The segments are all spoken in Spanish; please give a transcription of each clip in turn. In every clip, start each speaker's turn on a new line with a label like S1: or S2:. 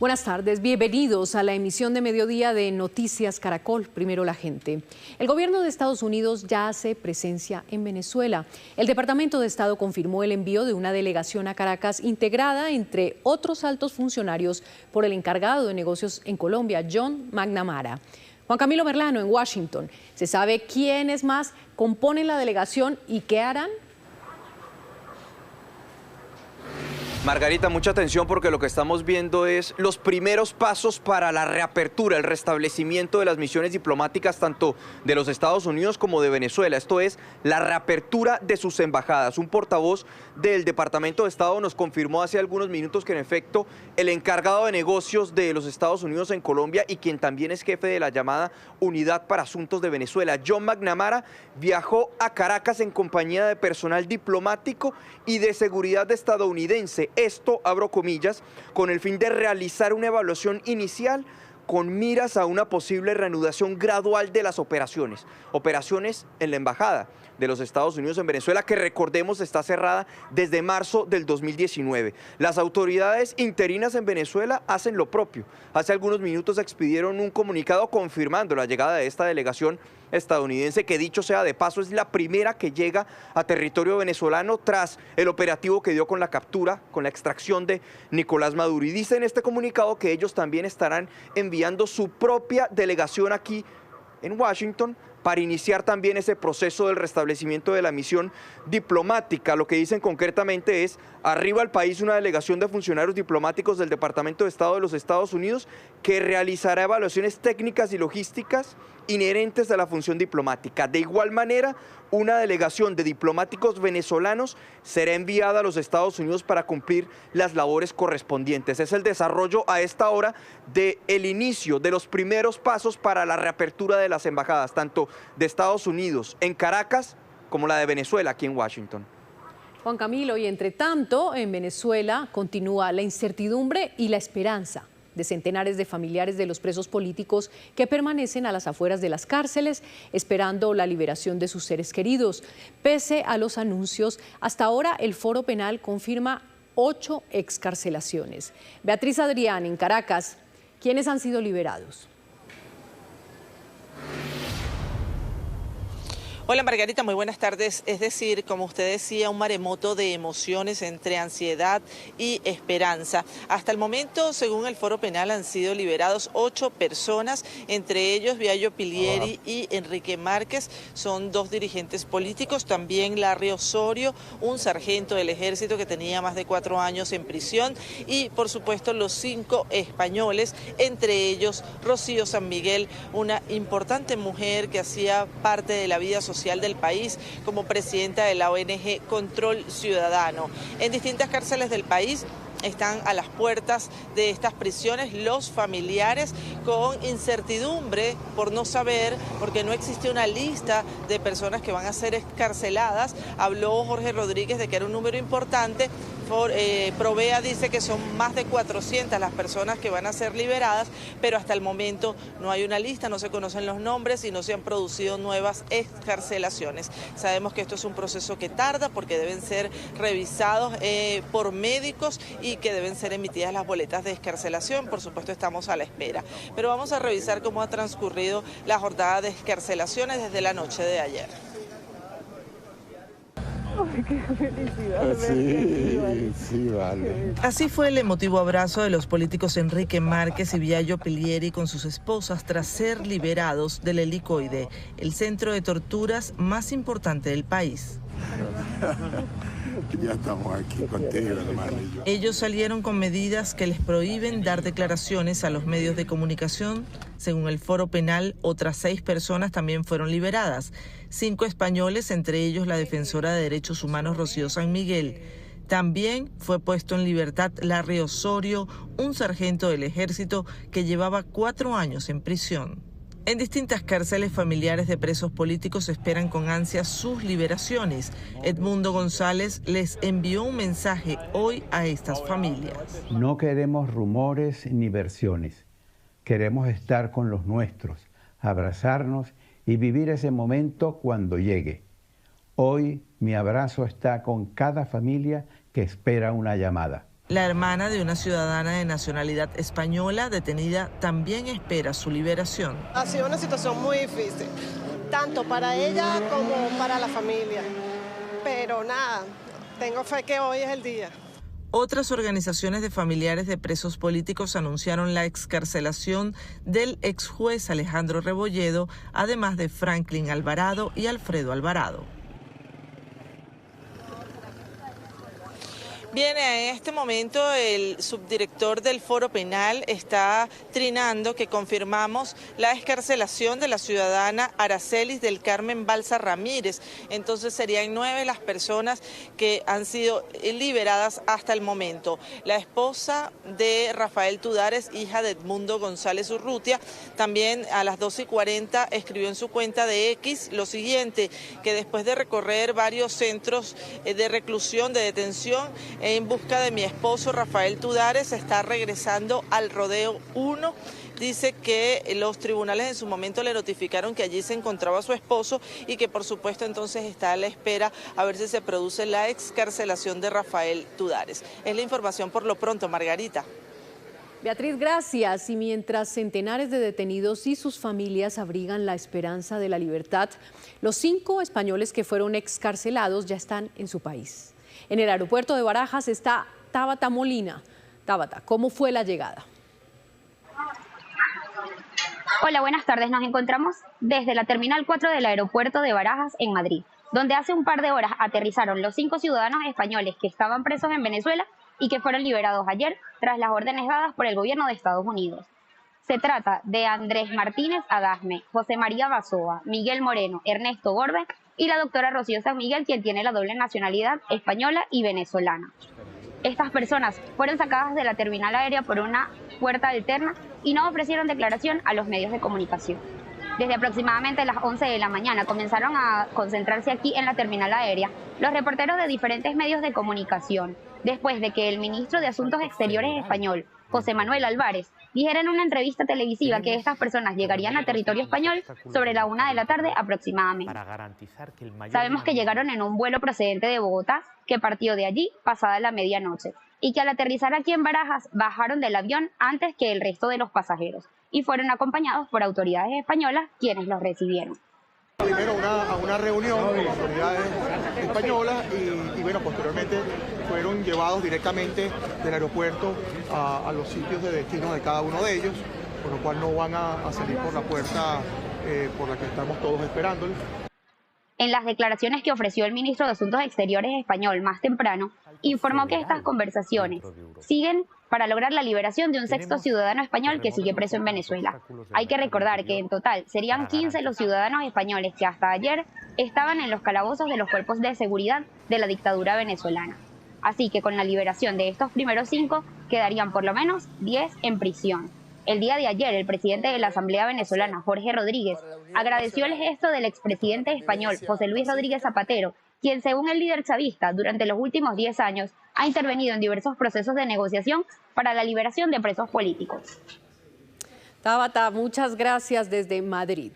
S1: Buenas tardes, bienvenidos a la emisión de mediodía de Noticias Caracol, primero la gente. El gobierno de Estados Unidos ya hace presencia en Venezuela. El Departamento de Estado confirmó el envío de una delegación a Caracas integrada, entre otros altos funcionarios, por el encargado de negocios en Colombia, John McNamara. Juan Camilo Merlano, en Washington. ¿Se sabe quiénes más componen la delegación y qué harán?
S2: Margarita, mucha atención porque lo que estamos viendo es los primeros pasos para la reapertura, el restablecimiento de las misiones diplomáticas tanto de los Estados Unidos como de Venezuela. Esto es la reapertura de sus embajadas. Un portavoz del Departamento de Estado nos confirmó hace algunos minutos que en efecto el encargado de negocios de los Estados Unidos en Colombia y quien también es jefe de la llamada Unidad para Asuntos de Venezuela, John McNamara, viajó a Caracas en compañía de personal diplomático y de seguridad estadounidense. Esto, abro comillas, con el fin de realizar una evaluación inicial con miras a una posible reanudación gradual de las operaciones en la embajada de los Estados Unidos en Venezuela, que recordemos está cerrada desde marzo del 2019. Las autoridades interinas en Venezuela hacen lo propio. Hace algunos minutos expidieron un comunicado confirmando la llegada de esta delegación estadounidense, que dicho sea de paso es la primera que llega a territorio venezolano tras el operativo que dio con la captura, con la extracción de Nicolás Maduro. Y dice en este comunicado que ellos también estarán enviando su propia delegación aquí en Washington para iniciar también ese proceso del restablecimiento de la misión diplomática. Lo que dicen concretamente es: arriba al país una delegación de funcionarios diplomáticos del Departamento de Estado de los Estados Unidos que realizará evaluaciones técnicas y logísticas inherentes a la función diplomática. De igual manera, una delegación de diplomáticos venezolanos será enviada a los Estados Unidos para cumplir las labores correspondientes. Es el desarrollo a esta hora del inicio de los primeros pasos para la reapertura de las embajadas, tanto de Estados Unidos en Caracas como la de Venezuela aquí en Washington.
S1: Juan Camilo, y entre tanto, en Venezuela continúa la incertidumbre y la esperanza de centenares de familiares de los presos políticos que permanecen a las afueras de las cárceles esperando la liberación de sus seres queridos. Pese a los anuncios, hasta ahora el Foro Penal confirma 8 excarcelaciones. Beatriz Adrián, en Caracas, ¿quiénes han sido liberados?
S3: Hola Margarita, muy buenas tardes. Es decir, como usted decía, un maremoto de emociones entre ansiedad y esperanza. Hasta el momento, según el Foro Penal, han sido liberados 8 personas, entre ellos Viallo Pilieri y Enrique Márquez. Son 2 dirigentes políticos, también Larry Osorio, un sargento del ejército que tenía más de 4 años en prisión, y por supuesto los 5 españoles, entre ellos Rocío San Miguel, una importante mujer que hacía parte de la vida social del país como presidenta de la ONG Control Ciudadano. En distintas cárceles del país están a las puertas de estas prisiones los familiares con incertidumbre por no saber, porque no existe una lista de personas que van a ser excarceladas. Habló Jorge Rodríguez de que era un número importante. Provea dice que son más de 400 las personas que van a ser liberadas, pero hasta el momento no hay una lista, no se conocen los nombres y no se han producido nuevas excarcelaciones. Sabemos que esto es un proceso que tarda porque deben ser revisados por médicos y que deben ser emitidas las boletas de excarcelación. Por supuesto, estamos a la espera. Pero vamos a revisar cómo ha transcurrido la jornada de excarcelaciones desde la noche de ayer.
S4: Ay, qué felicidad.
S5: Sí, vale.
S3: Así fue el emotivo abrazo de los políticos Enrique Márquez y Viallo Pilieri con sus esposas tras ser liberados del Helicoide, el centro de torturas más importante del país.
S5: Ya estamos aquí contigo, hermano.
S3: Ellos salieron con medidas que les prohíben dar declaraciones a los medios de comunicación. Según el Foro Penal, otras 6 personas también fueron liberadas. 5 españoles, entre ellos la defensora de derechos humanos Rocío San Miguel. También fue puesto en libertad Larry Osorio, un sargento del ejército que llevaba 4 años en prisión. En distintas cárceles, familiares de presos políticos esperan con ansias sus liberaciones. Edmundo González les envió un mensaje hoy a estas familias.
S6: No queremos rumores ni versiones. Queremos estar con los nuestros, abrazarnos y vivir ese momento cuando llegue. Hoy mi abrazo está con cada familia que espera una llamada.
S3: La hermana de una ciudadana de nacionalidad española detenida también espera su liberación.
S4: Ha sido una situación muy difícil, tanto para ella como para la familia. Pero nada, tengo fe que hoy es el día.
S3: Otras organizaciones de familiares de presos políticos anunciaron la excarcelación del ex juez Alejandro Rebolledo, además de Franklin Alvarado y Alfredo Alvarado. Bien, en este momento el subdirector del Foro Penal está trinando que confirmamos la excarcelación de la ciudadana Aracelis del Carmen Balsa Ramírez. Entonces serían 9 las personas que han sido liberadas hasta el momento. La esposa de Rafael Tudares, hija de Edmundo González Urrutia, también a las 12:40 escribió en su cuenta de X lo siguiente, que después de recorrer varios centros de reclusión, de detención, en busca de mi esposo Rafael Tudares, está regresando al Rodeo 1. Dice que los tribunales en su momento le notificaron que allí se encontraba su esposo y que por supuesto entonces está a la espera a ver si se produce la excarcelación de Rafael Tudares. Es la información por lo pronto, Margarita.
S1: Beatriz, gracias. Y mientras centenares de detenidos y sus familias abrigan la esperanza de la libertad, los 5 españoles que fueron excarcelados ya están en su país. En el aeropuerto de Barajas está Tabata Molina. Tabata, ¿cómo fue la llegada?
S7: Hola, buenas tardes. Nos encontramos desde la Terminal 4 del aeropuerto de Barajas en Madrid, donde hace un par de horas aterrizaron los 5 ciudadanos españoles que estaban presos en Venezuela y que fueron liberados ayer tras las órdenes dadas por el gobierno de Estados Unidos. Se trata de Andrés Martínez Agasme, José María Basoa, Miguel Moreno, Ernesto Gorbe y la doctora Rocío San Miguel, quien tiene la doble nacionalidad española y venezolana. Estas personas fueron sacadas de la terminal aérea por una puerta alterna y no ofrecieron declaración a los medios de comunicación. Desde aproximadamente las 11 de la mañana comenzaron a concentrarse aquí en la terminal aérea los reporteros de diferentes medios de comunicación, después de que el ministro de Asuntos Exteriores español, José Manuel Álvarez, dijera en una entrevista televisiva que estas personas llegarían a territorio español sobre la 1 de la tarde aproximadamente. Sabemos que llegaron en un vuelo procedente de Bogotá, que partió de allí pasada la medianoche, y que al aterrizar aquí en Barajas bajaron del avión antes que el resto de los pasajeros y fueron acompañados por autoridades españolas quienes los recibieron.
S8: Primero a una reunión con autoridades españolas y bueno, posteriormente fueron llevados directamente del aeropuerto a los sitios de destino de cada uno de ellos, por lo cual no van a salir por la puerta por la que estamos todos esperándolos.
S7: En las declaraciones que ofreció el ministro de Asuntos Exteriores español más temprano, informó que estas conversaciones siguen para lograr la liberación de un 6º ciudadano español que sigue preso en Venezuela. Hay que recordar que en total serían 15 los ciudadanos españoles que hasta ayer estaban en los calabozos de los cuerpos de seguridad de la dictadura venezolana. Así que con la liberación de estos primeros 5 quedarían por lo menos 10 en prisión. El día de ayer, el presidente de la Asamblea Venezolana, Jorge Rodríguez, agradeció el gesto del expresidente español, José Luis Rodríguez Zapatero, quien, según el líder chavista, durante los últimos 10 años, ha intervenido en diversos procesos de negociación para la liberación de presos políticos.
S1: Tabata, muchas gracias desde Madrid.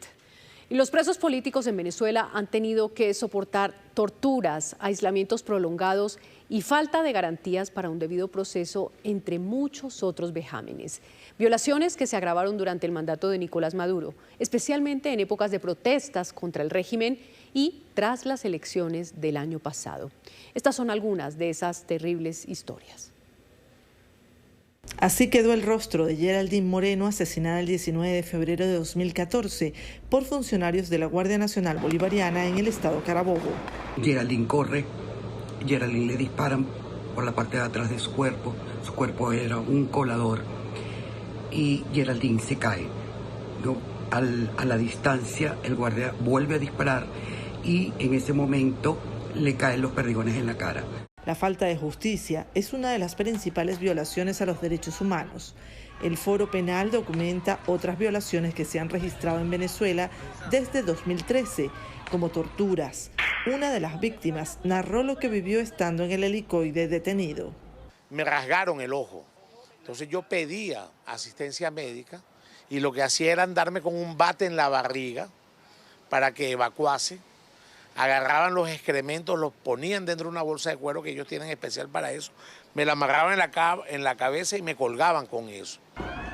S1: Y los presos políticos en Venezuela han tenido que soportar torturas, aislamientos prolongados y falta de garantías para un debido proceso, entre muchos otros vejámenes. Violaciones que se agravaron durante el mandato de Nicolás Maduro, especialmente en épocas de protestas contra el régimen y tras las elecciones del año pasado. Estas son algunas de esas terribles historias.
S3: Así quedó el rostro de Geraldine Moreno, asesinada el 19 de febrero de 2014 por funcionarios de la Guardia Nacional Bolivariana en el estado Carabobo.
S9: Geraldine corre, Geraldine le disparan por la parte de atrás de su cuerpo era un colador y Geraldine se cae. A la distancia el guardia vuelve a disparar y en ese momento le caen los perdigones en la cara.
S3: La falta de justicia es una de las principales violaciones a los derechos humanos. El Foro Penal documenta otras violaciones que se han registrado en Venezuela desde 2013, como torturas. Una de las víctimas narró lo que vivió estando en el helicoide detenido.
S10: Me rasgaron el ojo, entonces yo pedía asistencia médica y lo que hacía era darme con un bate en la barriga para que evacuase. Agarraban los excrementos, los ponían dentro de una bolsa de cuero que ellos tienen especial para eso, me la amarraban en la cabeza y me colgaban con eso.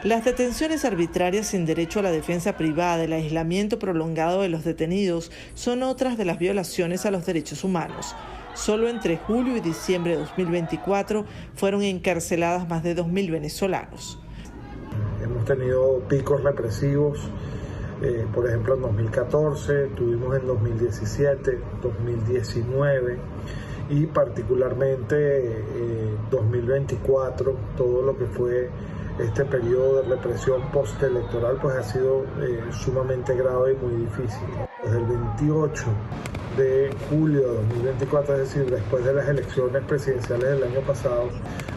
S3: Las detenciones arbitrarias sin derecho a la defensa privada, el aislamiento prolongado de los detenidos son otras de las violaciones a los derechos humanos. Solo entre julio y diciembre de 2024 fueron encarceladas más de 2.000 venezolanos.
S11: Hemos tenido picos represivos, por ejemplo en 2014, tuvimos en 2017, 2019 y particularmente 2024, todo lo que fue este periodo de represión postelectoral pues ha sido sumamente grave y muy difícil. Desde el 28 de julio de 2024, es decir, después de las elecciones presidenciales del año pasado,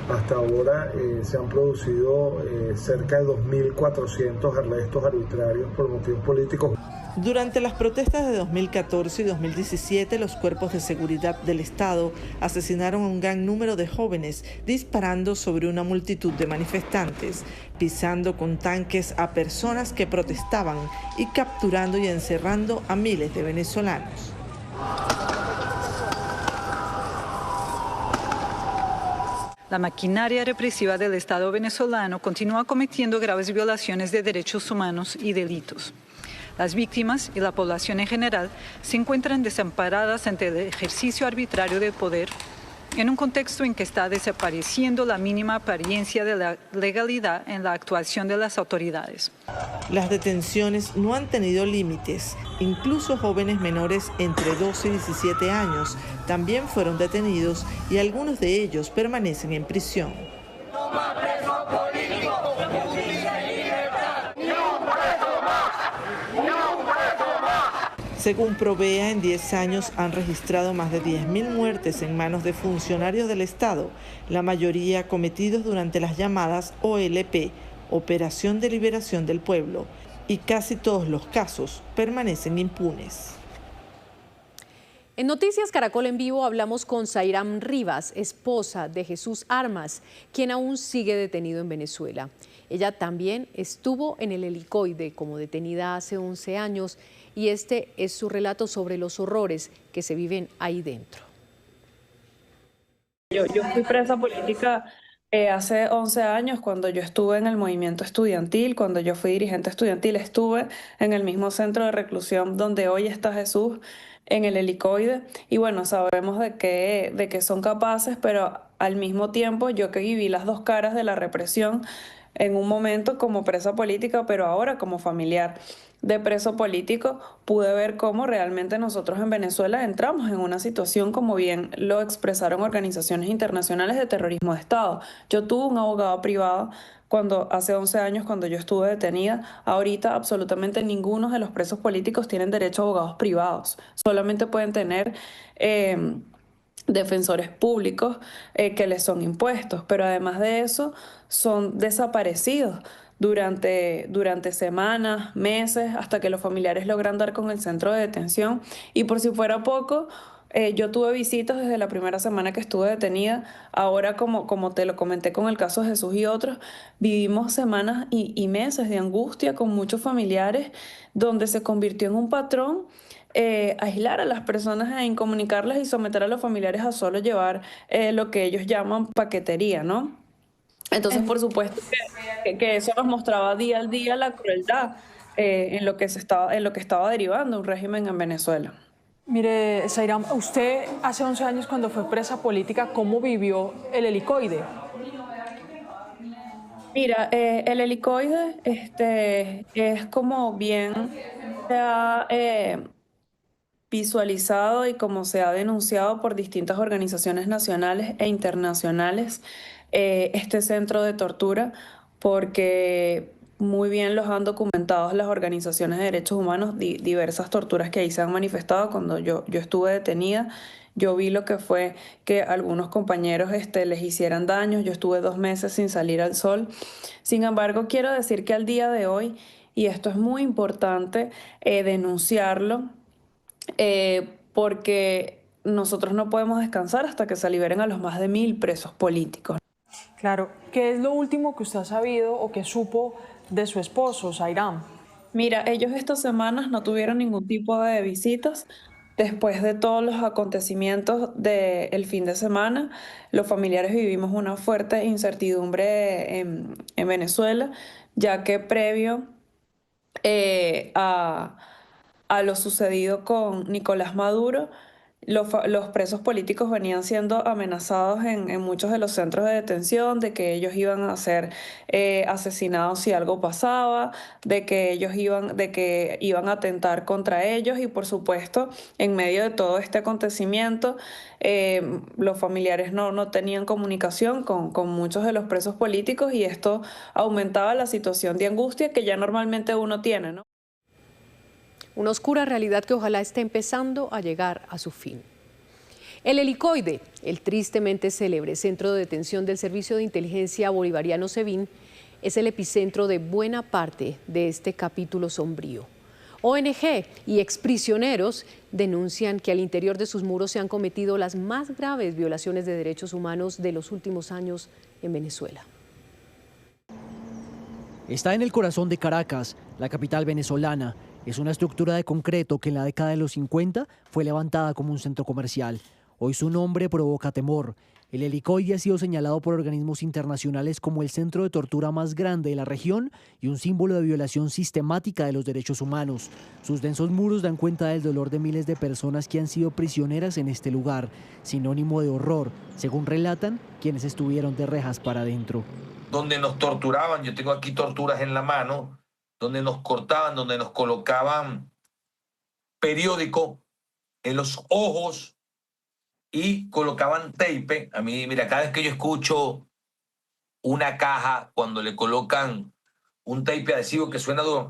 S11: hasta ahora se han producido cerca de 2.400 arrestos arbitrarios por motivos políticos.
S3: Durante las protestas de 2014 y 2017, los cuerpos de seguridad del Estado asesinaron a un gran número de jóvenes disparando sobre una multitud de manifestantes, pisando con tanques a personas que protestaban y capturando y encerrando a miles de venezolanos.
S12: La maquinaria represiva del Estado venezolano continúa cometiendo graves violaciones de derechos humanos y delitos. Las víctimas y la población en general se encuentran desamparadas ante el ejercicio arbitrario del poder en un contexto en que está desapareciendo la mínima apariencia de la legalidad en la actuación de las autoridades.
S3: Las detenciones no han tenido límites. Incluso jóvenes menores entre 12 y 17 años también fueron detenidos y algunos de ellos permanecen en prisión. ¡No más presos políticos! ¡Justicia y libertad! ¡Ni un preso más! ¡Ni un preso más! Según Provea, en 10 años han registrado más de 10.000 muertes en manos de funcionarios del Estado, la mayoría cometidos durante las llamadas OLP, Operación de Liberación del Pueblo, y casi todos los casos permanecen impunes.
S1: En Noticias Caracol en Vivo hablamos con Zairam Rivas, esposa de Jesús Armas, quien aún sigue detenido en Venezuela. Ella también estuvo en el Helicoide como detenida hace 11 años y este es su relato sobre los horrores que se viven ahí dentro.
S13: Yo fui presa política hace 11 años cuando yo estuve en el movimiento estudiantil, cuando yo fui dirigente estudiantil, estuve en el mismo centro de reclusión donde hoy está Jesús, en el Helicoide, y bueno, sabemos de que son capaces, pero al mismo tiempo yo que viví las dos caras de la represión, en un momento como presa política, pero ahora como familiar de preso político, pude ver cómo realmente nosotros en Venezuela entramos en una situación, como bien lo expresaron organizaciones internacionales, de terrorismo de Estado. Yo tuve un abogado privado hace 11 años, cuando yo estuve detenida. Ahorita absolutamente ninguno de los presos políticos tienen derecho a abogados privados. Solamente pueden tener defensores públicos que les son impuestos, pero además de eso son desaparecidos durante semanas, meses, hasta que los familiares logran dar con el centro de detención. Y por si fuera poco, yo tuve visitas desde la primera semana que estuve detenida. Ahora, como te lo comenté con el caso de Jesús y otros, vivimos semanas y meses de angustia con muchos familiares, donde se convirtió en un patrón aislar a las personas e incomunicarlas y someter a los familiares a solo llevar lo que ellos llaman paquetería, ¿no? Entonces, por supuesto que eso nos mostraba día al día la crueldad en lo que estaba derivando un régimen en Venezuela.
S14: Mire, Zairam, usted hace 11 años, cuando fue presa política, ¿cómo vivió el Helicoide?
S13: Mira, el Helicoide es como bien se ha visualizado y como se ha denunciado por distintas organizaciones nacionales e internacionales, este centro de tortura, porque muy bien los han documentado las organizaciones de derechos humanos, diversas torturas que ahí se han manifestado. Cuando yo estuve detenida, yo vi lo que fue que algunos compañeros les hicieran daño. Yo estuve 2 meses sin salir al sol. Sin embargo, quiero decir que al día de hoy, y esto es muy importante denunciarlo, porque nosotros no podemos descansar hasta que se liberen a los más de 1.000 presos políticos.
S14: Claro. ¿Qué es lo último que usted ha sabido o que supo de su esposo, Zairam?
S13: Mira, ellos estas semanas no tuvieron ningún tipo de visitas. después de todos los acontecimientos del fin de semana, los familiares vivimos una fuerte incertidumbre en Venezuela, ya que previo a lo sucedido con Nicolás Maduro, los presos políticos venían siendo amenazados en muchos de los centros de detención, de que ellos iban a ser asesinados si algo pasaba, de que iban a atentar contra ellos, y por supuesto, en medio de todo este acontecimiento, los familiares no tenían comunicación con muchos de los presos políticos, y esto aumentaba la situación de angustia que ya normalmente uno tiene, ¿no?
S1: Una oscura realidad que ojalá esté empezando a llegar a su fin. El Helicoide, el tristemente célebre centro de detención del Servicio de Inteligencia Bolivariano SEBIN, es el epicentro de buena parte de este capítulo sombrío. ONG y exprisioneros denuncian que al interior de sus muros se han cometido las más graves violaciones de derechos humanos de los últimos años en Venezuela.
S15: Está en el corazón de Caracas, la capital venezolana. Es una estructura de concreto que en la década de los 50 fue levantada como un centro comercial. Hoy su nombre provoca temor. El Helicoide ha sido señalado por organismos internacionales como el centro de tortura más grande de la región y un símbolo de violación sistemática de los derechos humanos. Sus densos muros dan cuenta del dolor de miles de personas que han sido prisioneras en este lugar, sinónimo de horror, según relatan quienes estuvieron de rejas para adentro.
S16: Donde nos torturaban, yo tengo aquí torturas en la mano, donde nos cortaban, donde nos colocaban periódico en los ojos y colocaban tape. A mí, mira, cada vez que yo escucho una caja, cuando le colocan un tape adhesivo que suena duro,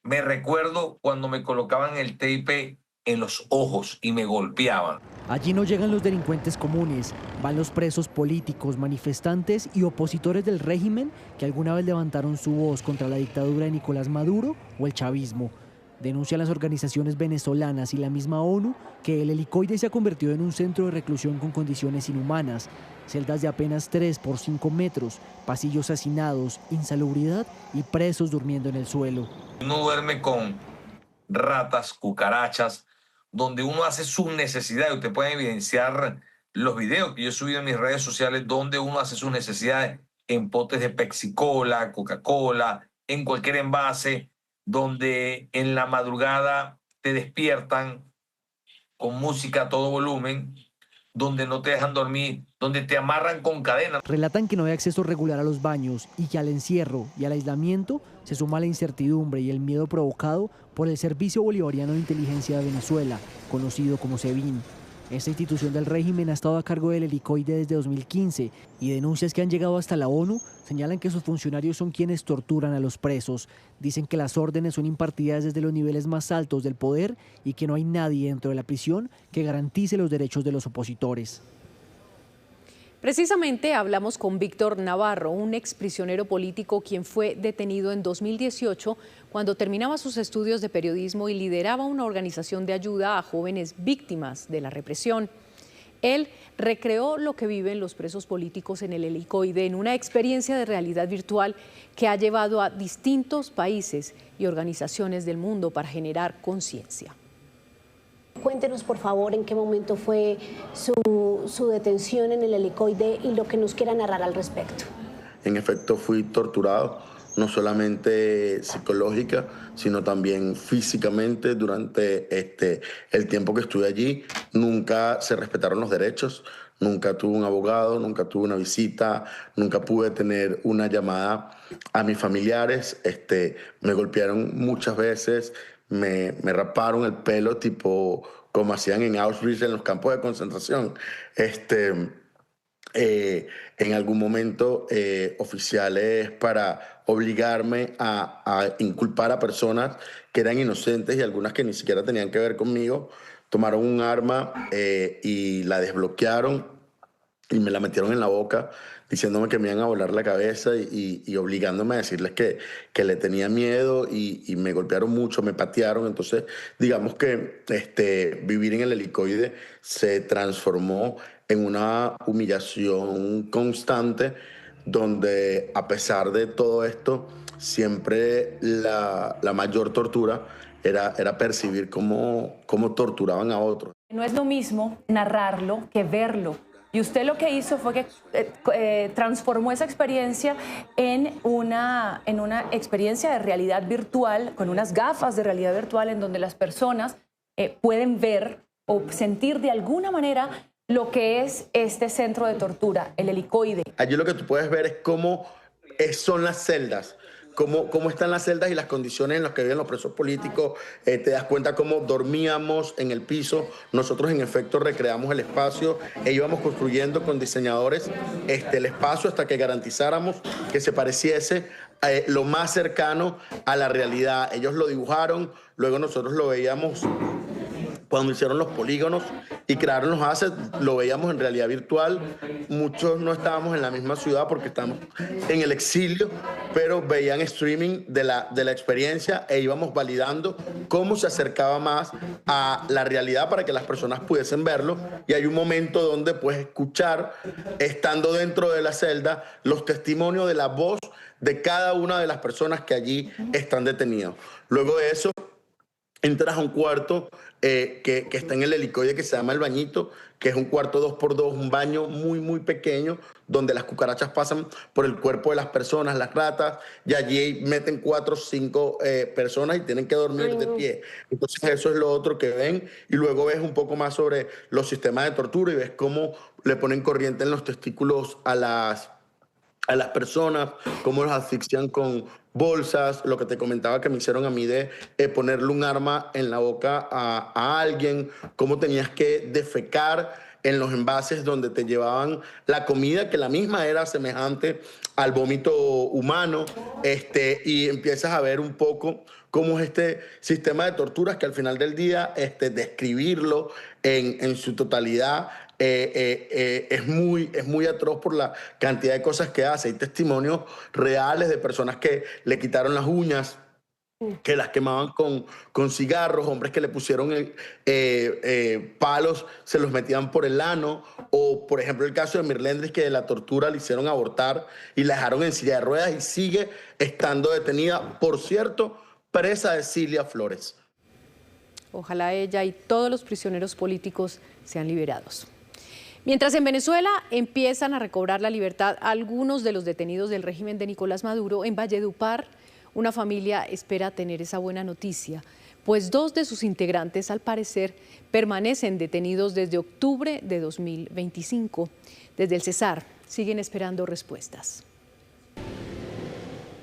S16: me recuerdo cuando me colocaban el tape en los ojos y me golpeaban.
S15: Allí no llegan los delincuentes comunes, van los presos políticos, manifestantes y opositores del régimen que alguna vez levantaron su voz contra la dictadura de Nicolás Maduro o el chavismo. Denuncian las organizaciones venezolanas y la misma ONU que el Helicoide se ha convertido en un centro de reclusión con condiciones inhumanas, celdas de apenas 3 por 5 metros, pasillos hacinados, insalubridad y presos durmiendo en el suelo.
S16: Uno duerme con ratas, cucarachas, donde uno hace sus necesidades. Usted puede evidenciar los videos que yo he subido en mis redes sociales donde uno hace sus necesidades en potes de Pepsi-Cola, Coca-Cola, en cualquier envase, donde en la madrugada te despiertan con música a todo volumen, donde no te dejan dormir, donde te amarran con cadenas.
S15: Relatan que no hay acceso regular a los baños y que al encierro y al aislamiento se suma la incertidumbre y el miedo provocado por el Servicio Bolivariano de Inteligencia de Venezuela, conocido como SEBIN. Esta institución del régimen ha estado a cargo del Helicoide desde 2015 y denuncias que han llegado hasta la ONU señalan que sus funcionarios son quienes torturan a los presos. Dicen que las órdenes son impartidas desde los niveles más altos del poder y que no hay nadie dentro de la prisión que garantice los derechos de los opositores.
S1: Precisamente hablamos con Víctor Navarro, un exprisionero político quien fue detenido en 2018 cuando terminaba sus estudios de periodismo y lideraba una organización de ayuda a jóvenes víctimas de la represión. Él recreó lo que viven los presos políticos en el Helicoide en una experiencia de realidad virtual que ha llevado a distintos países y organizaciones del mundo para generar conciencia.
S17: Cuéntenos, por favor, en qué momento fue su detención en el Helicoide y lo que nos quiera narrar al respecto.
S18: En efecto, fui torturado, no solamente psicológica, sino también físicamente durante el tiempo que estuve allí. Nunca se respetaron los derechos, nunca tuve un abogado, nunca tuve una visita, nunca pude tener una llamada a mis familiares. Me golpearon muchas veces. Me raparon el pelo tipo como hacían en Auschwitz en los campos de concentración. En algún momento oficiales para obligarme a inculpar a personas que eran inocentes y algunas que ni siquiera tenían que ver conmigo, tomaron un arma y la desbloquearon y me la metieron en la boca diciéndome que me iban a volar la cabeza y obligándome a decirles que le tenía miedo y me golpearon mucho, me patearon. Entonces, digamos que vivir en el Helicoide se transformó en una humillación constante donde a pesar de todo esto, siempre la mayor tortura era percibir cómo torturaban a otros.
S19: No es lo mismo narrarlo que verlo. Y usted lo que hizo fue que transformó esa experiencia en una experiencia de realidad virtual, con unas gafas de realidad virtual en donde las personas pueden ver o sentir de alguna manera lo que es este centro de tortura, el helicoide.
S18: Allí lo que tú puedes ver es cómo son las celdas. Cómo están las celdas y las condiciones en las que viven los presos políticos. Te das cuenta cómo dormíamos en el piso. Nosotros, en efecto, recreamos el espacio e íbamos construyendo con diseñadores el espacio hasta que garantizáramos que se pareciese lo más cercano a la realidad. Ellos lo dibujaron, luego nosotros lo veíamos cuando hicieron los polígonos y crearon los assets, lo veíamos en realidad virtual. Muchos no estábamos en la misma ciudad porque estábamos en el exilio, pero veían streaming de la experiencia e íbamos validando cómo se acercaba más a la realidad para que las personas pudiesen verlo. Y hay un momento donde puedes escuchar, estando dentro de la celda, los testimonios de la voz de cada una de las personas que allí están detenidos. Luego de eso, entras a un cuarto que está en el helicoide que se llama El Bañito, que es un cuarto 2x2, un baño muy, muy pequeño, donde las cucarachas pasan por el cuerpo de las personas, las ratas, y allí meten 4 o 5 personas y tienen que dormir de pie. Entonces eso es lo otro que ven, y luego ves un poco más sobre los sistemas de tortura y ves cómo le ponen corriente en los testículos a las personas, cómo los asfixian con bolsas, lo que te comentaba que me hicieron a mí de ponerle un arma en la boca a alguien, cómo tenías que defecar en los envases donde te llevaban la comida, que la misma era semejante al vómito humano, y empiezas a ver un poco cómo es este sistema de torturas que al final del día, describirlo en su totalidad, es muy atroz por la cantidad de cosas que hace. Hay testimonios reales de personas que le quitaron las uñas, que las quemaban con cigarros, hombres que le pusieron palos, se los metían por el ano, o por ejemplo el caso de Mirlendris, que de la tortura le hicieron abortar y la dejaron en silla de ruedas y sigue estando detenida, por cierto, presa de Cilia Flores.
S1: Ojalá ella y todos los prisioneros políticos sean liberados. Mientras en Venezuela empiezan a recobrar la libertad algunos de los detenidos del régimen de Nicolás Maduro, en Valledupar una familia espera tener esa buena noticia, pues 2 de sus integrantes al parecer permanecen detenidos desde octubre de 2025. Desde el Cesar siguen esperando respuestas.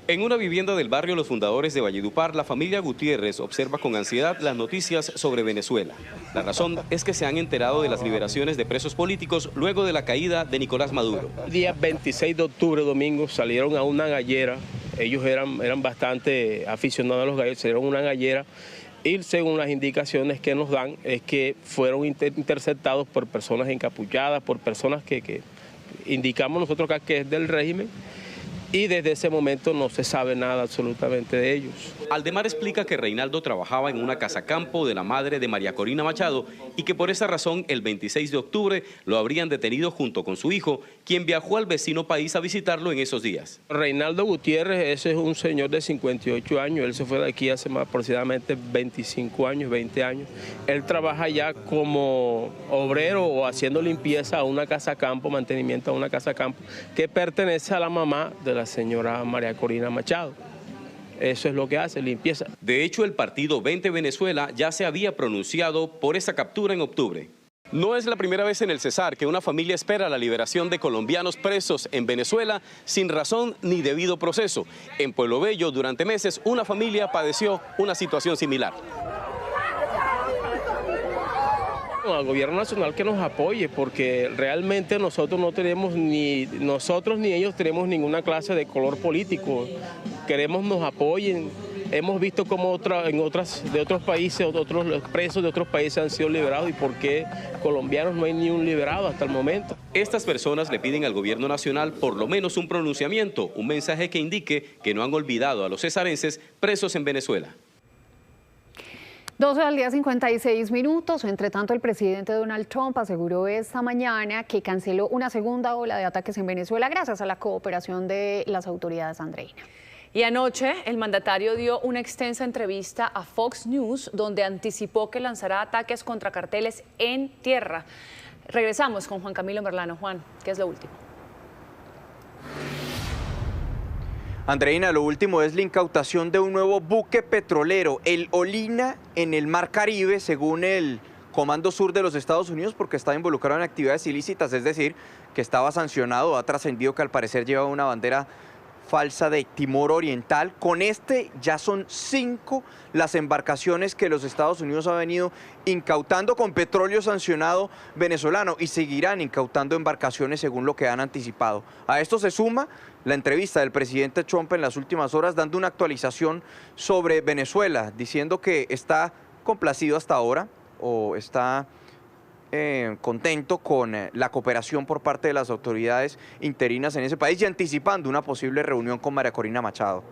S20: En una vivienda del barrio Los Fundadores de Valledupar, la familia Gutiérrez observa con ansiedad las noticias sobre Venezuela. La razón es que se han enterado de las liberaciones de presos políticos luego de la caída de Nicolás Maduro.
S21: El día 26 de octubre, domingo, salieron a una gallera. Ellos eran bastante aficionados a los gallos, salieron a una gallera y según las indicaciones que nos dan es que fueron interceptados por personas encapuchadas, por personas que indicamos nosotros acá que es del régimen. Y desde ese momento no se sabe nada absolutamente de ellos.
S20: Aldemar explica que Reinaldo trabajaba en una casa campo de la madre de María Corina Machado y que por esa razón el 26 de octubre lo habrían detenido junto con su hijo, quien viajó al vecino país a visitarlo en esos días.
S21: Reinaldo Gutiérrez, ese es un señor de 58 años, él se fue de aquí hace aproximadamente 25 años, 20 años. Él trabaja ya como obrero o haciendo limpieza a una casa campo, mantenimiento a una casa campo, que pertenece a la mamá de la señora María Corina Machado. Eso es lo que hace, limpieza.
S20: De hecho, el partido 20 Venezuela ya se había pronunciado por esa captura en octubre. No es la primera vez en el Cesar que una familia espera la liberación de colombianos presos en Venezuela sin razón ni debido proceso. En Pueblo Bello, durante meses, una familia padeció una situación similar.
S21: Al gobierno nacional que nos apoye, porque realmente nosotros no tenemos ni ellos tenemos ninguna clase de color político. Queremos nos apoyen. Hemos visto cómo de otros países, otros presos de otros países han sido liberados y por qué colombianos no hay ni un liberado hasta el momento.
S20: Estas personas le piden al gobierno nacional por lo menos un pronunciamiento, un mensaje que indique que no han olvidado a los cesarenses presos en Venezuela.
S1: 12:56. Entre tanto, el presidente Donald Trump aseguró esta mañana que canceló una segunda ola de ataques en Venezuela gracias a la cooperación de las autoridades andreinas.
S19: Y anoche el mandatario dio una extensa entrevista a Fox News donde anticipó que lanzará ataques contra carteles en tierra. Regresamos con Juan Camilo Merlano. Juan, ¿qué es lo último?
S2: Andreina, lo último es la incautación de un nuevo buque petrolero, el Olina, en el Mar Caribe, según el Comando Sur de los Estados Unidos, porque estaba involucrado en actividades ilícitas, es decir, que estaba sancionado. Ha trascendido que al parecer llevaba una bandera falsa de Timor Oriental. Con este ya son 5 las embarcaciones que los Estados Unidos ha venido incautando con petróleo sancionado venezolano y seguirán incautando embarcaciones según lo que han anticipado. A esto se suma la entrevista del presidente Trump en las últimas horas dando una actualización sobre Venezuela, diciendo que está complacido hasta ahora o está contento con la cooperación por parte de las autoridades interinas en ese país y anticipando una posible reunión con María Corina Machado.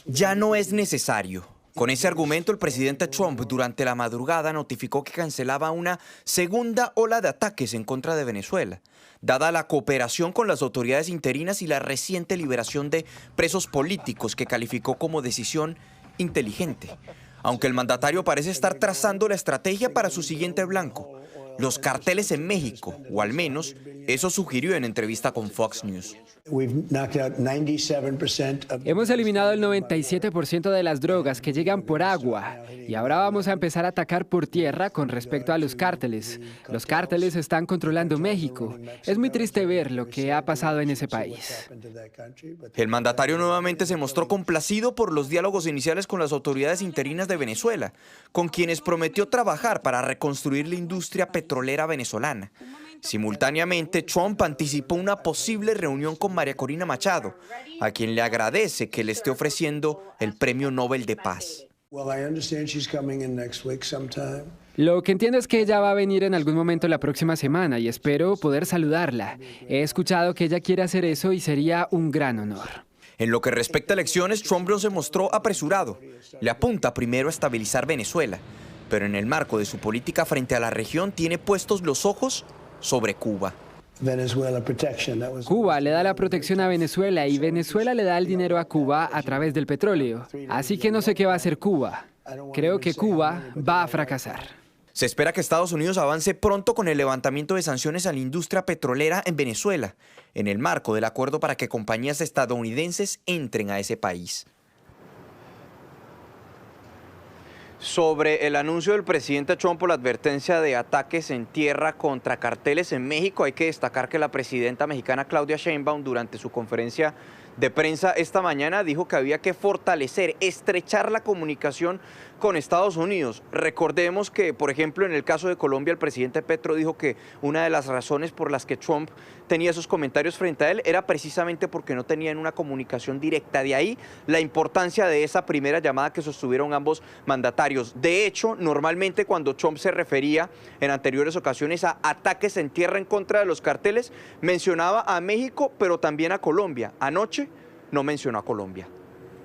S22: Ya no es necesario. Con ese argumento, el presidente Trump durante la madrugada notificó que cancelaba una segunda ola de ataques en contra de Venezuela, dada la cooperación con las autoridades interinas y la reciente liberación de presos políticos que calificó como decisión inteligente. Aunque el mandatario parece estar trazando la estrategia para su siguiente blanco, los carteles en México, o al menos eso sugirió en entrevista con Fox News.
S23: Hemos eliminado el 97% de las drogas que llegan por agua y ahora vamos a empezar a atacar por tierra con respecto a los cárteles. Los cárteles están controlando México. Es muy triste ver lo que ha pasado en ese país.
S22: El mandatario nuevamente se mostró complacido por los diálogos iniciales con las autoridades interinas de Venezuela, con quienes prometió trabajar para reconstruir la industria petrolera venezolana. Simultáneamente, Trump anticipó una posible reunión con María Corina Machado, a quien le agradece que le esté ofreciendo el Premio Nobel de Paz.
S23: Lo que entiendo es que ella va a venir en algún momento la próxima semana y espero poder saludarla. He escuchado que ella quiere hacer eso y sería un gran honor.
S22: En lo que respecta a elecciones, Trump no se mostró apresurado. Le apunta primero a estabilizar Venezuela, pero en el marco de su política frente a la región tiene puestos los ojos sobre Cuba.
S23: Cuba le da la protección a Venezuela y Venezuela le da el dinero a Cuba a través del petróleo. Así que no sé qué va a hacer Cuba. Creo que Cuba va a fracasar.
S22: Se espera que Estados Unidos avance pronto con el levantamiento de sanciones a la industria petrolera en Venezuela, en el marco del acuerdo para que compañías estadounidenses entren a ese país.
S2: Sobre el anuncio del presidente Trump por la advertencia de ataques en tierra contra carteles en México, hay que destacar que la presidenta mexicana Claudia Sheinbaum durante su conferencia de prensa esta mañana dijo que había que fortalecer, estrechar la comunicación con Estados Unidos. Recordemos que, por ejemplo, en el caso de Colombia, el presidente Petro dijo que una de las razones por las que Trump tenía esos comentarios frente a él era precisamente porque no tenían una comunicación directa. De ahí la importancia de esa primera llamada que sostuvieron ambos mandatarios. De hecho, normalmente cuando Trump se refería en anteriores ocasiones a ataques en tierra en contra de los carteles, mencionaba a México, pero también a Colombia. Anoche no mencionó a Colombia.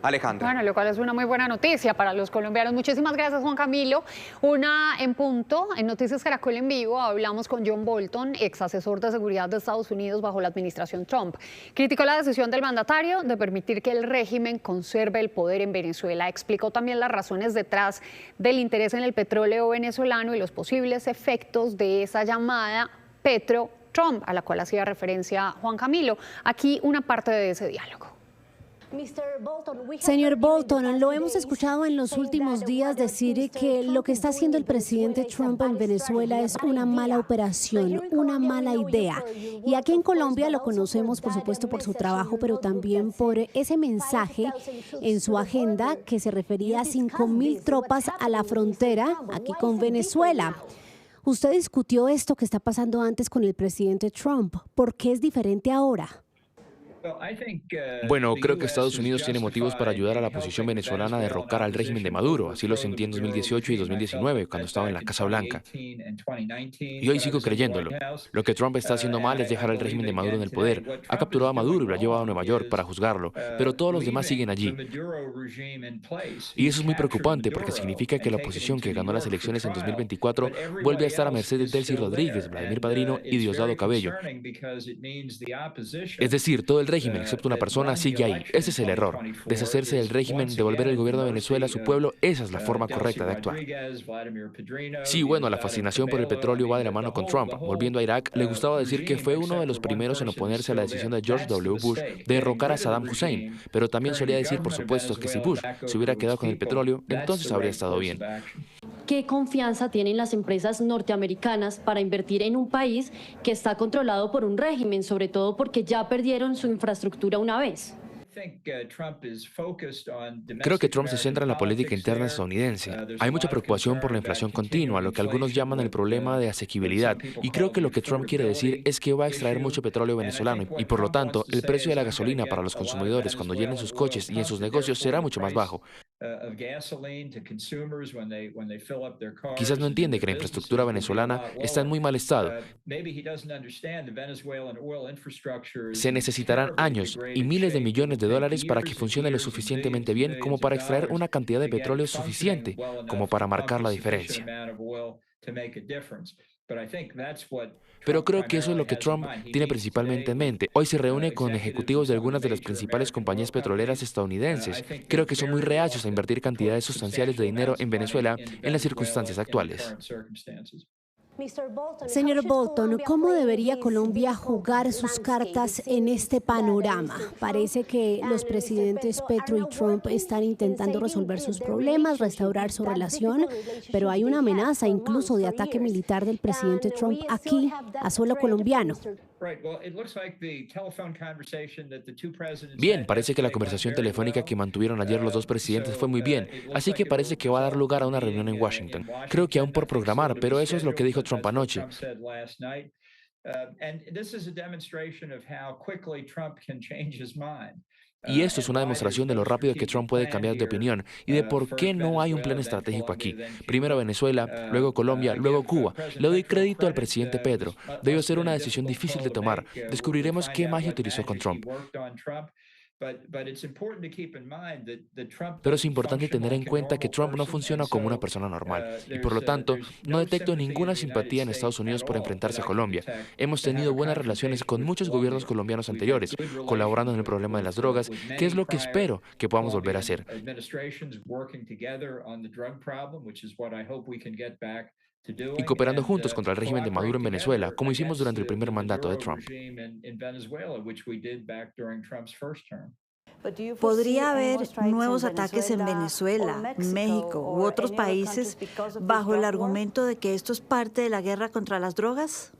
S2: Alejandra.
S1: Bueno, lo cual es una muy buena noticia para los colombianos. Muchísimas gracias, Juan Camilo. Una en punto, en Noticias Caracol en Vivo, hablamos con John Bolton, ex asesor de seguridad de Estados Unidos bajo la administración Trump. Criticó la decisión del mandatario de permitir que el régimen conserve el poder en Venezuela. Explicó también las razones detrás del interés en el petróleo venezolano y los posibles efectos de esa llamada Petro-Trump, a la cual hacía referencia Juan Camilo. Aquí una parte de ese diálogo.
S17: Señor Bolton, lo hemos escuchado en los últimos días decir que lo que está haciendo el presidente Trump en Venezuela es una mala operación, una mala idea. Y aquí en Colombia lo conocemos, por supuesto, por su trabajo, pero también por ese mensaje en su agenda que se refería a 5.000 tropas a la frontera aquí con Venezuela. Usted discutió esto que está pasando antes con el presidente Trump. ¿Por qué es diferente ahora?
S4: Bueno, creo que Estados Unidos tiene motivos para ayudar a la oposición venezolana a derrocar al régimen de Maduro. Así lo sentí en 2018 y 2019, cuando estaba en la Casa Blanca. Y hoy sigo creyéndolo. Lo que Trump está haciendo mal es dejar al régimen de Maduro en el poder. Ha capturado a Maduro y lo ha llevado a Nueva York para juzgarlo, pero todos los demás siguen allí. Y eso es muy preocupante porque significa que la oposición que ganó las elecciones en 2024 vuelve a estar a merced de Delcy Rodríguez, Vladimir Padrino y Diosdado Cabello. Es decir, todo el régimen, excepto una persona, sigue ahí. Ese es el error. Deshacerse del régimen, devolver el gobierno de Venezuela a su pueblo, esa es la forma correcta de actuar. Sí, bueno, la fascinación por el petróleo va de la mano con Trump. Volviendo a Irak, le gustaba decir que fue uno de los primeros en oponerse a la decisión de George W. Bush de derrocar a Saddam Hussein, pero también solía decir, por supuesto, que si Bush se hubiera quedado con el petróleo, entonces habría estado bien.
S5: ¿Qué confianza tienen las empresas norteamericanas para invertir en un país que está controlado por un régimen, sobre todo porque ya perdieron su infraestructura una vez?
S4: Creo que Trump se centra en la política interna estadounidense. Hay mucha preocupación por la inflación continua, lo que algunos llaman el problema de asequibilidad, y creo que lo que Trump quiere decir es que va a extraer mucho petróleo venezolano y por lo tanto el precio de la gasolina para los consumidores cuando llenen sus coches y en sus negocios será mucho más bajo. Quizás no entiende que la infraestructura venezolana está en muy mal estado. Se necesitarán años y miles de millones de dólares para que funcione lo suficientemente bien como para extraer una cantidad de petróleo suficiente como para marcar la diferencia. Pero creo que eso es lo que Trump tiene principalmente en mente. Hoy se reúne con ejecutivos de algunas de las principales compañías petroleras estadounidenses. Creo que son muy reacios a invertir cantidades sustanciales de dinero en Venezuela en las circunstancias actuales.
S17: Señor Bolton, ¿cómo debería Colombia jugar sus cartas en este panorama? Parece que los presidentes Petro y Trump están intentando resolver sus problemas, restaurar su relación, pero hay una amenaza incluso de ataque militar del presidente Trump aquí, a suelo colombiano.
S4: Bien, parece que la conversación telefónica que mantuvieron ayer los dos presidentes fue muy bien, así que parece que va a dar lugar a una reunión en Washington. Creo que aún por programar, pero eso es lo que dijo Trump anoche. Y esto es una demostración de lo rápido que Trump puede cambiar de opinión y de por qué no hay un plan estratégico aquí. Primero Venezuela, luego Colombia, luego Cuba. Le doy crédito al presidente Petro. Debió ser una decisión difícil de tomar. Descubriremos qué magia utilizó con Trump. Pero es importante tener en cuenta que Trump no funciona como una persona normal y por lo tanto no detecto ninguna simpatía en Estados Unidos por enfrentarse a Colombia. Hemos tenido buenas relaciones con muchos gobiernos colombianos anteriores, colaborando en el problema de las drogas, que es lo que espero que podamos volver a hacer. Y cooperando juntos contra el régimen de Maduro en Venezuela, como hicimos durante el primer mandato de Trump.
S6: ¿Podría haber nuevos ataques en Venezuela, México u otros países bajo el argumento de que esto es parte de la guerra contra las drogas?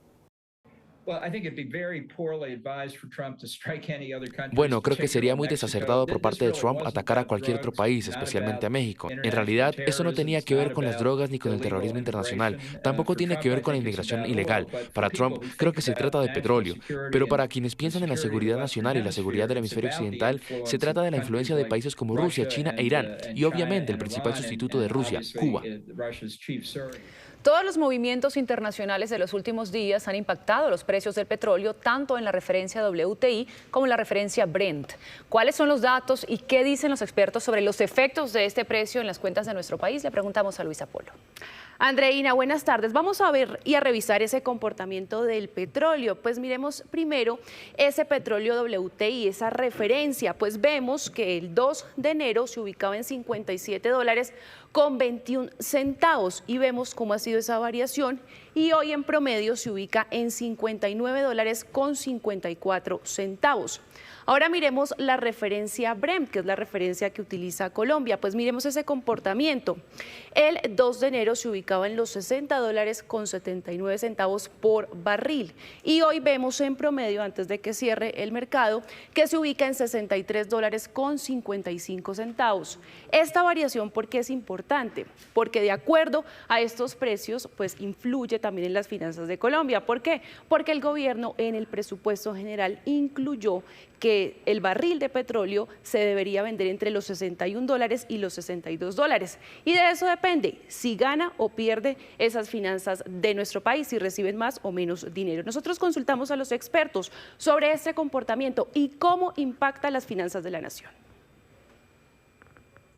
S4: Bueno, creo que sería muy desacertado por parte de Trump atacar a cualquier otro país, especialmente a México. En realidad, eso no tenía que ver con las drogas ni con el terrorismo internacional. Tampoco tiene que ver con la inmigración ilegal. Para Trump, creo que se trata de petróleo. Pero para quienes piensan en la seguridad nacional y la seguridad del hemisferio occidental, se trata de la influencia de países como Rusia, China e Irán. Y obviamente el principal sustituto de Rusia, Cuba.
S24: Todos los movimientos internacionales de los últimos días han impactado los precios del petróleo, tanto en la referencia WTI como en la referencia Brent. ¿Cuáles son los datos y qué dicen los expertos sobre los efectos de este precio en las cuentas de nuestro país? Le preguntamos a Luisa Polo.
S25: Andreina, buenas tardes. Vamos a ver y a revisar ese comportamiento del petróleo. Pues miremos primero ese petróleo WTI, esa referencia. Pues vemos que el 2 de enero se ubicaba en $57.21 y vemos cómo ha sido esa variación y hoy en promedio se ubica en $59.54. Ahora miremos la referencia Brent, que es la referencia que utiliza Colombia. Pues miremos ese comportamiento. El 2 de enero se ubicaba en los $60.79 por barril. Y hoy vemos en promedio, antes de que cierre el mercado, que se ubica en $63.55. Esta variación, ¿por qué es importante? Porque de acuerdo a estos precios, pues influye también en las finanzas de Colombia. ¿Por qué? Porque el gobierno en el presupuesto general incluyó que el barril de petróleo se debería vender entre los $61 y los $62. Y de eso depende si gana o pierde esas finanzas de nuestro país, si reciben más o menos dinero. Nosotros consultamos a los expertos sobre este comportamiento y cómo impacta las finanzas de la nación.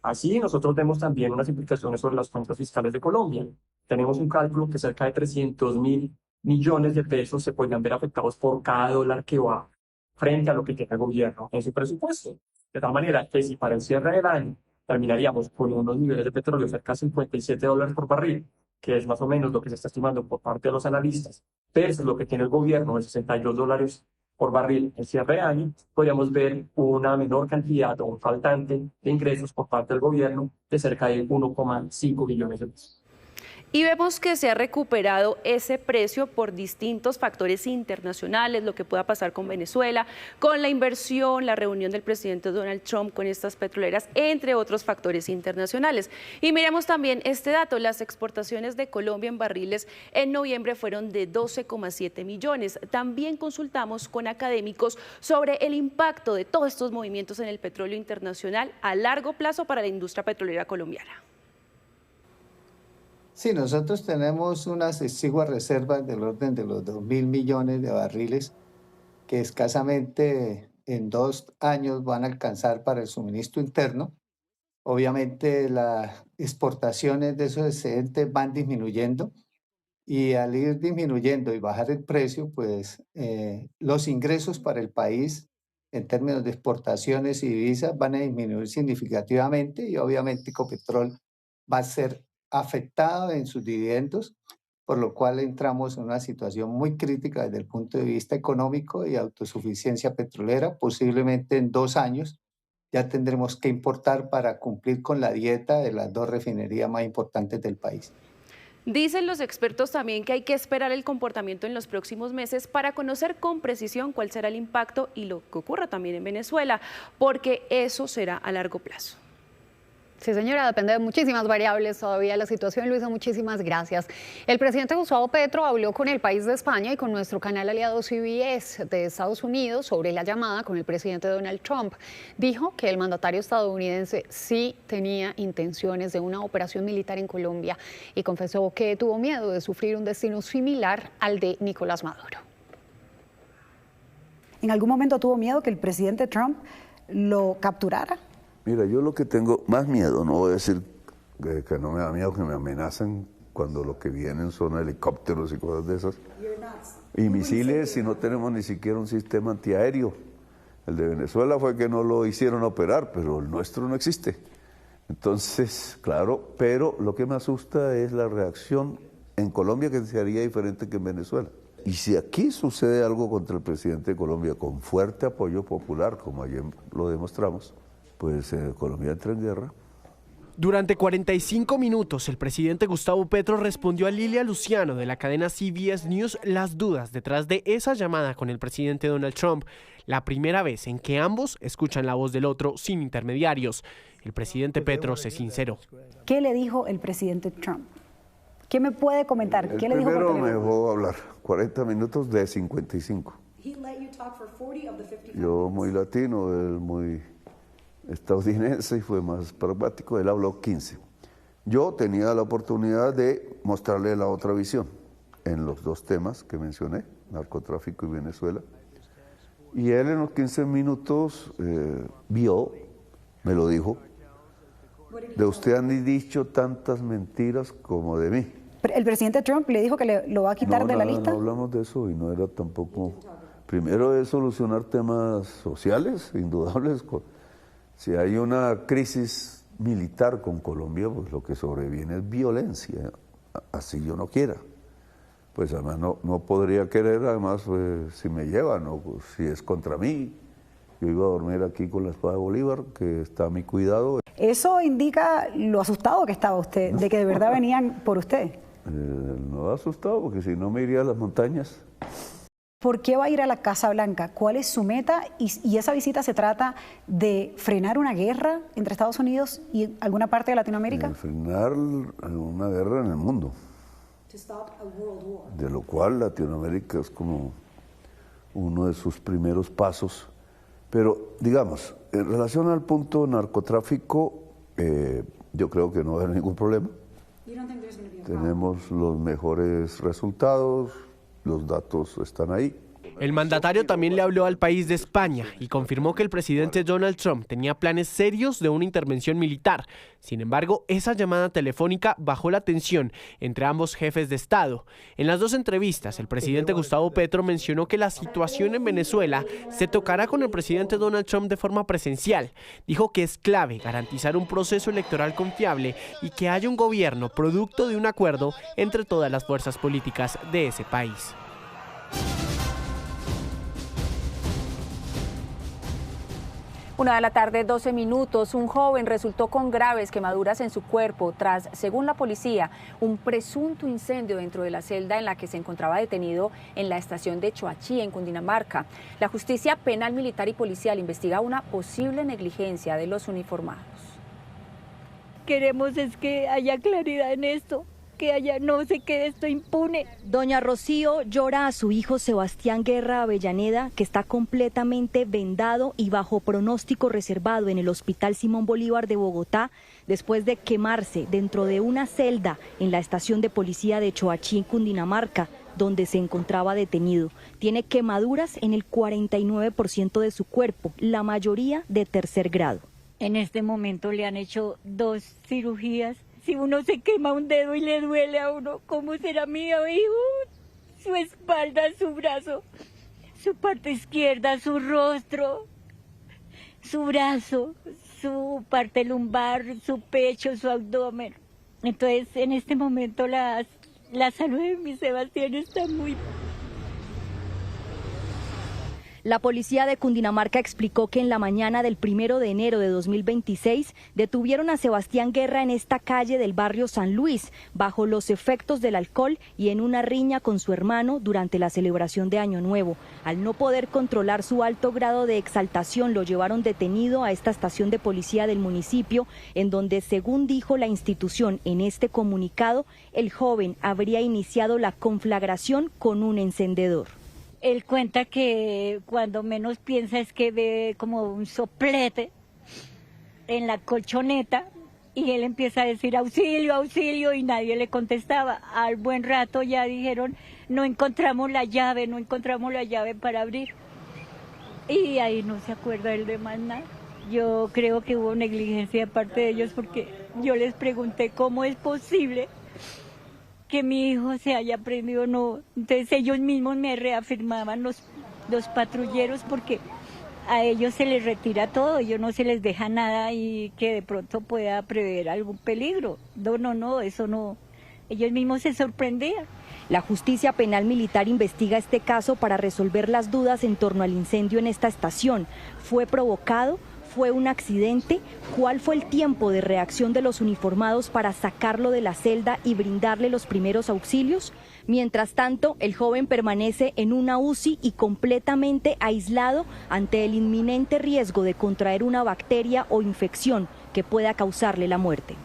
S7: Así, nosotros vemos también unas implicaciones sobre las cuentas fiscales de Colombia. Tenemos un cálculo que cerca de 300.000 millones de pesos se podrían ver afectados por cada dólar que va frente a lo que tiene el gobierno en su presupuesto. De tal manera que si para el cierre del año terminaríamos con unos niveles de petróleo cerca de $57 por barril, que es más o menos lo que se está estimando por parte de los analistas, versus lo que tiene el gobierno de $62 por barril en cierre de año, podríamos ver una menor cantidad o un faltante de ingresos por parte del gobierno de cerca de 1,5 billones de pesos.
S25: Y vemos que se ha recuperado ese precio por distintos factores internacionales, lo que pueda pasar con Venezuela, con la inversión, la reunión del presidente Donald Trump con estas petroleras, entre otros factores internacionales. Y miremos también este dato, las exportaciones de Colombia en barriles en noviembre fueron de 12,7 millones. También consultamos con académicos sobre el impacto de todos estos movimientos en el petróleo internacional a largo plazo para la industria petrolera colombiana.
S8: Sí, nosotros tenemos unas exiguas reservas del orden de los 2.000 millones de barriles que escasamente en 2 años van a alcanzar para el suministro interno. Obviamente las exportaciones de esos excedentes van disminuyendo y al ir disminuyendo y bajar el precio, pues los ingresos para el país en términos de exportaciones y divisas van a disminuir significativamente y obviamente Ecopetrol va a ser afectado en sus dividendos, por lo cual entramos en una situación muy crítica desde el punto de vista económico y autosuficiencia petrolera. Posiblemente en 2 años ya tendremos que importar para cumplir con la dieta de las 2 refinerías más importantes del país.
S25: Dicen los expertos también que hay que esperar el comportamiento en los próximos meses para conocer con precisión cuál será el impacto y lo que ocurra también en Venezuela, porque eso será a largo plazo.
S1: Sí, señora, depende de muchísimas variables todavía la situación. Luisa, muchísimas gracias. El presidente Gustavo Petro habló con El País de España y con nuestro canal aliado CBS de Estados Unidos sobre la llamada con el presidente Donald Trump. Dijo que el mandatario estadounidense sí tenía intenciones de una operación militar en Colombia y confesó que tuvo miedo de sufrir un destino similar al de Nicolás Maduro.
S9: ¿En algún momento tuvo miedo que el presidente Trump lo capturara?
S10: Mira, yo lo que tengo más miedo, no voy a decir que no me da miedo, que me amenazan cuando lo que vienen son helicópteros y cosas de esas. Y misiles, si no tenemos ni siquiera un sistema antiaéreo. El de Venezuela fue que no lo hicieron operar, pero el nuestro no existe. Entonces, claro, pero lo que me asusta es la reacción en Colombia, que se haría diferente que en Venezuela. Y si aquí sucede algo contra el presidente de Colombia con fuerte apoyo popular, como ayer lo demostramos, pues Colombia entra en guerra.
S11: Durante 45 minutos, el presidente Gustavo Petro respondió a Lilia Luciano de la cadena CBS News las dudas detrás de esa llamada con el presidente Donald Trump, la primera vez en que ambos escuchan la voz del otro sin intermediarios. El presidente Petro se sinceró.
S9: ¿Qué le dijo el presidente Trump? ¿Qué me puede comentar? ¿Qué le dijo?
S10: Primero me dejó hablar 40 minutos de 55. Yo muy latino, él muy estadounidense y fue más pragmático, él habló 15. Yo tenía la oportunidad de mostrarle la otra visión en los 2 temas que mencioné, narcotráfico y Venezuela. Y él en los 15 minutos vio, me lo dijo, de usted han dicho tantas mentiras como de mí.
S9: ¿El presidente Trump le dijo que lo va a quitar de la lista?
S10: No hablamos de eso y no era tampoco... Primero es solucionar temas sociales, indudables. Si hay una crisis militar con Colombia, pues lo que sobreviene es violencia, así yo no quiera. Pues además no podría querer, además pues, si me llevan o pues, si es contra mí. Yo iba a dormir aquí con la espada de Bolívar, que está a mi cuidado.
S9: Eso indica lo asustado que estaba usted, de que de verdad venían por usted.
S10: No asustado, porque si no me iría a las montañas.
S9: ¿Por qué va a ir a la Casa Blanca? ¿Cuál es su meta? ¿Y esa visita se trata de frenar una guerra entre Estados Unidos y alguna parte de Latinoamérica?
S10: Frenar una guerra en el mundo. de lo cual Latinoamérica es como uno de sus primeros pasos. Pero, digamos, en relación al punto narcotráfico, yo creo que no va a haber ningún problema. Tenemos los mejores resultados, los datos están ahí.
S11: El mandatario también le habló al país de España y confirmó que el presidente Donald Trump tenía planes serios de una intervención militar. Sin embargo, esa llamada telefónica bajó la tensión entre ambos jefes de Estado. En las dos entrevistas, el presidente Gustavo Petro mencionó que la situación en Venezuela se tocará con el presidente Donald Trump de forma presencial. Dijo que es clave garantizar un proceso electoral confiable y que haya un gobierno producto de un acuerdo entre todas las fuerzas políticas de ese país.
S24: 1:12 p.m. Un joven resultó con graves quemaduras en su cuerpo tras, según la policía, un presunto incendio dentro de la celda en la que se encontraba detenido en la estación de Choachí, en Cundinamarca. La Justicia Penal, Militar y Policial investiga una posible negligencia de los uniformados.
S3: Queremos es que haya claridad en esto, que no se quede esto impune.
S12: Doña Rocío llora a su hijo Sebastián Guerra Avellaneda, que está completamente vendado y bajo pronóstico reservado en el Hospital Simón Bolívar de Bogotá, después de quemarse dentro de una celda en la estación de policía de Choachí, Cundinamarca, donde se encontraba detenido. Tiene quemaduras en el 49% de su cuerpo, la mayoría de tercer grado.
S3: En este momento le han hecho 2 cirugías. Si uno se quema un dedo y le duele a uno, ¿cómo será mi hijo? Su espalda, su brazo, su parte izquierda, su rostro, su brazo, su parte lumbar, su pecho, su abdomen. Entonces, en este momento la salud de mi Sebastián está muy...
S12: La policía de Cundinamarca explicó que en la mañana del 1 de enero de 2026 detuvieron a Sebastián Guerra en esta calle del barrio San Luis, bajo los efectos del alcohol y en una riña con su hermano durante la celebración de Año Nuevo. Al no poder controlar su alto grado de exaltación, lo llevaron detenido a esta estación de policía del municipio, en donde, según dijo la institución en este comunicado, el joven habría iniciado la conflagración con un encendedor.
S3: Él cuenta que cuando menos piensa es que ve como un soplete en la colchoneta y él empieza a decir auxilio, auxilio y nadie le contestaba. Al buen rato ya dijeron no encontramos la llave para abrir. Y ahí no se acuerda él de más nada. Yo creo que hubo negligencia de parte de ellos porque yo les pregunté cómo es posible que mi hijo se haya prendido, no. Entonces ellos mismos me reafirmaban los patrulleros porque a ellos se les retira todo, ellos no se les deja nada y que de pronto pueda prever algún peligro. No, eso no. Ellos mismos se sorprendían.
S12: La Justicia Penal Militar investiga este caso para resolver las dudas en torno al incendio en esta estación. ¿Fue provocado? ¿Fue un accidente? ¿Cuál fue el tiempo de reacción de los uniformados para sacarlo de la celda y brindarle los primeros auxilios? Mientras tanto, el joven permanece en una UCI y completamente aislado ante el inminente riesgo de contraer una bacteria o infección que pueda causarle la muerte.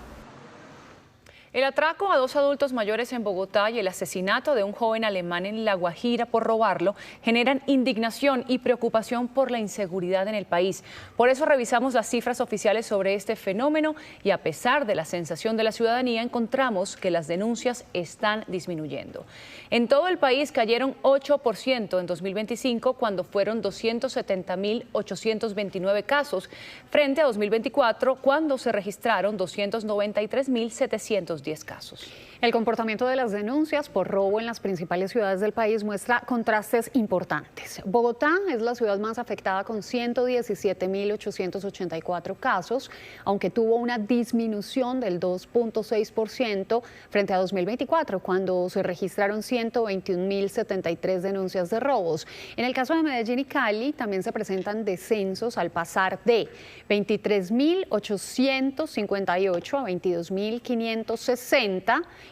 S24: El atraco a 2 adultos mayores en Bogotá y el asesinato de un joven alemán en La Guajira por robarlo generan indignación y preocupación por la inseguridad en el país. Por eso revisamos las cifras oficiales sobre este fenómeno y a pesar de la sensación de la ciudadanía encontramos que las denuncias están disminuyendo. En todo el país cayeron 8% en 2025 cuando fueron 270.829 casos frente a 2024 cuando se registraron 293.710 casos.
S1: El comportamiento de las denuncias por robo en las principales ciudades del país muestra contrastes importantes. Bogotá es la ciudad más afectada con 117.884 casos, aunque tuvo una disminución del 2.6% frente a 2024, cuando se registraron 121.073 denuncias de robos. En el caso de Medellín y Cali también se presentan descensos al pasar de 23.858 a 22.560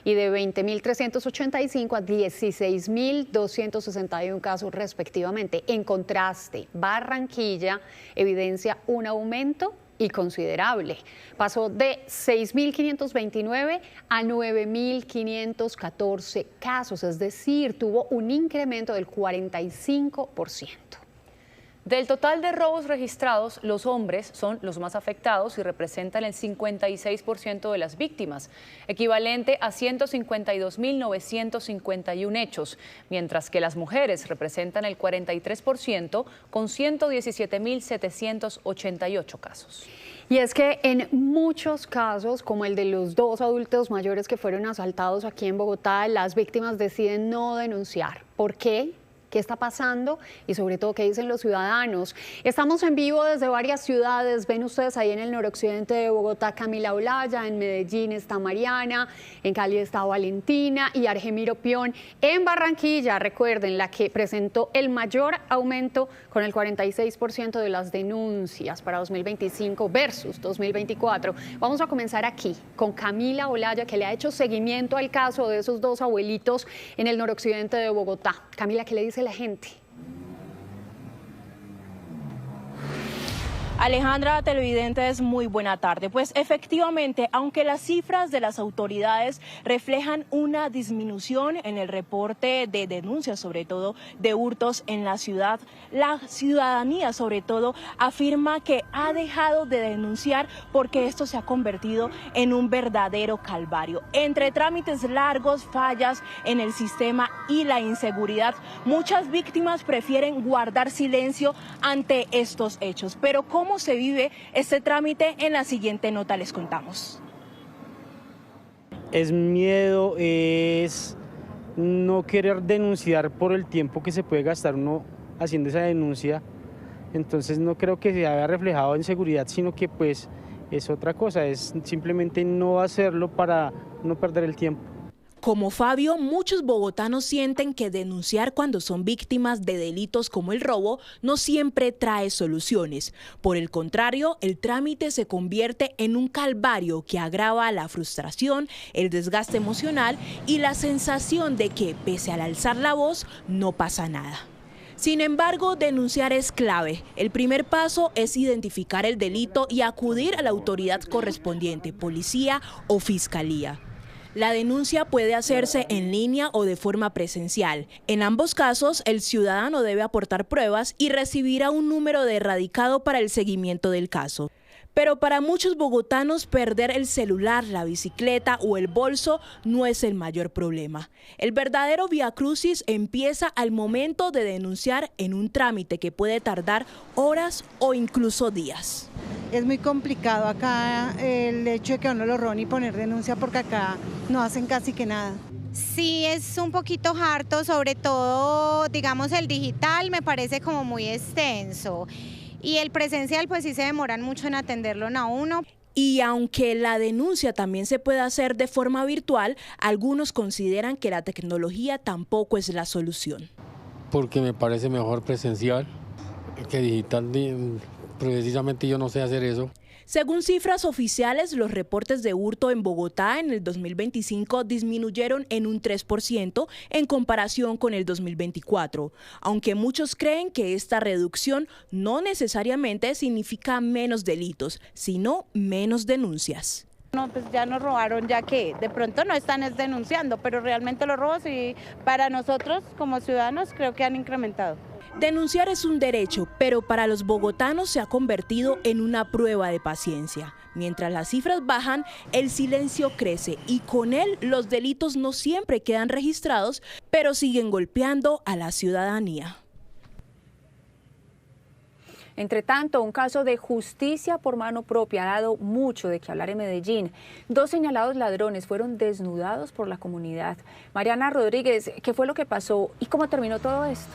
S1: y de 20.385 a 16.261 casos respectivamente. En contraste, Barranquilla evidencia un aumento
S13: y considerable. Pasó de 6.529 a 9.514 casos, es decir, tuvo un incremento del 45%.
S24: Del total de robos registrados, los hombres son los más afectados y representan el 56% de las víctimas, equivalente a 152.951 hechos, mientras que las mujeres representan el 43% con 117.788 casos.
S13: Y es que en muchos casos, como el de los 2 adultos mayores que fueron asaltados aquí en Bogotá, las víctimas deciden no denunciar. ¿Por qué? ¿Qué está pasando? Y sobre todo, ¿qué dicen los ciudadanos? Estamos en vivo desde varias ciudades. Ven ustedes ahí en el noroccidente de Bogotá, Camila Olaya, en Medellín está Mariana, en Cali está Valentina y Argemiro Pion. En Barranquilla, recuerden, la que presentó el mayor aumento con el 46% de las denuncias para 2025 versus 2024. Vamos a comenzar aquí con Camila Olaya, que le ha hecho seguimiento al caso de esos 2 abuelitos en el noroccidente de Bogotá. Camila, ¿qué le dice la gente?
S14: Alejandra, televidentes, muy buena tarde. Pues efectivamente, aunque las cifras de las autoridades reflejan una disminución en el reporte de denuncias, sobre todo de hurtos en la ciudad, la ciudadanía sobre todo afirma que ha dejado de denunciar porque esto se ha convertido en un verdadero calvario. Entre trámites largos, fallas en el sistema y la inseguridad, muchas víctimas prefieren guardar silencio ante estos hechos. Pero ¿cómo se vive este trámite? En la siguiente nota les contamos.
S15: Es miedo, es no querer denunciar por el tiempo que se puede gastar uno haciendo esa denuncia. Entonces no creo que se haya reflejado en seguridad, sino que pues es otra cosa, es simplemente no hacerlo para no perder el tiempo.
S14: Como Fabio, muchos bogotanos sienten que denunciar cuando son víctimas de delitos como el robo no siempre trae soluciones. Por el contrario, el trámite se convierte en un calvario que agrava la frustración, el desgaste emocional y la sensación de que, pese al alzar la voz, no pasa nada. Sin embargo, denunciar es clave. El primer paso es identificar el delito y acudir a la autoridad correspondiente, policía o fiscalía. La denuncia puede hacerse en línea o de forma presencial. En ambos casos, el ciudadano debe aportar pruebas y recibirá un número de erradicado para el seguimiento del caso. Pero para muchos bogotanos, perder el celular, la bicicleta o el bolso no es el mayor problema. El verdadero viacrucis empieza al momento de denunciar en un trámite que puede tardar horas o incluso días.
S16: Es muy complicado acá el hecho de que a uno lo roben y poner denuncia, porque acá no hacen casi que nada.
S18: Sí, es un poquito harto, sobre todo, digamos, el digital me parece como muy extenso. Y el presencial, pues sí se demoran mucho en atenderlo a uno.
S14: Y aunque la denuncia también se puede hacer de forma virtual, algunos consideran que la tecnología tampoco es la solución.
S26: Porque me parece mejor presencial que digital, precisamente yo no sé hacer eso.
S14: Según cifras oficiales, los reportes de hurto en Bogotá en el 2025 disminuyeron en un 3% en comparación con el 2024, aunque muchos creen que esta reducción no necesariamente significa menos delitos, sino menos denuncias.
S18: No, pues ya nos robaron, ya que de pronto no están denunciando, pero realmente los robos y para nosotros como ciudadanos creo que han incrementado.
S14: Denunciar es un derecho, pero para los bogotanos se ha convertido en una prueba de paciencia. Mientras las cifras bajan, el silencio crece y con él los delitos no siempre quedan registrados, pero siguen golpeando a la ciudadanía.
S24: Entre tanto, un caso de justicia por mano propia ha dado mucho de qué hablar en Medellín. 2 señalados ladrones fueron desnudados por la comunidad. Mariana Rodríguez, ¿qué fue lo que pasó y cómo terminó todo esto?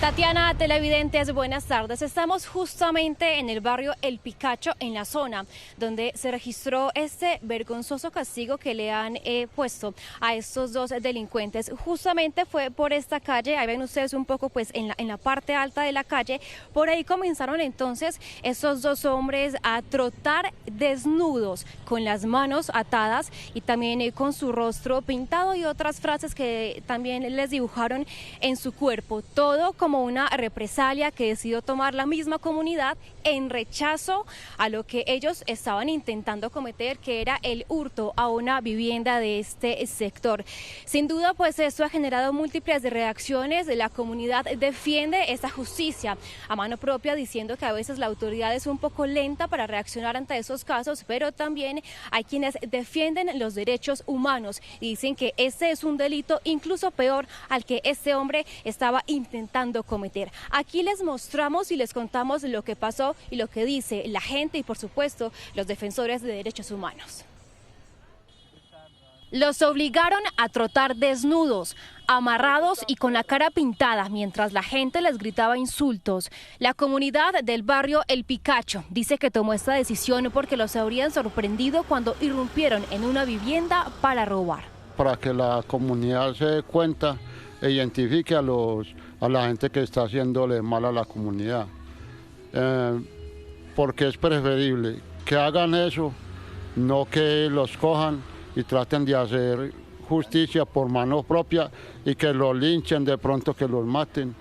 S27: Tatiana, televidentes, buenas tardes. Estamos justamente en el barrio El Picacho, en la zona donde se registró este vergonzoso castigo que le han puesto a estos 2 delincuentes. Justamente fue por esta calle, ahí ven ustedes un poco pues en la parte alta de la calle. Por ahí comenzaron entonces estos 2 hombres a trotar desnudos, con las manos atadas y también con su rostro pintado y otras frases que también les dibujaron en su cuerpo. Todo como como una represalia que decidió tomar la misma comunidad en rechazo a lo que ellos estaban intentando cometer, que era el hurto a una vivienda de este sector. Sin duda, pues esto ha generado múltiples reacciones. La comunidad defiende esta justicia a mano propia, diciendo que a veces la autoridad es un poco lenta para reaccionar ante esos casos, pero también hay quienes defienden los derechos humanos y dicen que este es un delito incluso peor al que este hombre estaba intentando cometer. Aquí les mostramos y les contamos lo que pasó y lo que dice la gente y, por supuesto, los defensores de derechos humanos. Los obligaron a trotar desnudos, amarrados y con la cara pintada mientras la gente les gritaba insultos. La comunidad del barrio El Picacho dice que tomó esta decisión porque los habrían sorprendido cuando irrumpieron en una vivienda para robar.
S2: Para que la comunidad se dé cuenta e identifique a la gente que está haciéndole mal a la comunidad. Porque es preferible que hagan eso, no que los cojan y traten de hacer justicia por mano propia y que los linchen, de pronto que los maten.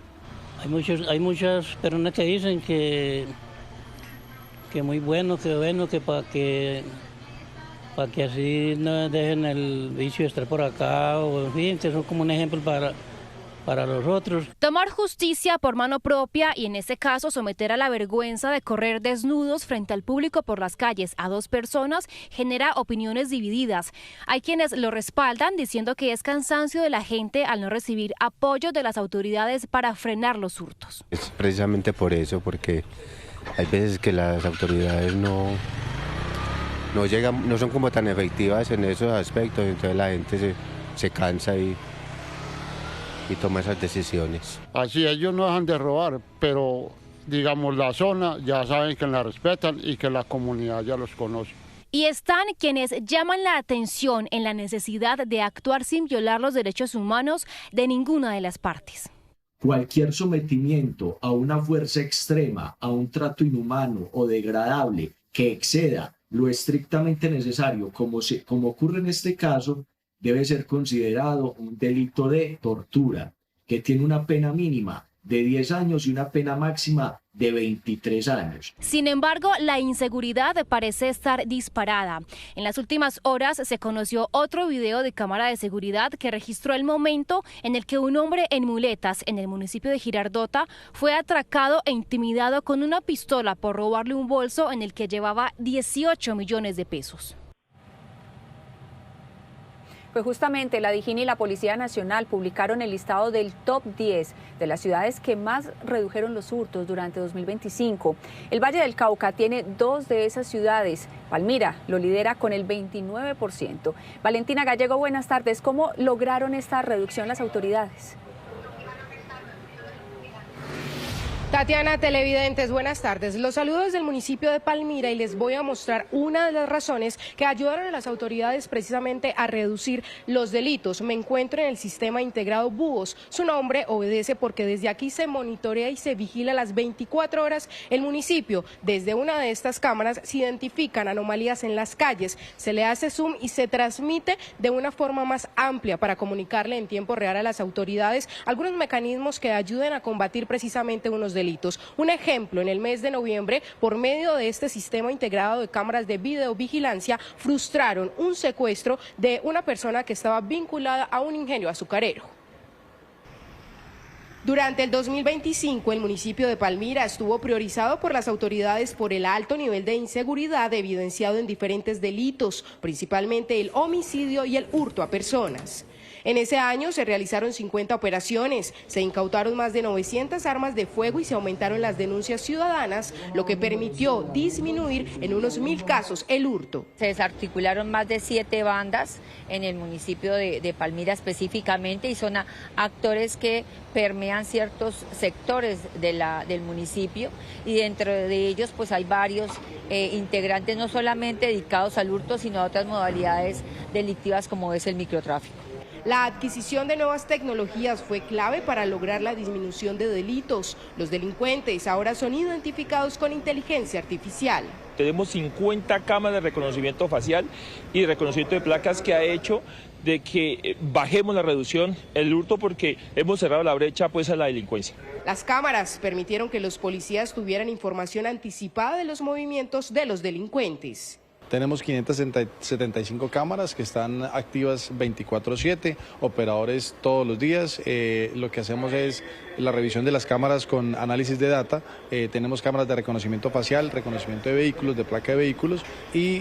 S5: Hay muchas personas que dicen que muy bueno, que para que así no dejen el vicio de estar por acá, o en fin, que son como un ejemplo para los otros.
S27: Tomar justicia por mano propia y en este caso someter a la vergüenza de correr desnudos frente al público por las calles a dos personas genera opiniones divididas. Hay quienes lo respaldan diciendo que es cansancio de la gente al no recibir apoyo de las autoridades para frenar los hurtos.
S19: Es precisamente por eso, porque hay veces que las autoridades no llegan, no son como tan efectivas en esos aspectos, entonces la gente se cansa y toma esas decisiones.
S2: Así ellos no dejan de robar, pero digamos la zona ya saben que la respetan y que la comunidad ya los conoce.
S27: Y están quienes llaman la atención en la necesidad de actuar sin violar los derechos humanos de ninguna de las partes.
S20: Cualquier sometimiento a una fuerza extrema, a un trato inhumano o degradable que exceda lo estrictamente necesario, como ocurre en este caso, debe ser considerado un delito de tortura, que tiene una pena mínima de 10 años y una pena máxima de 23 años.
S27: Sin embargo, la inseguridad parece estar disparada. En las últimas horas se conoció otro video de cámara de seguridad que registró el momento en el que un hombre en muletas en el municipio de Girardota fue atracado e intimidado con una pistola por robarle un bolso en el que llevaba 18 millones de pesos.
S24: Pues justamente la DIJÍN y la Policía Nacional publicaron el listado del top 10 de las ciudades que más redujeron los hurtos durante 2025. El Valle del Cauca tiene 2 de esas ciudades. Palmira lo lidera con el 29%. Valentina Gallego, buenas tardes. ¿Cómo lograron esta reducción las autoridades?
S21: Tatiana, televidentes, buenas tardes. Los saludos del municipio de Palmira y les voy a mostrar una de las razones que ayudaron a las autoridades precisamente a reducir los delitos. Me encuentro en el sistema integrado Búhos. Su nombre obedece porque desde aquí se monitorea y se vigila las 24 horas el municipio. Desde una de estas cámaras se identifican anomalías en las calles, se le hace zoom y se transmite de una forma más amplia para comunicarle en tiempo real a las autoridades algunos mecanismos que ayuden a combatir precisamente unos delitos. Un ejemplo, en el mes de noviembre, por medio de este sistema integrado de cámaras de videovigilancia, frustraron un secuestro de una persona que estaba vinculada a un ingenio azucarero. Durante el 2025, el municipio de Palmira estuvo priorizado por las autoridades por el alto nivel de inseguridad evidenciado en diferentes delitos, principalmente el homicidio y el hurto a personas. En ese año se realizaron 50 operaciones, se incautaron más de 900 armas de fuego y se aumentaron las denuncias ciudadanas, lo que permitió disminuir en unos 1000 casos el hurto.
S22: Se desarticularon más de 7 bandas en el municipio de Palmira específicamente y son actores que permean ciertos sectores del municipio y dentro de ellos pues hay varios integrantes no solamente dedicados al hurto sino a otras modalidades delictivas como es el microtráfico.
S21: La adquisición de nuevas tecnologías fue clave para lograr la disminución de delitos. Los delincuentes ahora son identificados con inteligencia artificial.
S4: Tenemos 50 cámaras de reconocimiento facial y reconocimiento de placas que ha hecho de que bajemos la reducción, el hurto, porque hemos cerrado la brecha pues a la delincuencia.
S21: Las cámaras permitieron que los policías tuvieran información anticipada de los movimientos de los delincuentes.
S6: Tenemos 575 cámaras que están activas 24/7, operadores todos los días. Lo que hacemos es la revisión de las cámaras con análisis de data. Tenemos cámaras de reconocimiento facial, reconocimiento de vehículos, de placa de vehículos y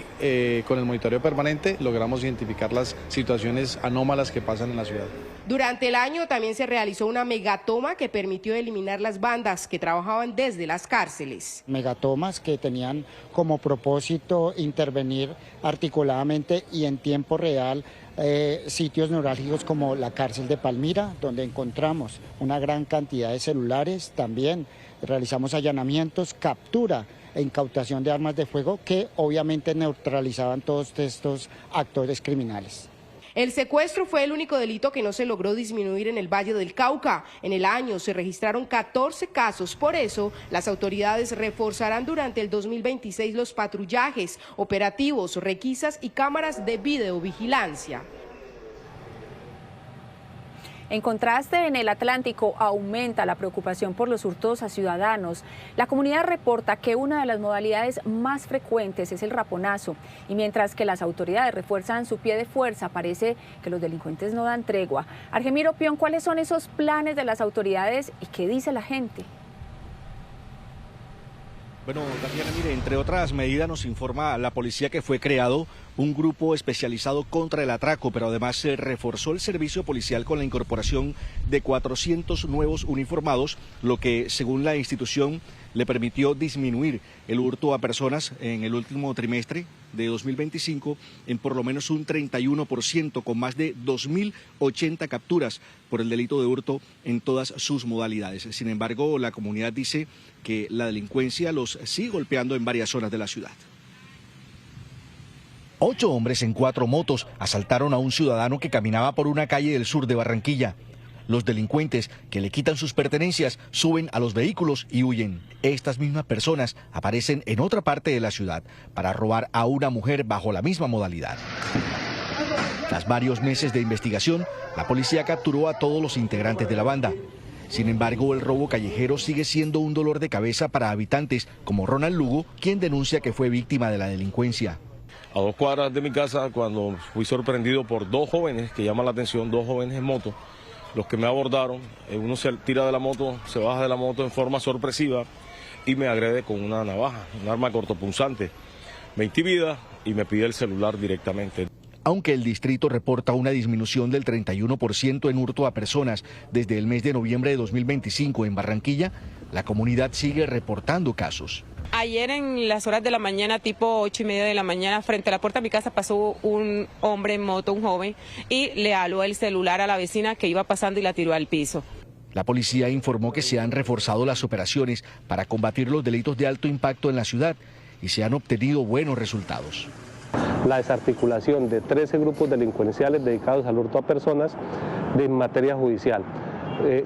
S6: con el monitoreo permanente logramos identificar las situaciones anómalas que pasan en la ciudad.
S21: Durante el año también se realizó una megatoma que permitió eliminar las bandas que trabajaban desde las cárceles.
S7: Megatomas que tenían como propósito intervenir articuladamente y en tiempo real sitios neurálgicos como la cárcel de Palmira, donde encontramos una gran cantidad de celulares. También realizamos allanamientos, captura e incautación de armas de fuego que obviamente neutralizaban todos estos actores criminales.
S21: El secuestro fue el único delito que no se logró disminuir en el Valle del Cauca. En el año se registraron 14 casos, por eso las autoridades reforzarán durante el 2026 los patrullajes, operativos, requisas y cámaras de videovigilancia.
S8: En contraste, en el Atlántico aumenta la preocupación por los hurtos a ciudadanos. La comunidad reporta que una de las modalidades más frecuentes es el raponazo. Y mientras que las autoridades refuerzan su pie de fuerza, parece que los delincuentes no dan tregua. Argemiro Pion, ¿cuáles son esos planes de las autoridades y qué dice la gente?
S17: Bueno, Tatiana, mire, entre otras medidas nos informa la policía que fue creado un grupo especializado contra el atraco, pero además se reforzó el servicio policial con la incorporación de 400 nuevos uniformados, lo que, según la institución, le permitió disminuir el hurto a personas en el último trimestre de 2025 en por lo menos un 31%, con más de 2.080 capturas por el delito de hurto en todas sus modalidades. Sin embargo, la comunidad dice que la delincuencia los sigue golpeando en varias zonas de la ciudad. 8 hombres en 4 motos asaltaron a un ciudadano que caminaba por una calle del sur de Barranquilla. Los delincuentes que le quitan sus pertenencias suben a los vehículos y huyen. Estas mismas personas aparecen en otra parte de la ciudad para robar a una mujer bajo la misma modalidad. Tras varios meses de investigación, la policía capturó a todos los integrantes de la banda. Sin embargo, el robo callejero sigue siendo un dolor de cabeza para habitantes como Ronald Lugo, quien denuncia que fue víctima de la delincuencia.
S4: A 2 cuadras de mi casa, cuando fui sorprendido por 2 jóvenes, que llaman la atención, 2 jóvenes en moto, los que me abordaron, uno se tira de la moto, se baja de la moto en forma sorpresiva y me agrede con una navaja, un arma cortopunzante. Me intimida y me pide el celular directamente.
S17: Aunque el distrito reporta una disminución del 31% en hurto a personas desde el mes de noviembre de 2025 en Barranquilla, la comunidad sigue reportando casos.
S23: Ayer en las horas de la mañana, tipo 8:30 de la mañana, frente a la puerta de mi casa pasó un hombre en moto, un joven, y le aló el celular a la vecina que iba pasando y la tiró al piso.
S17: La policía informó que se han reforzado las operaciones para combatir los delitos de alto impacto en la ciudad y se han obtenido buenos resultados.
S25: La desarticulación de 13 grupos delincuenciales dedicados al hurto a personas en materia judicial.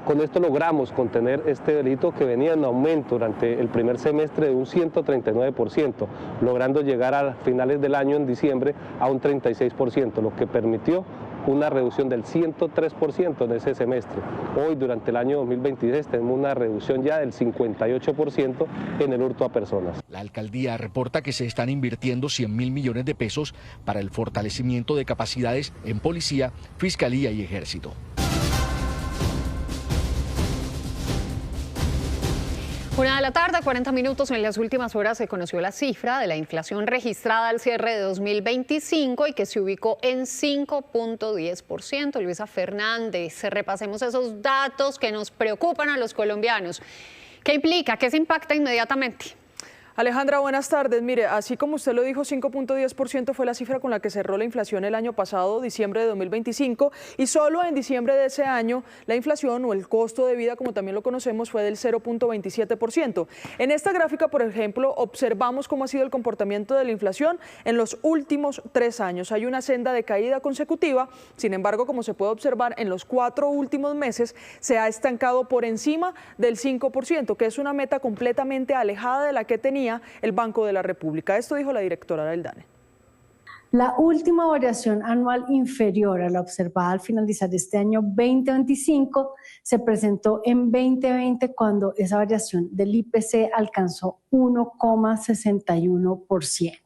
S25: Con esto logramos contener este delito que venía en aumento durante el primer semestre de un 139%, logrando llegar a finales del año, en diciembre, a un 36%, lo que permitió una reducción del 103% en ese semestre. Hoy, durante el año 2026, tenemos una reducción ya del 58% en el hurto a personas.
S17: La alcaldía reporta que se están invirtiendo 100.000 millones de pesos para el fortalecimiento de capacidades en policía, fiscalía y ejército.
S13: 1:40 p.m. En las últimas horas se conoció la cifra de la inflación registrada al cierre de 2025 y que se ubicó en 5.10%. Luisa Fernández, repasemos esos datos que nos preocupan a los colombianos. ¿Qué implica? ¿Qué se impacta inmediatamente?
S1: Alejandra, buenas tardes. Mire, así como usted lo dijo, 5.10% fue la cifra con la que cerró la inflación el año pasado, diciembre de 2025, y solo en diciembre de ese año la inflación o el costo de vida, como también lo conocemos, fue del 0.27%. En esta gráfica, por ejemplo, observamos cómo ha sido el comportamiento de la inflación en los últimos 3 años. Hay una senda de caída consecutiva, sin embargo, como se puede observar, en los 4 últimos meses se ha estancado por encima del 5%, que es una meta completamente alejada de la que tenía el Banco de la República. Esto dijo la directora del DANE.
S3: La última variación anual inferior a la observada al finalizar este año 2025 se presentó en 2020 cuando esa variación del IPC alcanzó 1,61%.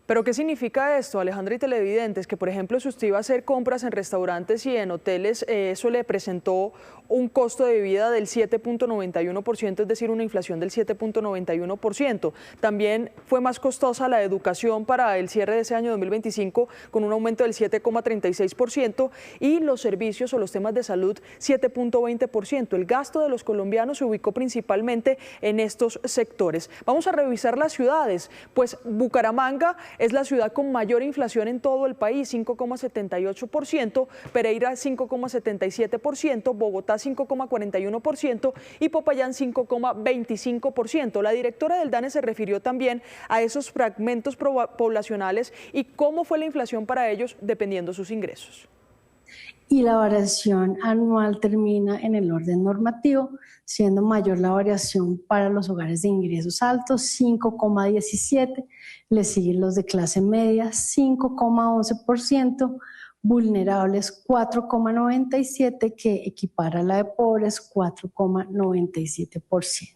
S1: ¿Pero qué significa esto, Alejandra y televidentes? Que, por ejemplo, si usted iba a hacer compras en restaurantes y en hoteles, eso le presentó un costo de vida del 7.91%, es decir, una inflación del 7.91%. También fue más costosa la educación para el cierre de ese año 2025, con un aumento del 7.36%, y los servicios o los temas de salud, 7.20%. El gasto de los colombianos se ubicó principalmente en estos sectores. Vamos a revisar las ciudades, pues Bucaramanga es la ciudad con mayor inflación en todo el país, 5,78%, Pereira 5,77%, Bogotá 5,41% y Popayán 5,25%. La directora del DANE se refirió también a esos fragmentos poblacionales y cómo fue la inflación para ellos dependiendo sus ingresos.
S3: Y la variación anual termina en el orden normativo, siendo mayor la variación para los hogares de ingresos altos, 5,17%, le siguen los de clase media, 5,11%, vulnerables 4,97%, que equipara a la de pobres 4,97%.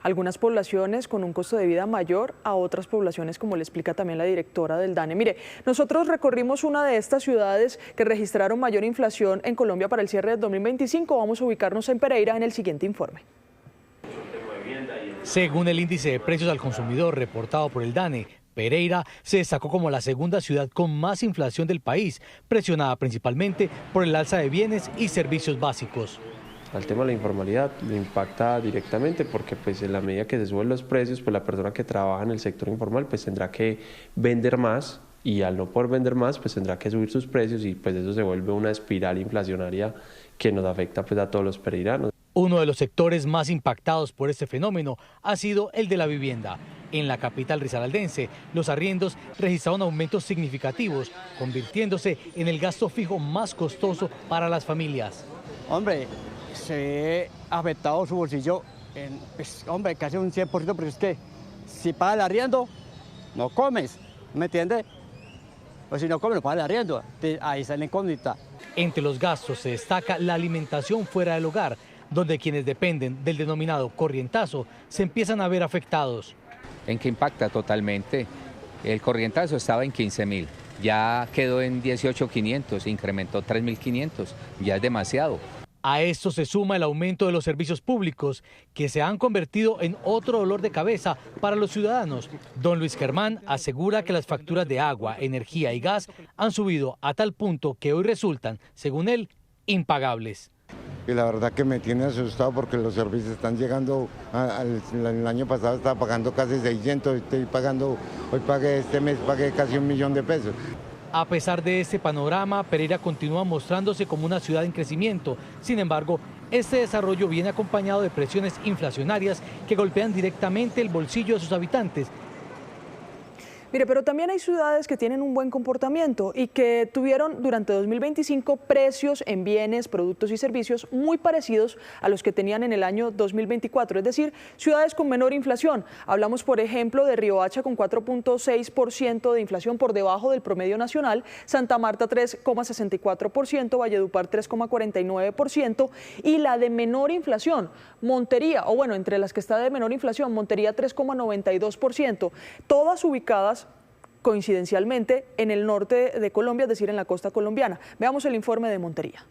S1: Algunas poblaciones con un costo de vida mayor a otras poblaciones, como le explica también la directora del DANE. Mire, nosotros recorrimos una de estas ciudades que registraron mayor inflación en Colombia para el cierre de 2025. Vamos a ubicarnos en Pereira en el siguiente informe.
S9: Según el índice de precios al consumidor reportado por el DANE, Pereira se destacó como la segunda ciudad con más inflación del país, presionada principalmente por el alza de bienes y servicios básicos.
S10: Al tema de la informalidad le impacta directamente porque pues en la medida que se suben los precios, pues la persona que trabaja en el sector informal pues tendrá que vender más, y al no poder vender más pues tendrá que subir sus precios, y pues eso se vuelve una espiral inflacionaria que nos afecta pues a todos los pereiranos.
S9: Uno de los sectores más impactados por este fenómeno ha sido el de la vivienda. En la capital risaraldense, los arriendos registraron aumentos significativos, convirtiéndose en el gasto fijo más costoso para las familias.
S11: Hombre, se ve afectado su bolsillo hombre, casi un 100%, porque es que si pagas el arriendo, no comes, ¿me entiendes? O si no comes, no pagas el arriendo, ahí está la incógnita.
S9: Entre los gastos se destaca la alimentación fuera del hogar, donde quienes dependen del denominado corrientazo se empiezan a ver afectados.
S12: ¿En qué impacta totalmente? El corrientazo estaba en 15.000, ya quedó en 18.500, incrementó 3.500, ya es demasiado.
S9: A esto se suma el aumento de los servicios públicos, que se han convertido en otro dolor de cabeza para los ciudadanos. Don Luis Germán asegura que las facturas de agua, energía y gas han subido a tal punto que hoy resultan, según él, impagables.
S15: Y la verdad que me tiene asustado porque los servicios están llegando, el año pasado estaba pagando casi 600, hoy pagué este mes pagué casi 1 millón de pesos.
S9: A pesar de este panorama, Pereira continúa mostrándose como una ciudad en crecimiento. Sin embargo, este desarrollo viene acompañado de presiones inflacionarias que golpean directamente el bolsillo de sus habitantes.
S1: Mire, pero también hay ciudades que tienen un buen comportamiento y que tuvieron durante 2025 precios en bienes, productos y servicios muy parecidos a los que tenían en el año 2024, es decir, ciudades con menor inflación. Hablamos, por ejemplo, de Riohacha con 4.6% de inflación por debajo del promedio nacional, Santa Marta 3,64%, Valledupar 3,49% y la de menor inflación, Montería, o bueno, entre las que está de menor inflación, Montería 3,92%, todas ubicadas coincidencialmente en el norte de Colombia, es decir, en la costa colombiana. Veamos el informe de Montería.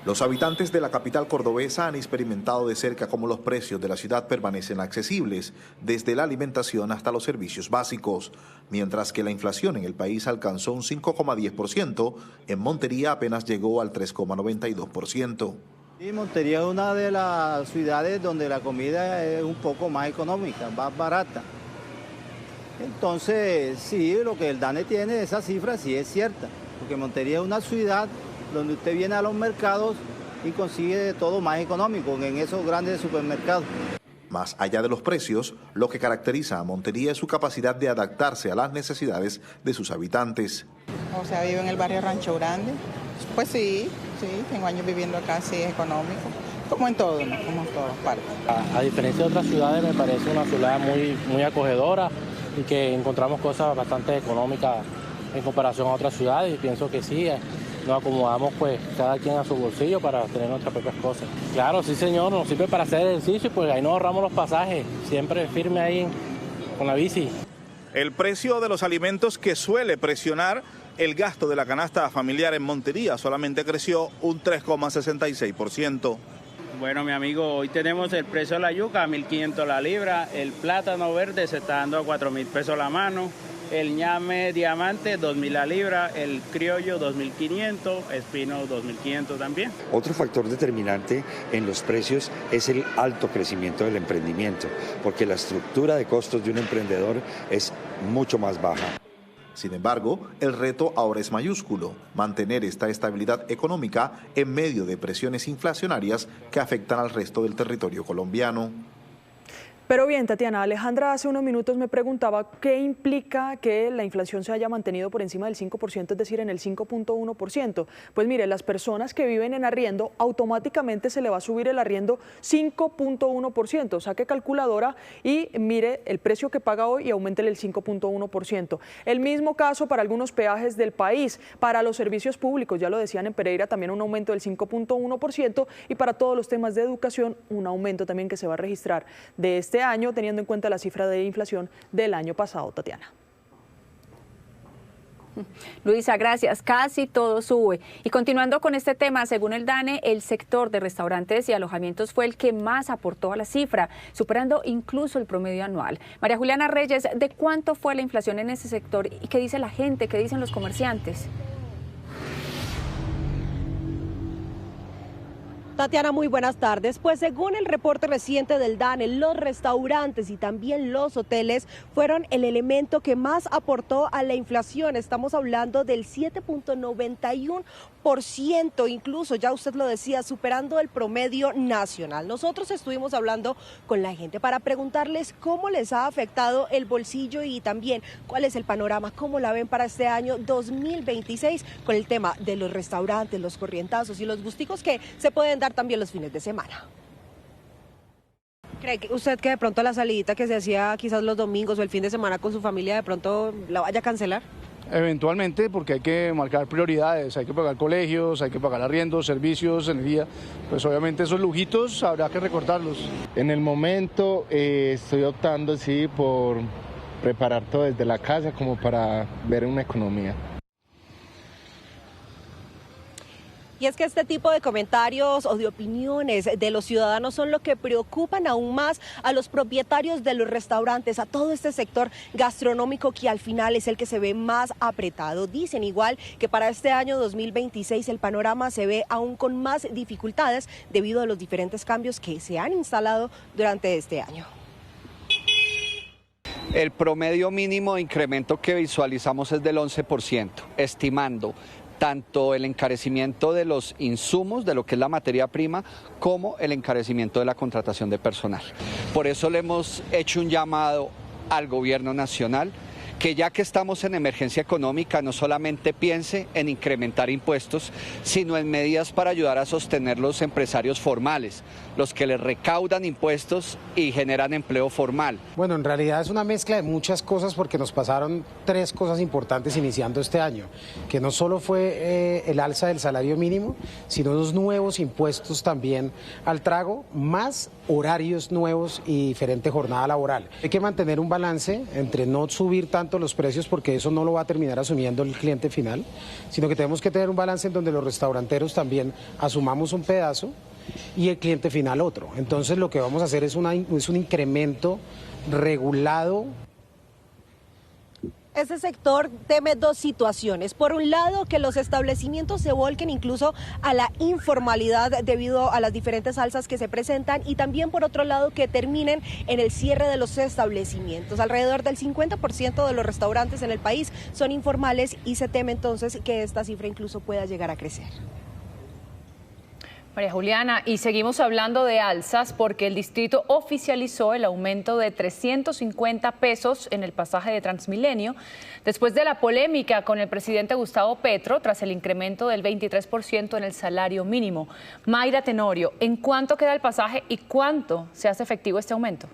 S28: Los habitantes de la capital cordobesa han experimentado de cerca cómo los precios de la ciudad permanecen accesibles, desde la alimentación hasta los servicios básicos. Mientras que la inflación en el país alcanzó un 5,10%, en Montería apenas llegó al 3,92%.
S2: Sí, Montería es una de las ciudades donde la comida es un poco más económica, más barata. Entonces, sí, lo que el DANE tiene, esa cifra sí es cierta, porque Montería es una ciudad donde usted viene a los mercados y consigue de todo más económico en esos grandes supermercados.
S28: Más allá de los precios, lo que caracteriza a Montería es su capacidad de adaptarse a las necesidades de sus habitantes.
S5: O sea, vivo en el barrio Rancho Grande. Pues sí, tengo años viviendo acá, sí, es económico. Como en todo, ¿no? Como en todas partes.
S14: A diferencia de otras ciudades, me parece una ciudad muy acogedora y que encontramos cosas bastante económicas en comparación a otras ciudades, y pienso que sí, nos acomodamos pues cada quien a su bolsillo para tener nuestras propias cosas. Claro, sí señor, nos sirve para hacer ejercicio y pues ahí nos ahorramos los pasajes, siempre firme ahí con la bici.
S16: El precio de los alimentos que suele presionar el gasto de la canasta familiar en Montería solamente creció un 3,66%.
S18: Bueno, mi amigo, hoy tenemos el precio de la yuca a 1.500 la libra, el plátano verde se está dando a 4.000 pesos la mano, el ñame diamante 2.000 la libra, el criollo 2.500, espino 2.500 también.
S19: Otro factor determinante en los precios es el alto crecimiento del emprendimiento, porque la estructura de costos de un emprendedor es mucho más baja.
S28: Sin embargo, el reto ahora es mayúsculo: mantener esta estabilidad económica en medio de presiones inflacionarias que afectan al resto del territorio colombiano.
S1: Pero bien, Tatiana, Alejandra hace unos minutos me preguntaba qué implica que la inflación se haya mantenido por encima del 5%, es decir, en el 5.1%. Pues mire, las personas que viven en arriendo, automáticamente se le va a subir el arriendo 5.1%. Saque calculadora y mire el precio que paga hoy y auméntele el 5.1%. El mismo caso para algunos peajes del país, para los servicios públicos, ya lo decían en Pereira, también un aumento del 5.1%, y para todos los temas de educación, un aumento también que se va a registrar de este año, teniendo en cuenta la cifra de inflación del año pasado, Tatiana.
S8: Luisa, gracias. Casi todo sube. Y continuando con este tema, según el DANE, el sector de restaurantes y alojamientos fue el que más aportó a la cifra, superando incluso el promedio anual. María Juliana Reyes, ¿de cuánto fue la inflación en ese sector y qué dice la gente, qué dicen los comerciantes?
S20: Tatiana, muy buenas tardes. Pues según el reporte reciente del DANE, los restaurantes y también los hoteles fueron el elemento que más aportó a la inflación. Estamos hablando del 7.91%, incluso, ya usted lo decía, superando el promedio nacional. Nosotros estuvimos hablando con la gente para preguntarles cómo les ha afectado el bolsillo y también cuál es el panorama, cómo la ven para este año 2026 con el tema de los restaurantes, los corrientazos y los gusticos que se pueden dar también los fines de semana. ¿Cree usted que de pronto la salidita que se hacía quizás los domingos o el fin de semana con su familia de pronto la vaya a cancelar?
S26: Eventualmente, porque hay que marcar prioridades, hay que pagar colegios, hay que pagar arriendos, servicios, energía, pues obviamente esos lujitos habrá que recortarlos.
S29: En el momento estoy optando sí por preparar todo desde la casa como para ver una economía.
S20: Y es que este tipo de comentarios o de opiniones de los ciudadanos son lo que preocupan aún más a los propietarios de los restaurantes, a todo este sector gastronómico que al final es el que se ve más apretado. Dicen igual que para este año 2026 el panorama se ve aún con más dificultades debido a los diferentes cambios que se han instalado durante este año.
S30: El promedio mínimo de incremento que visualizamos es del 11%, estimando tanto el encarecimiento de los insumos, de lo que es la materia prima, como el encarecimiento de la contratación de personal. Por eso le hemos hecho un llamado al gobierno nacional, que ya que estamos en emergencia económica, no solamente piense en incrementar impuestos, sino en medidas para ayudar a sostener los empresarios formales, los que les recaudan impuestos y generan empleo formal.
S31: Bueno, en realidad es una mezcla de muchas cosas porque nos pasaron tres cosas importantes iniciando este año, que no solo fue el alza del salario mínimo, sino unos nuevos impuestos también al trago, más horarios nuevos y diferente jornada laboral. Hay que mantener un balance entre no subir tanto los precios porque eso no lo va a terminar asumiendo el cliente final, sino que tenemos que tener un balance en donde los restauranteros también asumamos un pedazo y el cliente final otro. Entonces lo que vamos a hacer es un incremento regulado
S20: Este sector teme dos situaciones. Por un lado, que los establecimientos se volquen incluso a la informalidad debido a las diferentes alzas que se presentan, y también por otro lado que terminen en el cierre de los establecimientos. Alrededor del 50% de los restaurantes en el país son informales y se teme entonces que esta cifra incluso pueda llegar a crecer.
S4: María Juliana, y seguimos hablando de alzas porque el distrito oficializó el aumento de 350 pesos en el pasaje de Transmilenio después de la polémica con el presidente Gustavo Petro tras el incremento del 23% en el salario mínimo. Mayra Tenorio, ¿en cuánto queda el pasaje y cuánto se hace efectivo este aumento?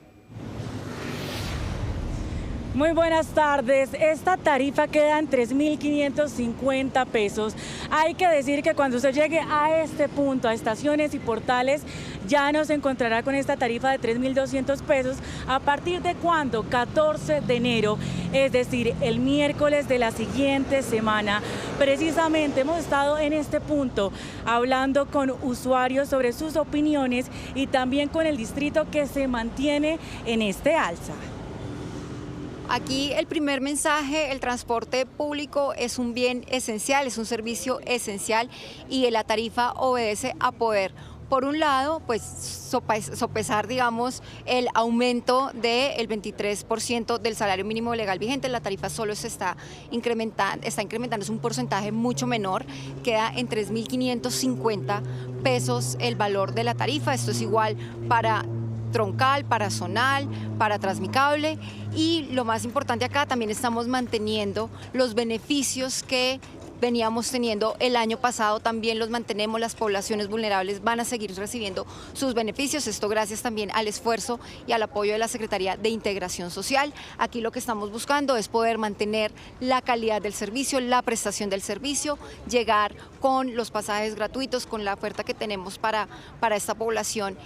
S6: Muy buenas tardes. Esta tarifa queda en 3.550 pesos. Hay que decir que cuando usted llegue a este punto, a estaciones y portales, ya no se encontrará con esta tarifa de 3.200 pesos. ¿A partir de cuándo? 14 de enero, es decir, el miércoles de la siguiente semana. Precisamente hemos estado en este punto hablando con usuarios sobre sus opiniones y también con el distrito que se mantiene en este alza.
S7: Aquí el primer mensaje: el transporte público es un bien esencial, es un servicio esencial y la tarifa obedece a poder. Por un lado, pues sopesar, digamos, el aumento del 23% del salario mínimo legal vigente. La tarifa solo está incrementando, es un porcentaje mucho menor, queda en 3.550 pesos el valor de la tarifa. Esto es igual para troncal, para zonal, para Transmicable, y lo más importante acá, también estamos manteniendo los beneficios que veníamos teniendo el año pasado, también los mantenemos. Las poblaciones vulnerables van a seguir recibiendo sus beneficios, esto gracias también al esfuerzo y al apoyo de la Secretaría de Integración Social. Aquí lo que estamos buscando es poder mantener la calidad del servicio, la prestación del servicio, llegar con los pasajes gratuitos, con la oferta que tenemos para esta población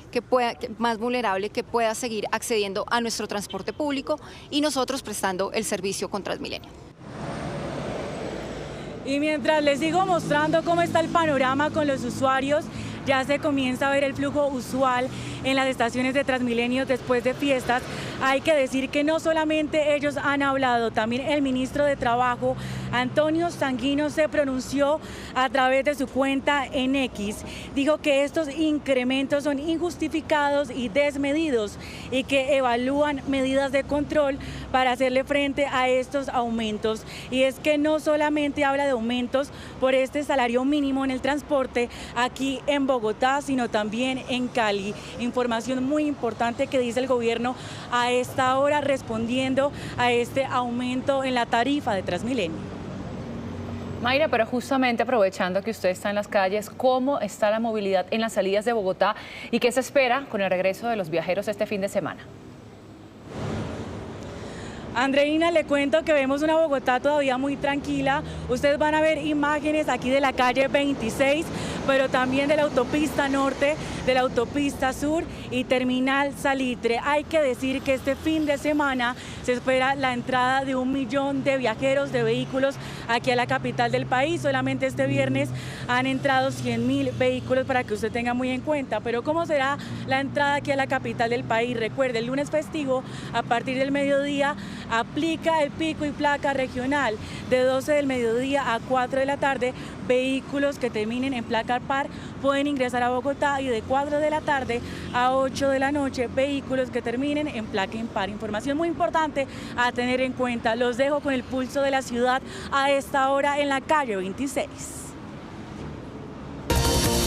S7: más vulnerable, que pueda seguir accediendo a nuestro transporte público y nosotros prestando el servicio con Transmilenio.
S6: Y mientras les sigo mostrando cómo está el panorama con los usuarios, ya se comienza a ver el flujo usual en las estaciones de Transmilenio después de fiestas. Hay que decir que no solamente ellos han hablado, también el ministro de Trabajo, Antonio Sanguino, se pronunció a través de su cuenta en X. Dijo que estos incrementos son injustificados y desmedidos y que evalúan medidas de control para hacerle frente a estos aumentos. Y es que no solamente habla de aumentos por este salario mínimo en el transporte aquí en Bogotá, sino también en Cali. Información muy importante que dice el gobierno a esta hora respondiendo a este aumento en la tarifa de Transmilenio.
S4: Mayra, pero justamente aprovechando que usted está en las calles, ¿cómo está la movilidad en las salidas de Bogotá y qué se espera con el regreso de los viajeros este fin de semana?
S6: Andreina, le cuento que vemos una Bogotá todavía muy tranquila. Ustedes van a ver imágenes aquí de la calle 26, pero también de la autopista norte, de la autopista sur y terminal Salitre. Hay que decir que este fin de semana se espera la entrada de 1 millón de viajeros, de vehículos aquí a la capital del país. Solamente este viernes han entrado 100.000 vehículos, para que usted tenga muy en cuenta. Pero ¿cómo será la entrada aquí a la capital del país? Recuerde, el lunes festivo, a partir del mediodía, aplica el pico y placa regional. De 12 del mediodía a 4 de la tarde, vehículos que terminen en placa par pueden ingresar a Bogotá, y de 4 de la tarde a 8 de la noche, vehículos que terminen en placa impar. Información muy importante a tener en cuenta. Los dejo con el pulso de la ciudad a esta hora en la calle 26.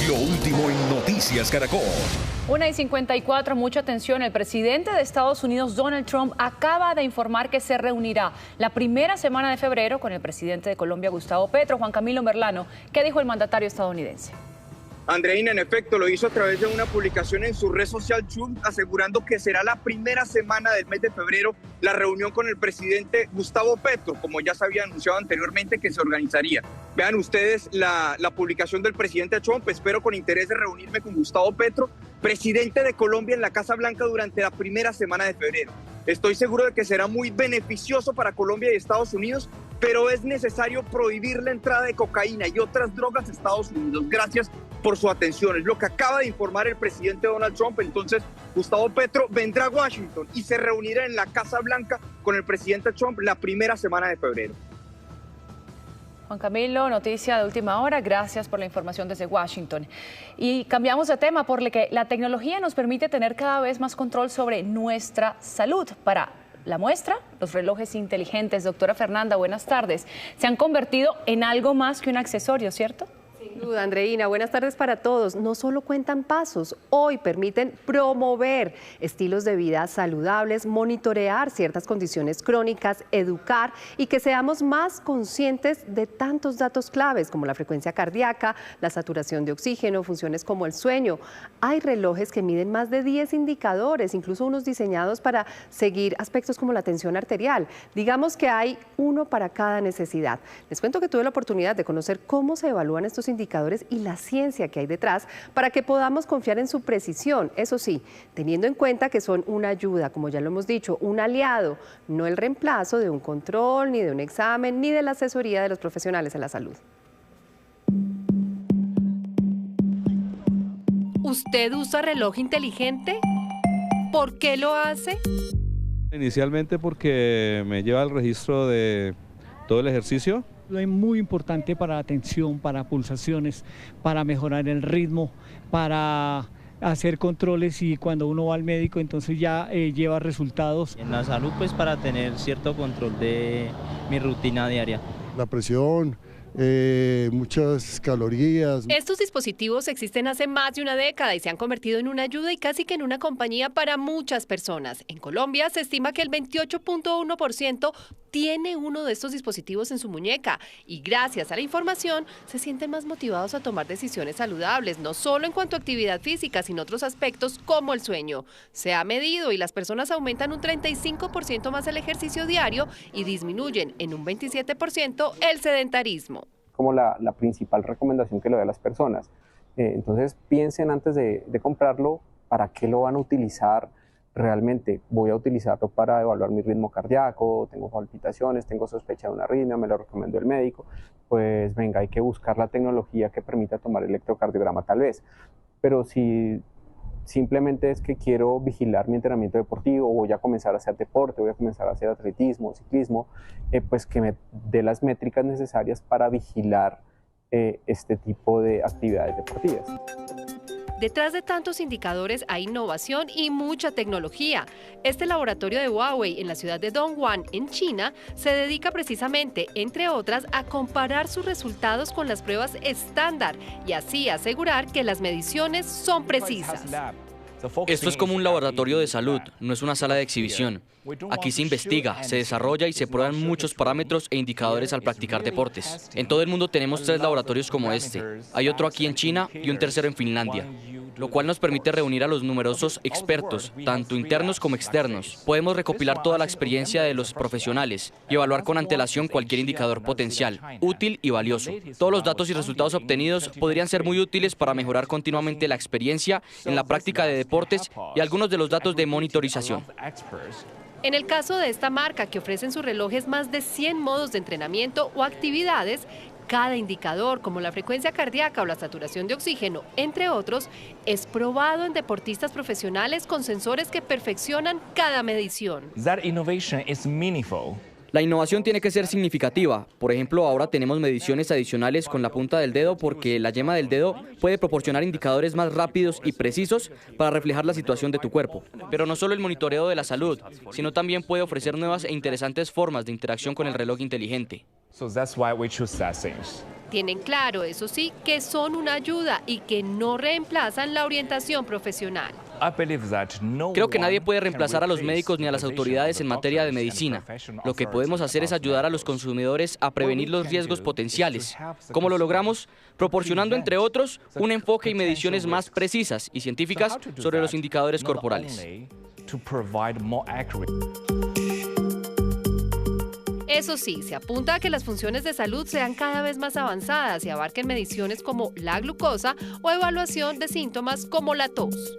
S13: Lo último en Noticias Caracol.
S4: 1:54, mucha atención. El presidente de Estados Unidos, Donald Trump, acaba de informar que se reunirá la primera semana de febrero con el presidente de Colombia, Gustavo Petro. Juan Camilo Merlano, ¿qué dijo el mandatario estadounidense?
S17: Andreina, en efecto, lo hizo a través de una publicación en su red social Trump, asegurando que será la primera semana del mes de febrero la reunión con el presidente Gustavo Petro, como ya se había anunciado anteriormente que se organizaría. Vean ustedes la publicación del presidente Trump: espero con interés de reunirme con Gustavo Petro, presidente de Colombia, en la Casa Blanca durante la primera semana de febrero. Estoy seguro de que será muy beneficioso para Colombia y Estados Unidos, pero es necesario prohibir la entrada de cocaína y otras drogas a Estados Unidos. Gracias por su atención. Es lo que acaba de informar el presidente Donald Trump. Entonces, Gustavo Petro vendrá a Washington y se reunirá en la Casa Blanca con el presidente Trump la primera semana de febrero.
S4: Juan Camilo, noticia de última hora, gracias por la información desde Washington. Y cambiamos de tema porque la tecnología nos permite tener cada vez más control sobre nuestra salud. Para la muestra, los relojes inteligentes. Doctora Fernanda, buenas tardes. Se han convertido en algo más que un accesorio, ¿cierto?
S3: Sin duda, Andreina, buenas tardes para todos. No solo cuentan pasos, hoy permiten promover estilos de vida saludables, monitorear ciertas condiciones crónicas, educar y que seamos más conscientes de tantos datos claves como la frecuencia cardíaca, la saturación de oxígeno, funciones como el sueño. Hay relojes que miden más de 10 indicadores, incluso unos diseñados para seguir aspectos como la tensión arterial. Digamos que hay uno para cada necesidad. Les cuento que tuve la oportunidad de conocer cómo se evalúan estos indicadores y la ciencia que hay detrás para que podamos confiar en su precisión. Eso sí, teniendo en cuenta que son una ayuda, como ya lo hemos dicho, un aliado, no el reemplazo de un control, ni de un examen, ni de la asesoría de los profesionales en la salud.
S10: ¿Usted usa reloj inteligente? ¿Por qué lo hace?
S11: Inicialmente porque me lleva al registro de todo el ejercicio.
S12: Es muy importante para la atención, para pulsaciones, para mejorar el ritmo, para hacer controles y cuando uno va al médico entonces ya lleva resultados.
S15: En la salud pues para tener cierto control de mi rutina diaria.
S21: La presión, muchas calorías.
S10: Estos dispositivos existen hace más de una década y se han convertido en una ayuda y casi que en una compañía para muchas personas. En Colombia se estima que el 28.1% tiene uno de estos dispositivos en su muñeca y gracias a la información se sienten más motivados a tomar decisiones saludables, no solo en cuanto a actividad física, sino otros aspectos como el sueño. Se ha medido y las personas aumentan un 35% más el ejercicio diario y disminuyen en un 27% el sedentarismo.
S22: Como la principal recomendación que le doy a las personas. Entonces piensen antes de comprarlo, ¿para qué lo van a utilizar? Realmente voy a utilizarlo para evaluar mi ritmo cardíaco, tengo palpitaciones, tengo sospecha de una arritmia, me lo recomendó el médico, pues venga, hay que buscar la tecnología que permita tomar el electrocardiograma tal vez. Pero si simplemente es que quiero vigilar mi entrenamiento deportivo, voy a comenzar a hacer deporte, voy a comenzar a hacer atletismo, ciclismo, pues que me dé las métricas necesarias para vigilar este tipo de actividades deportivas.
S10: Detrás de tantos indicadores hay innovación y mucha tecnología. Este laboratorio de Huawei en la ciudad de Dongguan, en China, se dedica precisamente, entre otras, a comparar sus resultados con las pruebas estándar y así asegurar que las mediciones son precisas.
S23: Esto es como un laboratorio de salud, no es una sala de exhibición. Aquí se investiga, se desarrolla y se prueban muchos parámetros e indicadores al practicar deportes. En todo el mundo tenemos 3 laboratorios como este. Hay otro aquí en China y un tercero en Finlandia, lo cual nos permite reunir a los numerosos expertos, tanto internos como externos. Podemos recopilar toda la experiencia de los profesionales y evaluar con antelación cualquier indicador potencial, útil y valioso. Todos los datos y resultados obtenidos podrían ser muy útiles para mejorar continuamente la experiencia en la práctica de deportes y algunos de los datos de monitorización.
S10: En el caso de esta marca, que ofrece en sus relojes más de 100 modos de entrenamiento o actividades, cada indicador, como la frecuencia cardíaca o la saturación de oxígeno, entre otros, es probado en deportistas profesionales con sensores que perfeccionan cada medición.
S23: La innovación tiene que ser significativa. Por ejemplo, ahora tenemos mediciones adicionales con la punta del dedo porque la yema del dedo puede proporcionar indicadores más rápidos y precisos para reflejar la situación de tu cuerpo. Pero no solo el monitoreo de la salud, sino también puede ofrecer nuevas e interesantes formas de interacción con el reloj inteligente.
S10: Tienen claro, eso sí, que son una ayuda y que no reemplazan la orientación profesional.
S23: Creo que nadie puede reemplazar a los médicos ni a las autoridades en materia de medicina. Lo que podemos hacer es ayudar a los consumidores a prevenir los riesgos potenciales. ¿Cómo lo logramos? Proporcionando, entre otros, un enfoque y mediciones más precisas y científicas sobre los indicadores corporales.
S10: Eso sí, se apunta a que las funciones de salud sean cada vez más avanzadas y abarquen mediciones como la glucosa o evaluación de síntomas como la tos.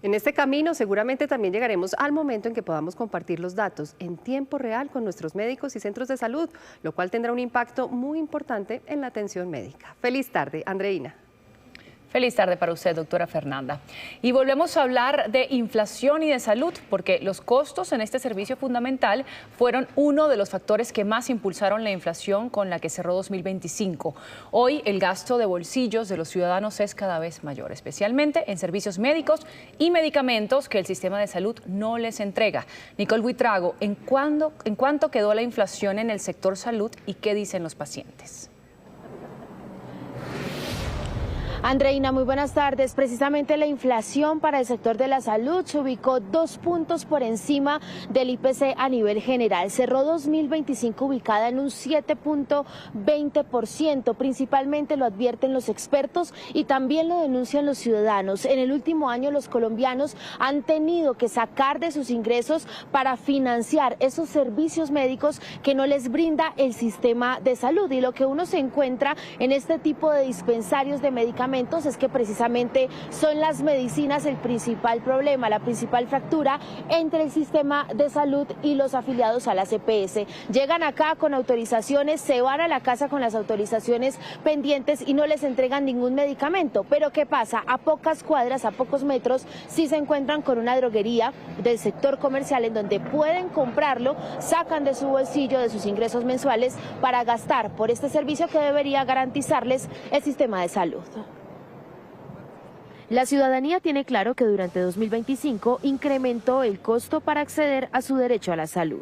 S3: En este camino seguramente también llegaremos al momento en que podamos compartir los datos en tiempo real con nuestros médicos y centros de salud, lo cual tendrá un impacto muy importante en la atención médica. Feliz tarde, Andreina.
S4: Feliz tarde para usted, doctora Fernanda. Y volvemos a hablar de inflación y de salud, porque los costos en este servicio fundamental fueron uno de los factores que más impulsaron la inflación con la que cerró 2025. Hoy el gasto de bolsillos de los ciudadanos es cada vez mayor, especialmente en servicios médicos y medicamentos que el sistema de salud no les entrega. Nicole Buitrago, ¿en cuánto quedó la inflación en el sector salud y qué dicen los pacientes?
S2: Andreina, muy buenas tardes. Precisamente la inflación para el sector de la salud se ubicó 2 puntos por encima del IPC a nivel general. Cerró 2025 ubicada en un 7.20%. Principalmente lo advierten los expertos y también lo denuncian los ciudadanos. En el último año los colombianos han tenido que sacar de sus ingresos para financiar esos servicios médicos que no les brinda el sistema de salud. Y lo que uno se encuentra en este tipo de dispensarios de medicamentos es que precisamente son las medicinas el principal problema, la principal fractura entre el sistema de salud y los afiliados a la EPS. Llegan acá con autorizaciones, se van a la casa con las autorizaciones pendientes y no les entregan ningún medicamento. Pero ¿qué pasa? A pocas cuadras, a pocos metros, sí se encuentran con una droguería del sector comercial en donde pueden comprarlo, sacan de su bolsillo, de sus ingresos mensuales para gastar por este servicio que debería garantizarles el sistema de salud. La ciudadanía tiene claro que durante 2025 incrementó el costo para acceder a su derecho a la salud.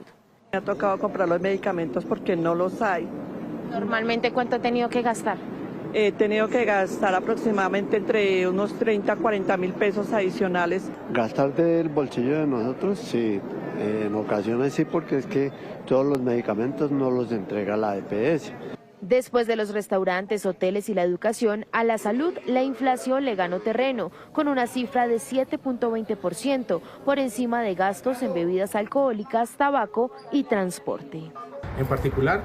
S5: Me ha tocado comprar los medicamentos porque no los hay.
S2: ¿Normalmente cuánto ha tenido que gastar?
S5: He tenido que gastar aproximadamente entre unos 30 a 40 mil pesos adicionales.
S9: Gastar del bolsillo de nosotros, sí, en ocasiones sí, porque es que todos los medicamentos no los entrega la EPS.
S2: Después de los restaurantes, hoteles y la educación, a la salud la inflación le ganó terreno, con una cifra de 7.20%, por encima de gastos en bebidas alcohólicas, tabaco y transporte.
S14: En particular,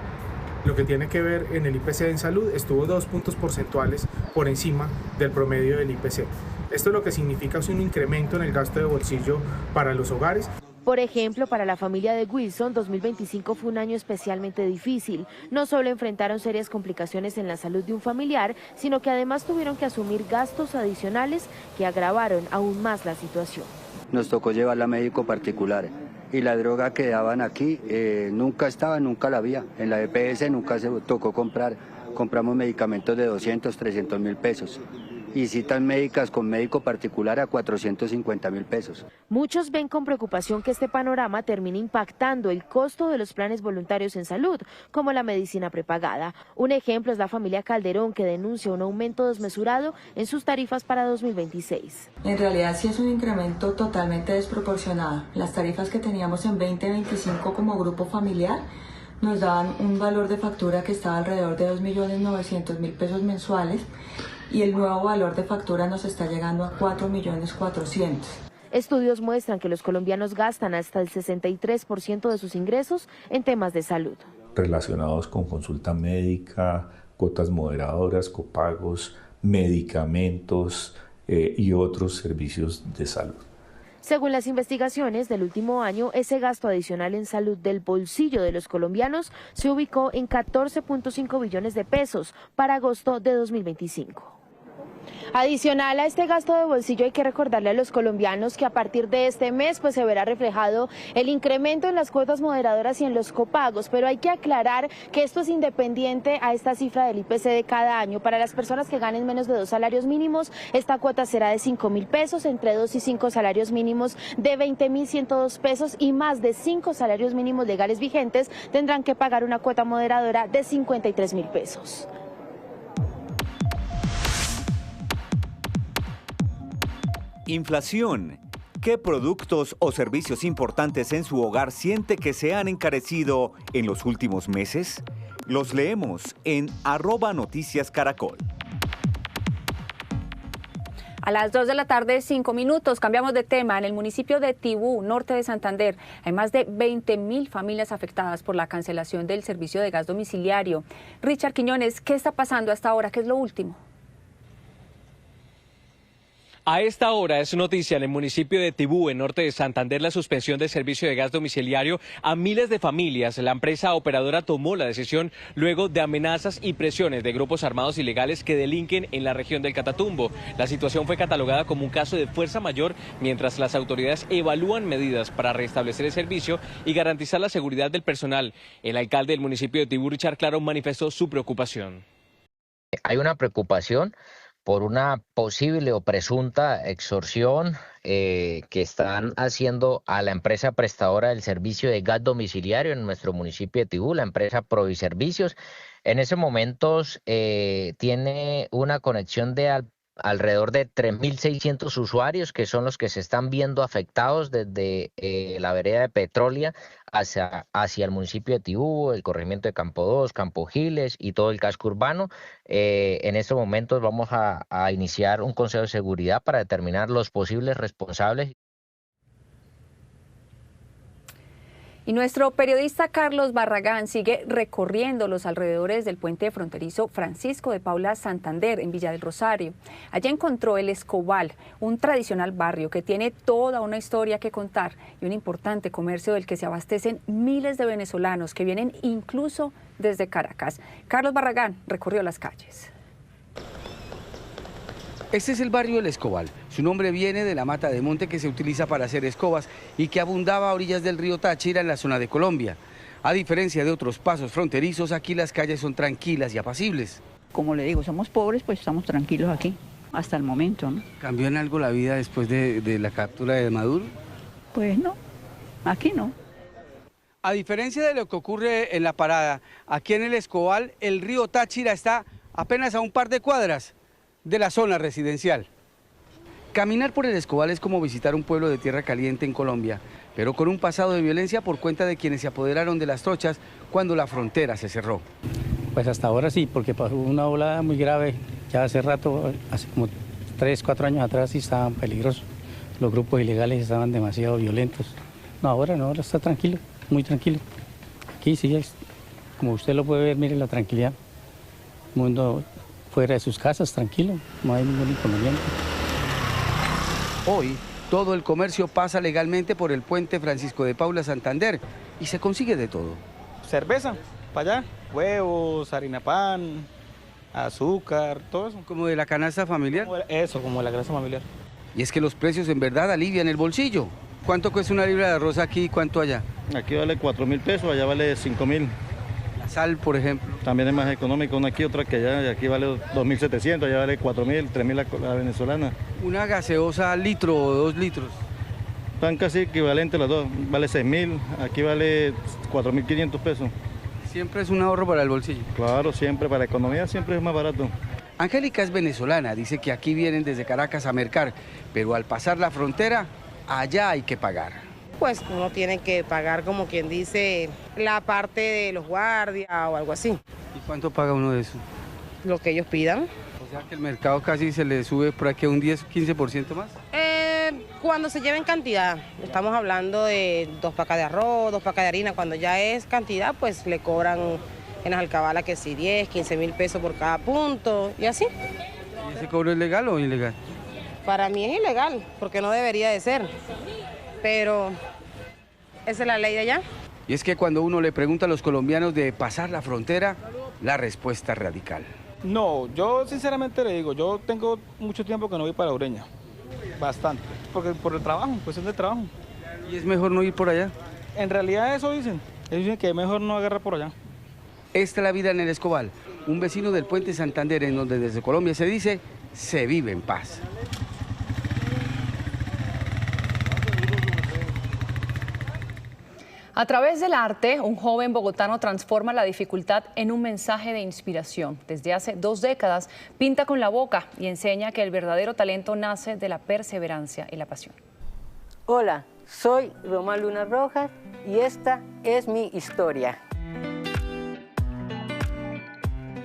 S14: lo que tiene que ver en el IPC en salud estuvo 2 puntos porcentuales por encima del promedio del IPC. Esto lo que significa es un incremento en el gasto de bolsillo para los hogares.
S2: Por ejemplo, para la familia de Wilson, 2025 fue un año especialmente difícil. No solo enfrentaron serias complicaciones en la salud de un familiar, sino que además tuvieron que asumir gastos adicionales que agravaron aún más la situación.
S16: Nos tocó llevarla a médico particular y la droga que daban aquí nunca estaba, nunca la había. En la EPS nunca se tocó comprar. Compramos medicamentos de 200, 300 mil pesos. Y citas médicas con médico particular a 450 mil pesos.
S2: Muchos ven con preocupación que este panorama termine impactando el costo de los planes voluntarios en salud, como la medicina prepagada. Un ejemplo es la familia Calderón, que denuncia un aumento desmesurado en sus tarifas para 2026.
S18: En realidad sí es un incremento totalmente desproporcionado. Las tarifas que teníamos en 2025 como grupo familiar nos daban un valor de factura que estaba alrededor de 2.900.000 pesos mensuales. Y el nuevo valor de factura nos está llegando a 4.400.000.
S2: Estudios muestran que los colombianos gastan hasta el 63% de sus ingresos en temas de salud.
S19: Relacionados con consulta médica, cuotas moderadoras, copagos, medicamentos y otros servicios de salud.
S2: Según las investigaciones del último año, ese gasto adicional en salud del bolsillo de los colombianos se ubicó en 14.5 billones de pesos para agosto de 2025. Adicional a este gasto de bolsillo, hay que recordarle a los colombianos que a partir de este mes se verá reflejado el incremento en las cuotas moderadoras y en los copagos, pero hay que aclarar que esto es independiente a esta cifra del IPC de cada año. Para las personas que ganen menos de 2 salarios mínimos, esta cuota será de 5.000 pesos, entre 2 y 5 salarios mínimos de 20.102 pesos y más de 5 salarios mínimos legales vigentes tendrán que pagar una cuota moderadora de 53.000 pesos.
S24: Inflación. ¿Qué productos o servicios importantes en su hogar siente que se han encarecido en los últimos meses? Los leemos en @noticiascaracol.
S8: A las 2 de la tarde, 5 minutos, cambiamos de tema. En el municipio de Tibú, norte de Santander, hay más de 20.000 familias afectadas por la cancelación del servicio de gas domiciliario. Richard Quiñones, ¿qué está pasando hasta ahora? ¿Qué es lo último?
S1: A esta hora es noticia en el municipio de Tibú, en norte de Santander, la suspensión del servicio de gas domiciliario a miles de familias. La empresa operadora tomó la decisión luego de amenazas y presiones de grupos armados ilegales que delinquen en la región del Catatumbo. La situación fue catalogada como un caso de fuerza mayor, mientras las autoridades evalúan medidas para restablecer el servicio y garantizar la seguridad del personal. El alcalde del municipio de Tibú, Richard Claro, manifestó su preocupación.
S6: Hay una preocupación por una posible o presunta extorsión que están haciendo a la empresa prestadora del servicio de gas domiciliario en nuestro municipio de Tibú, la empresa Proviservicios. En ese momento tiene una conexión de alrededor de 3.600 usuarios, que son los que se están viendo afectados desde la vereda de Petrolia hacia el municipio de Tibú, el corregimiento de Campo 2, Campo Giles y todo el casco urbano. En estos momentos vamos a iniciar un consejo de seguridad para determinar los posibles responsables.
S8: Y nuestro periodista Carlos Barragán sigue recorriendo los alrededores del puente fronterizo Francisco de Paula Santander en Villa del Rosario. Allí encontró El Escobal, un tradicional barrio que tiene toda una historia que contar y un importante comercio del que se abastecen miles de venezolanos que vienen incluso desde Caracas. Carlos Barragán recorrió las calles.
S7: Este es el barrio El Escobal. Su nombre viene de la mata de monte que se utiliza para hacer escobas y que abundaba a orillas del río Táchira en la zona de Colombia. A diferencia de otros pasos fronterizos, aquí las calles son tranquilas y apacibles.
S20: Como le digo, somos pobres, pues estamos tranquilos aquí, hasta el momento, ¿no?
S7: ¿Cambió en algo la vida después de la captura de Maduro?
S20: Pues no, aquí no.
S7: A diferencia de lo que ocurre en la parada, aquí en El Escobal, el río Táchira está apenas a un par de cuadras de la zona residencial. Caminar por El Escobal es como visitar un pueblo de tierra caliente en Colombia, pero con un pasado de violencia por cuenta de quienes se apoderaron de las trochas cuando la frontera se cerró.
S25: Pues hasta ahora sí, porque pasó una ola muy grave, ya hace rato, hace como 3, 4 años atrás sí estaban peligrosos, los grupos ilegales estaban demasiado violentos. No, ahora no, ahora está tranquilo, muy tranquilo. Aquí sí es, como usted lo puede ver, mire la tranquilidad, el mundo fuera de sus casas, tranquilo, no hay ningún inconveniente.
S7: Hoy, todo el comercio pasa legalmente por el puente Francisco de Paula Santander y se consigue de todo.
S25: Cerveza, para allá, huevos, harina pan, azúcar, todo eso.
S7: ¿Como de la canasta familiar?
S25: Eso, como de la canasta familiar.
S7: Y es que los precios en verdad alivian el bolsillo. ¿Cuánto cuesta una libra de arroz aquí y cuánto allá?
S26: Aquí vale 4.000 pesos, allá vale 5.000.
S7: La sal, por ejemplo.
S26: También es más económico, una aquí, otra que allá, y aquí vale 2.700, allá vale 4.000, 3.000 la venezolana.
S7: ¿Una gaseosa litro o 2 litros?
S26: Están casi equivalentes las dos, vale 6.000, aquí vale 4.500 pesos.
S7: Siempre es un ahorro para el bolsillo.
S26: Claro, siempre, para la economía siempre es más barato.
S7: Angélica es venezolana, dice que aquí vienen desde Caracas a mercar, pero al pasar la frontera, allá hay que pagar.
S27: Pues uno tiene que pagar, como quien dice, la parte de los guardias o algo así.
S7: ¿Y cuánto paga uno de eso?
S27: Lo que ellos pidan.
S7: O sea que el mercado casi se le sube por aquí un 10-15% más.
S27: Cuando se lleva en cantidad, estamos hablando de 2 pacas de arroz, 2 pacas de harina. Cuando ya es cantidad, pues le cobran en las alcabalas que sí, 10, 15.000 pesos por cada punto y así.
S7: ¿Y ese cobro es legal o ilegal?
S27: Para mí es ilegal, porque no debería de ser, pero esa es la ley de allá.
S7: Y es que cuando uno le pregunta a los colombianos de pasar la frontera, la respuesta es radical.
S25: No, yo sinceramente le digo, yo tengo mucho tiempo que no voy para Ureña, bastante, porque por el trabajo, cuestión de trabajo.
S7: ¿Y es mejor no ir por allá?
S25: En realidad eso dicen, ellos dicen que es mejor no agarrar por allá.
S7: Esta es la vida en El Escobal, un vecino del puente Santander en donde desde Colombia se dice, se vive en paz.
S4: A través del arte, un joven bogotano transforma la dificultad en un mensaje de inspiración. Desde hace 2 décadas pinta con la boca y enseña que el verdadero talento nace de la perseverancia y la pasión.
S28: Hola, soy Román Luna Rojas y esta es mi historia.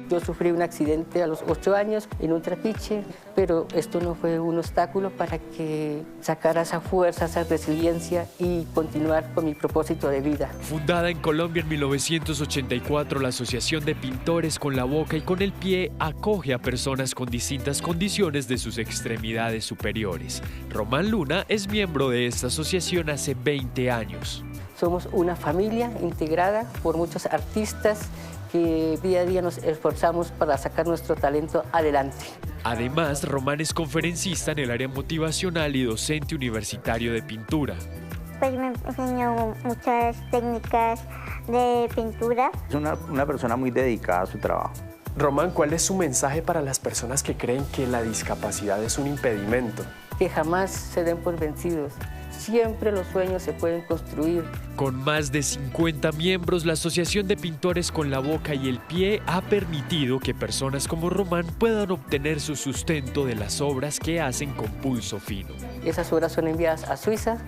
S28: Yo sufrí un accidente a los 8 años en un trapiche, pero esto no fue un obstáculo para que sacara esa fuerza, esa resiliencia y continuar con mi propósito de vida.
S11: Fundada en Colombia en 1984, la Asociación de Pintores con la Boca y con el Pie acoge a personas con distintas condiciones de sus extremidades superiores. Román Luna es miembro de esta asociación hace 20 años.
S28: Somos una familia integrada por muchos artistas que día a día nos esforzamos para sacar nuestro talento adelante.
S11: Además, Román es conferencista en el área motivacional y docente universitario de pintura.
S12: Pues me enseñó muchas técnicas de pintura.
S13: Es una persona muy dedicada a su trabajo.
S15: Román, ¿cuál es su mensaje para las personas que creen que la discapacidad es un impedimento?
S28: Que jamás se den por vencidos. Siempre los sueños se pueden construir.
S11: Con más de 50 miembros, la Asociación de Pintores con la Boca y el Pie ha permitido que personas como Román puedan obtener su sustento de las obras que hacen con pulso fino.
S28: Esas obras son enviadas a Suiza.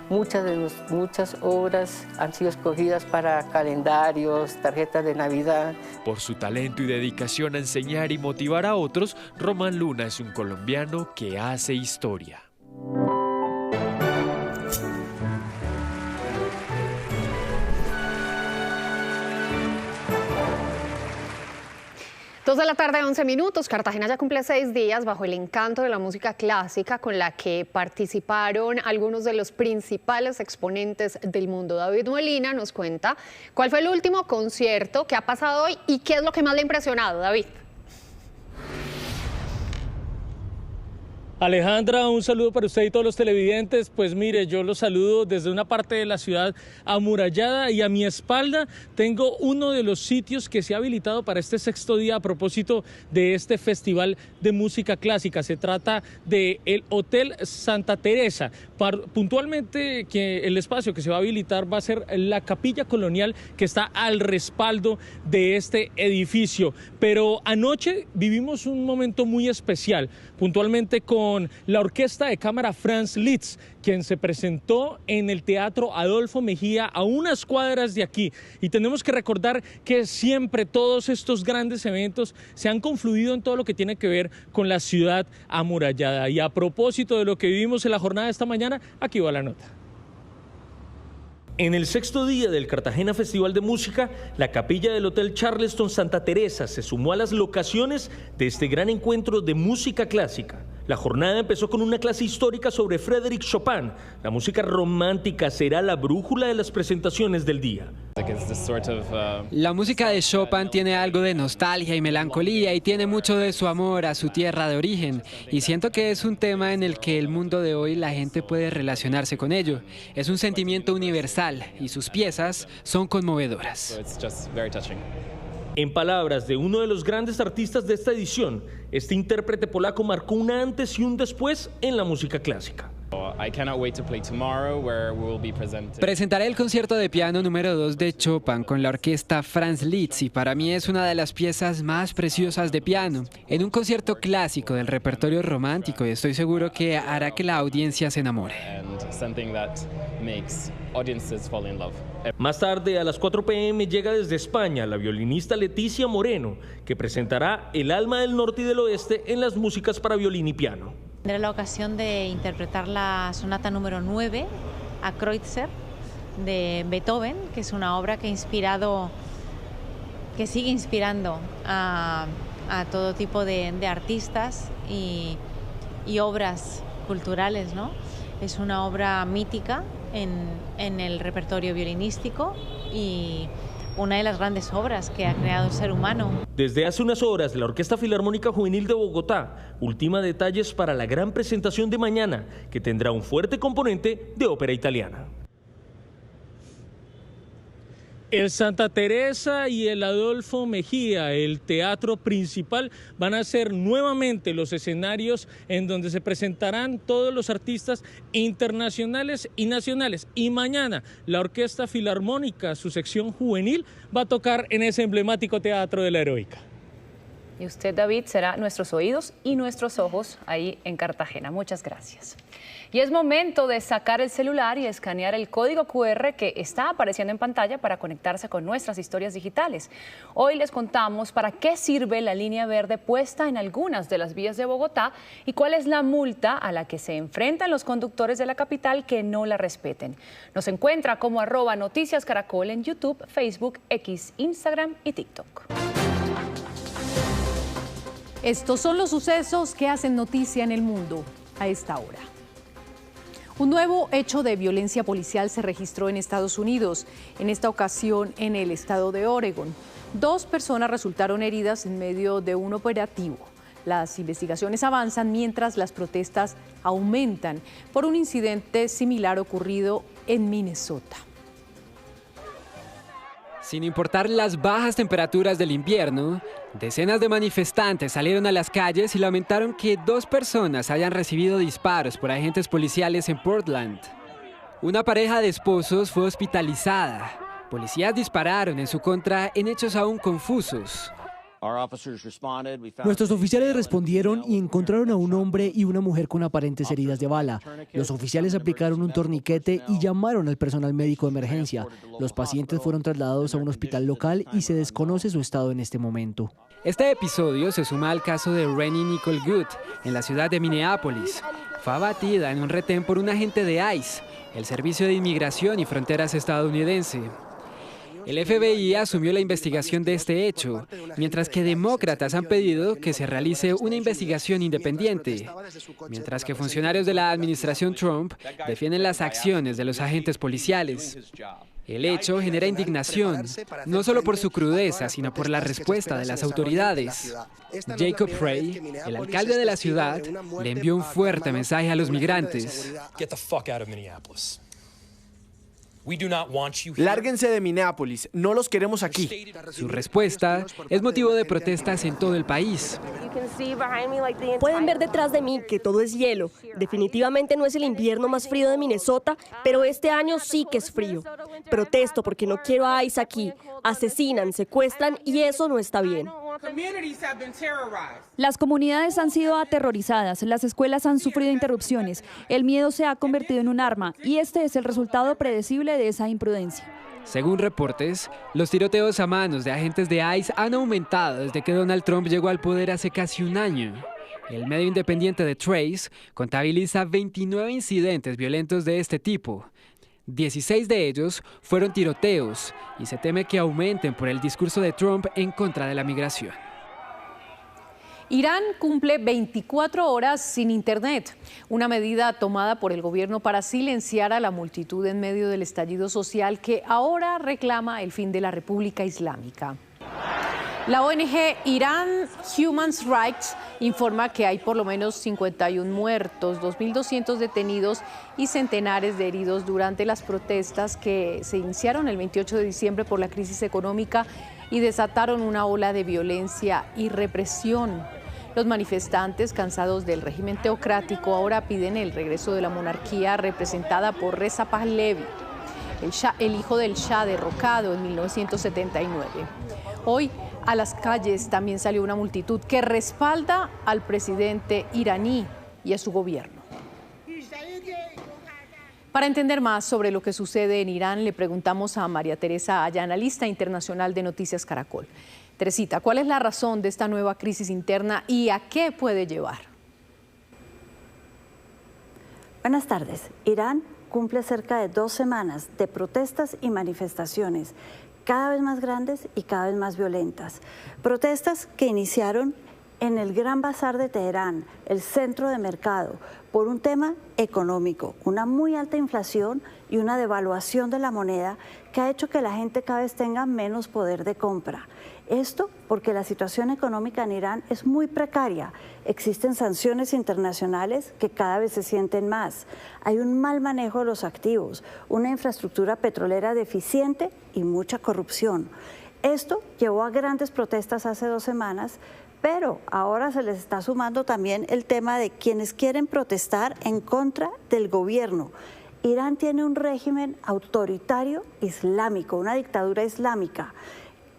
S28: Muchas obras han sido escogidas para calendarios, tarjetas de Navidad.
S11: Por su talento y dedicación a enseñar y motivar a otros, Román Luna es un colombiano que hace historia.
S17: Dos de la tarde, 11 minutos. Cartagena ya cumple 6 días bajo el encanto de la música clásica con la que participaron algunos de los principales exponentes del mundo. David Molina nos cuenta cuál fue el último concierto que ha pasado hoy y qué es lo que más le ha impresionado, David.
S21: Alejandra, un saludo para usted y todos los televidentes. Pues mire, yo los saludo desde una parte de la ciudad amurallada y a mi espalda tengo uno de los sitios que se ha habilitado para este 6º día a propósito de este Festival de Música Clásica. Se trata del Hotel Santa Teresa. Puntualmente que el espacio que se va a habilitar va a ser la capilla colonial que está al respaldo de este edificio. Pero anoche vivimos un momento muy especial, puntualmente con la Orquesta de Cámara Franz Liszt, quien se presentó en el Teatro Adolfo Mejía a unas cuadras de aquí. Y tenemos que recordar que siempre todos estos grandes eventos se han confluido en todo lo que tiene que ver con la ciudad amurallada. Y a propósito de lo que vivimos en la jornada de esta mañana, aquí va la nota. En el 6º día del Cartagena Festival de Música, la capilla del Hotel Charleston Santa Teresa se sumó a las locaciones de este gran encuentro de música clásica. La jornada empezó con una clase histórica sobre Frédéric Chopin. La música romántica será la brújula de las presentaciones del día.
S22: La música de Chopin tiene algo de nostalgia y melancolía y tiene mucho de su amor a su tierra de origen. Y siento que es un tema en el que el mundo de hoy la gente puede relacionarse con ello. Es un sentimiento universal y sus piezas son conmovedoras.
S21: En palabras de uno de los grandes artistas de esta edición, este intérprete polaco marcó un antes y un después en la música clásica.
S22: Presentaré el concierto de piano número 2 de Chopin con la orquesta Franz Liszt y para mí es una de las piezas más preciosas de piano, en un concierto clásico del repertorio romántico y estoy seguro que hará que la audiencia se enamore.
S21: Más tarde, a las 4 p.m. llega desde España la violinista Leticia Moreno, que presentará El alma del norte y del oeste en las músicas para violín y piano.
S23: Tendré la ocasión de interpretar la sonata número 9 a Kreutzer de Beethoven, que es una obra que sigue inspirando a todo tipo de artistas y obras culturales, ¿no? Es una obra mítica en el repertorio violinístico y una de las grandes obras que ha creado el ser humano.
S21: Desde hace unas horas, la Orquesta Filarmónica Juvenil de Bogotá ultima detalles para la gran presentación de mañana, que tendrá un fuerte componente de ópera italiana. El Santa Teresa y el Adolfo Mejía, el teatro principal, van a ser nuevamente los escenarios en donde se presentarán todos los artistas internacionales y nacionales. Y mañana la Orquesta Filarmónica, su sección juvenil, va a tocar en ese emblemático Teatro de la Heroica.
S4: Y usted, David, será nuestros oídos y nuestros ojos ahí en Cartagena. Muchas gracias. Y es momento de sacar el celular y escanear el código QR que está apareciendo en pantalla para conectarse con nuestras historias digitales. Hoy les contamos para qué sirve la línea verde puesta en algunas de las vías de Bogotá y cuál es la multa a la que se enfrentan los conductores de la capital que no la respeten. Nos encuentra como @noticiascaracol en YouTube, Facebook, X, Instagram y TikTok.
S3: Estos son los sucesos que hacen noticia en el mundo a esta hora. Un nuevo hecho de violencia policial se registró en Estados Unidos, en esta ocasión en el estado de Oregón. 2 personas resultaron heridas en medio de un operativo. Las investigaciones avanzan mientras las protestas aumentan por un incidente similar ocurrido en Minnesota.
S22: Sin importar las bajas temperaturas del invierno, decenas de manifestantes salieron a las calles y lamentaron que 2 personas hayan recibido disparos por agentes policiales en Portland. Una pareja de esposos fue hospitalizada. Policías dispararon en su contra en hechos aún confusos.
S5: Nuestros oficiales respondieron y encontraron a un hombre y una mujer con aparentes heridas de bala. Los oficiales aplicaron un torniquete y llamaron al personal médico de emergencia. Los pacientes fueron trasladados a un hospital local y se desconoce su estado en este momento.
S22: Este episodio se suma al caso de Rennie Nicole Good en la ciudad de Minneapolis. Fue abatida en un retén por un agente de ICE, el Servicio de Inmigración y Fronteras estadounidense. El FBI asumió la investigación de este hecho, mientras que demócratas han pedido que se realice una investigación independiente, mientras que funcionarios de la administración Trump defienden las acciones de los agentes policiales. El hecho genera indignación, no solo por su crudeza, sino por la respuesta de las autoridades. Jacob Frey, el alcalde de la ciudad, le envió un fuerte mensaje a los migrantes.
S9: Lárguense de Minneapolis, no los queremos aquí.
S22: Su respuesta es motivo de protestas en todo el país.
S10: Pueden ver detrás de mí que todo es hielo. Definitivamente no es el invierno más frío de Minnesota, pero este año sí que es frío. Protesto porque no quiero a ICE aquí. Asesinan, secuestran y eso no está bien.
S14: Las comunidades han sido aterrorizadas, las escuelas han sufrido interrupciones, el miedo se ha convertido en un arma y este es el resultado predecible de esa imprudencia.
S22: Según reportes, los tiroteos a manos de agentes de ICE han aumentado desde que Donald Trump llegó al poder hace casi un año. El medio independiente de Trace contabiliza 29 incidentes violentos de este tipo. 16 de ellos fueron tiroteos y se teme que aumenten por el discurso de Trump en contra de la migración.
S3: Irán cumple 24 horas sin internet, una medida tomada por el gobierno para silenciar a la multitud en medio del estallido social que ahora reclama el fin de la República Islámica. La ONG Iran Human Rights informa que hay por lo menos 51 muertos, 2.200 detenidos y centenares de heridos durante las protestas que se iniciaron el 28 de diciembre por la crisis económica y desataron una ola de violencia y represión. Los manifestantes, cansados del régimen teocrático, ahora piden el regreso de la monarquía representada por Reza Pahlavi, el hijo del Shah derrocado en 1979. Hoy a las calles también salió una multitud que respalda al presidente iraní y a su gobierno. Para entender más sobre lo que sucede en Irán, le preguntamos a María Teresa Aya, analista internacional de Noticias Caracol. Teresita, ¿cuál es la razón de esta nueva crisis interna y a qué puede llevar?
S16: Buenas tardes. Irán cumple cerca de 2 semanas de protestas y manifestaciones, cada vez más grandes y cada vez más violentas. Protestas que iniciaron en el Gran Bazar de Teherán, el centro de mercado, por un tema económico, una muy alta inflación y una devaluación de la moneda que ha hecho que la gente cada vez tenga menos poder de compra. Esto porque la situación económica en Irán es muy precaria. Existen sanciones internacionales que cada vez se sienten más. Hay un mal manejo de los activos, una infraestructura petrolera deficiente y mucha corrupción. Esto llevó a grandes protestas hace 2 semanas, pero ahora se les está sumando también el tema de quienes quieren protestar en contra del gobierno. Irán tiene un régimen autoritario islámico, una dictadura islámica,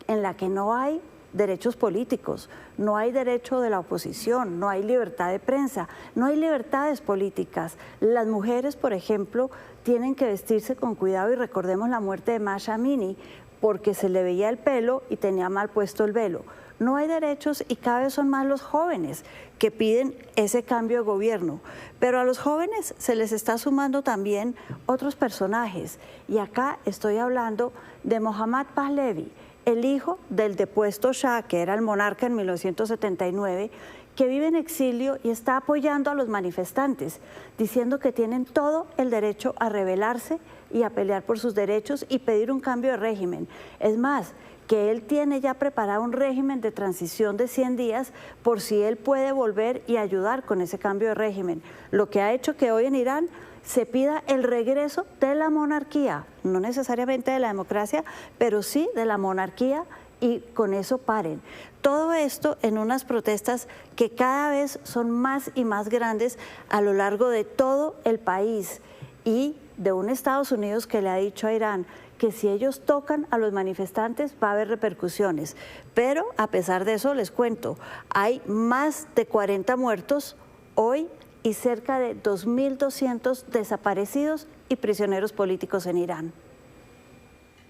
S16: en la que no hay derechos políticos, no hay derecho de la oposición, no hay libertad de prensa, no hay libertades políticas. Las mujeres, por ejemplo, tienen que vestirse con cuidado y recordemos la muerte de Masha Amini porque se le veía el pelo y tenía mal puesto el velo. No hay derechos y cada vez son más los jóvenes que piden ese cambio de gobierno. Pero a los jóvenes se les está sumando también otros personajes. Y acá estoy hablando de Mohammad Pahlavi, el hijo del depuesto Shah, que era el monarca en 1979, que vive en exilio y está apoyando a los manifestantes, diciendo que tienen todo el derecho a rebelarse y a pelear por sus derechos y pedir un cambio de régimen. Es más, que él tiene ya preparado un régimen de transición de 100 días por si él puede volver y ayudar con ese cambio de régimen, lo que ha hecho que hoy en Irán se pida el regreso de la monarquía, no necesariamente de la democracia, pero sí de la monarquía y con eso paren. Todo esto en unas protestas que cada vez son más y más grandes a lo largo de todo el país y de un Estados Unidos que le ha dicho a Irán que si ellos tocan a los manifestantes va a haber repercusiones. Pero a pesar de eso les cuento, hay más de 40 muertos hoy y cerca de 2.200 desaparecidos y prisioneros políticos en Irán.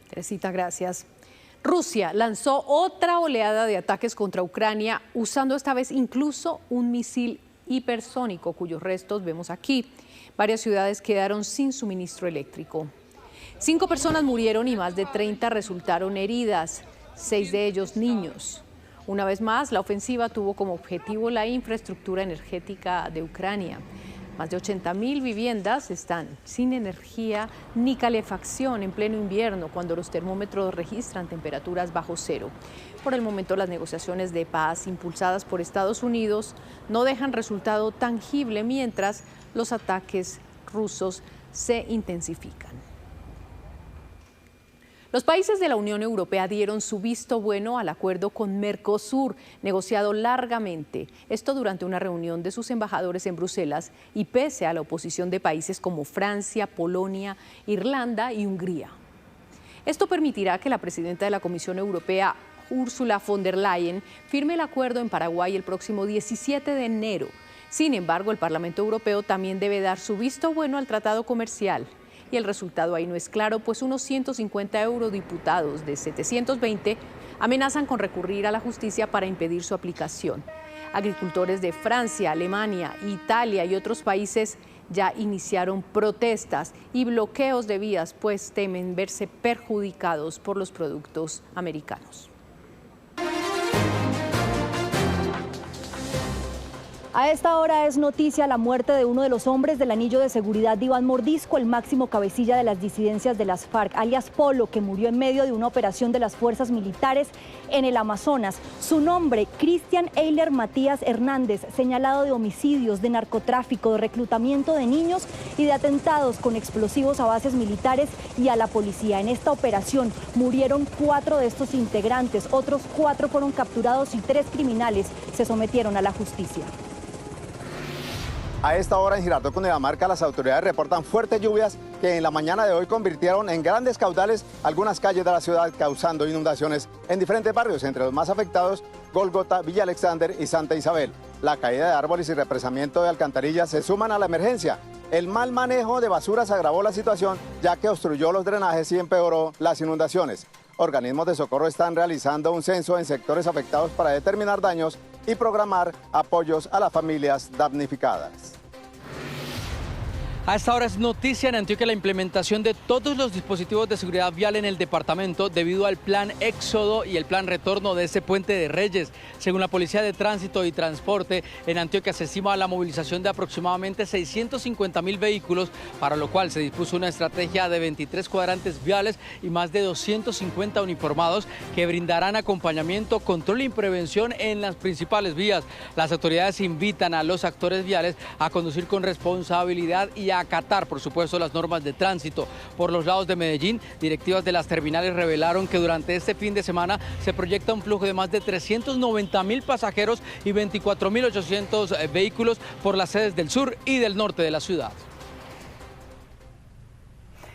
S3: Teresita, gracias. Rusia lanzó otra oleada de ataques contra Ucrania, usando esta vez incluso un misil hipersónico, cuyos restos vemos aquí. Varias ciudades quedaron sin suministro eléctrico. 5 personas murieron y más de 30 resultaron heridas, 6 de ellos niños. Una vez más, la ofensiva tuvo como objetivo la infraestructura energética de Ucrania. Más de 80.000 viviendas están sin energía ni calefacción en pleno invierno, cuando los termómetros registran temperaturas bajo cero. Por el momento, las negociaciones de paz impulsadas por Estados Unidos no dejan resultado tangible mientras los ataques rusos se intensifican. Los países de la Unión Europea dieron su visto bueno al acuerdo con Mercosur, negociado largamente, esto durante una reunión de sus embajadores en Bruselas y pese a la oposición de países como Francia, Polonia, Irlanda y Hungría. Esto permitirá que la presidenta de la Comisión Europea, Ursula von der Leyen, firme el acuerdo en Paraguay el próximo 17 de enero. Sin embargo, el Parlamento Europeo también debe dar su visto bueno al tratado comercial. Y el resultado ahí no es claro, pues unos 150 eurodiputados de 720 amenazan con recurrir a la justicia para impedir su aplicación. Agricultores de Francia, Alemania, Italia y otros países ya iniciaron protestas y bloqueos de vías, pues temen verse perjudicados por los productos americanos.
S14: A esta hora es noticia la muerte de uno de los hombres del anillo de seguridad de Iván Mordisco, el máximo cabecilla de las disidencias de las FARC, alias Polo, que murió en medio de una operación de las fuerzas militares en el Amazonas. Su nombre, Cristian Eiler Matías Hernández, señalado de homicidios, de narcotráfico, de reclutamiento de niños y de atentados con explosivos a bases militares y a la policía. En esta operación murieron 4 de estos integrantes, otros 4 fueron capturados y 3 criminales se sometieron a la justicia.
S1: A esta hora en Girardot, Cundinamarca, las autoridades reportan fuertes lluvias que en la mañana de hoy convirtieron en grandes caudales algunas calles de la ciudad, causando inundaciones en diferentes barrios, entre los más afectados, Gólgota, Villa Alexander y Santa Isabel. La caída de árboles y represamiento de alcantarillas se suman a la emergencia. El mal manejo de basuras agravó la situación, ya que obstruyó los drenajes y empeoró las inundaciones. Organismos de socorro están realizando un censo en sectores afectados para determinar daños y programar apoyos a las familias damnificadas.
S2: A esta hora es noticia en Antioquia la implementación de todos los dispositivos de seguridad vial en el departamento debido al plan Éxodo y el plan Retorno de este Puente de Reyes. Según la Policía de Tránsito y Transporte, en Antioquia se estima la movilización de aproximadamente 650.000 vehículos, para lo cual se dispuso una estrategia de 23 cuadrantes viales y más de 250 uniformados que brindarán acompañamiento, control y prevención en las principales vías. Las autoridades invitan a los actores viales a conducir con responsabilidad y a acatar, por supuesto, las normas de tránsito. Por los lados de Medellín, directivas de las terminales revelaron que durante este fin de semana se proyecta un flujo de más de 390.000 pasajeros y 24.800 vehículos por las sedes del sur y del norte de la ciudad.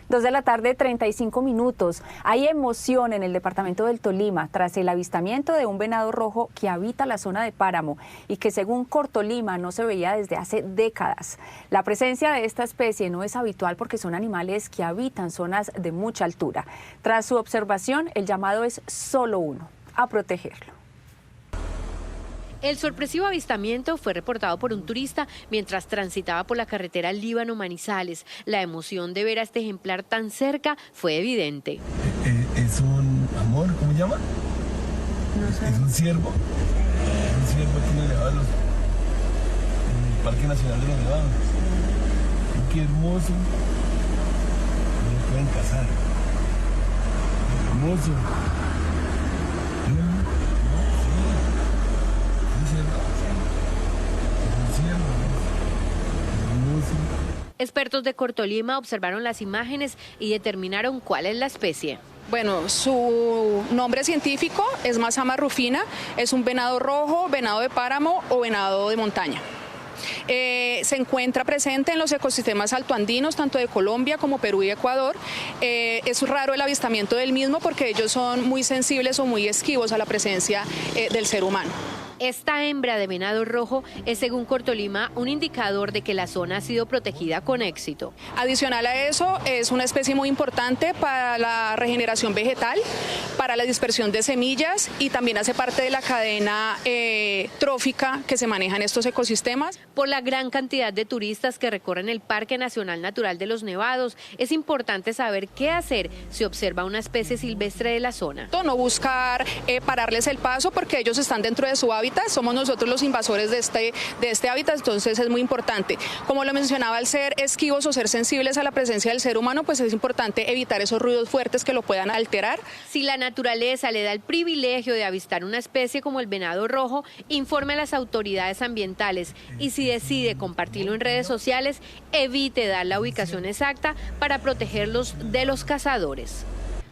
S6: 2:35 p.m. Hay emoción en el departamento del Tolima tras el avistamiento de un venado rojo que habita la zona de Páramo y que según Cortolima no se veía desde hace décadas. La presencia de esta especie no es habitual porque son animales que habitan zonas de mucha altura. Tras su observación, el llamado es solo uno: a protegerlo.
S8: El sorpresivo avistamiento fue reportado por un turista mientras transitaba por la carretera Líbano-Manizales. La emoción de ver a este ejemplar tan cerca fue evidente.
S18: Es un amor, ¿cómo se llama? No sé. Es un ciervo. Un ciervo aquí en el Nevado, en el Parque Nacional de los Nevados. Qué hermoso. No lo pueden cazar. Hermoso.
S8: Expertos de Cortolima observaron las imágenes y determinaron cuál es la especie.
S19: Bueno, su nombre científico es Mazama rufina, es un venado rojo, venado de páramo o venado de montaña. Se encuentra presente en los ecosistemas altoandinos, tanto de Colombia como Perú y Ecuador. Es raro el avistamiento del mismo porque ellos son muy sensibles o muy esquivos a la presencia del ser humano.
S8: Esta hembra de venado rojo es, según Cortolima, un indicador de que la zona ha sido protegida con éxito.
S19: Adicional a eso, es una especie muy importante para la regeneración vegetal, para la dispersión de semillas y también hace parte de la cadena trófica que se maneja en estos ecosistemas.
S8: Por la gran cantidad de turistas que recorren el Parque Nacional Natural de los Nevados, es importante saber qué hacer si observa una especie silvestre de la zona.
S19: No buscar pararles el paso porque ellos están dentro de su hábitat. Somos nosotros los invasores de este hábitat, entonces es muy importante. Como lo mencionaba, al ser esquivos o ser sensibles a la presencia del ser humano, pues es importante evitar esos ruidos fuertes que lo puedan alterar.
S8: Si la naturaleza le da el privilegio de avistar una especie como el venado rojo, informe a las autoridades ambientales y si decide compartirlo en redes sociales, evite dar la ubicación exacta para protegerlos de los cazadores.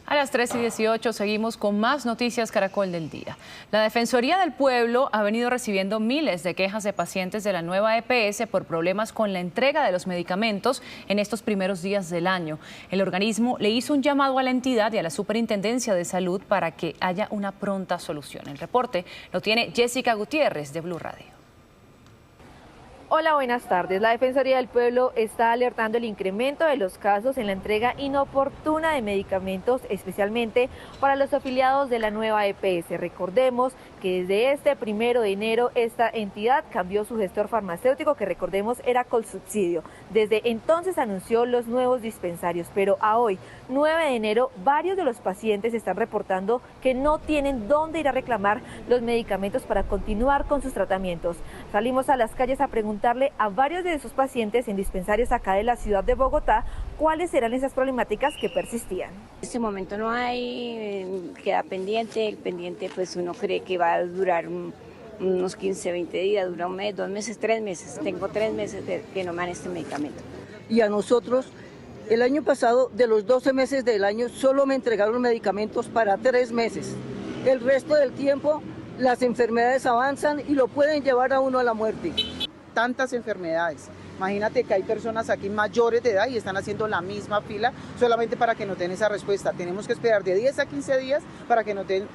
S4: A las 3:18 seguimos con más noticias Caracol del día. La Defensoría del Pueblo ha venido recibiendo miles de quejas de pacientes de la nueva EPS por problemas con la entrega de los medicamentos en estos primeros días del año. El organismo le hizo un llamado a la entidad y a la Superintendencia de Salud para que haya una pronta solución. El reporte lo tiene Jessica Gutiérrez de Blue Radio.
S20: Hola, buenas tardes. La Defensoría del Pueblo está alertando el incremento de los casos en la entrega inoportuna de medicamentos, especialmente para los afiliados de la nueva EPS. Recordemos que desde este 1 de enero esta entidad cambió su gestor farmacéutico, que recordemos era Colsubsidio. Desde entonces anunció los nuevos dispensarios, pero a hoy, 9 de enero, varios de los pacientes están reportando que no tienen dónde ir a reclamar los medicamentos para continuar con sus tratamientos. Salimos a las calles a preguntarle a varios de esos pacientes en dispensarios acá de la ciudad de Bogotá cuáles eran esas problemáticas que persistían.
S24: En este momento no hay, queda pendiente, el pendiente pues uno cree que va a durar unos 15, 20 días, dura un mes, 2 meses, 3 meses, tengo 3 meses de que no me dan este medicamento.
S26: Y a nosotros, el año pasado, de los 12 meses del año, solo me entregaron medicamentos para 3 meses. El resto del tiempo las enfermedades avanzan y lo pueden llevar a uno a la muerte.
S27: Tantas enfermedades. Imagínate que hay personas aquí mayores de edad y están haciendo la misma fila solamente para que nos den esa respuesta. Tenemos que esperar de 10 a 15 días para que nos den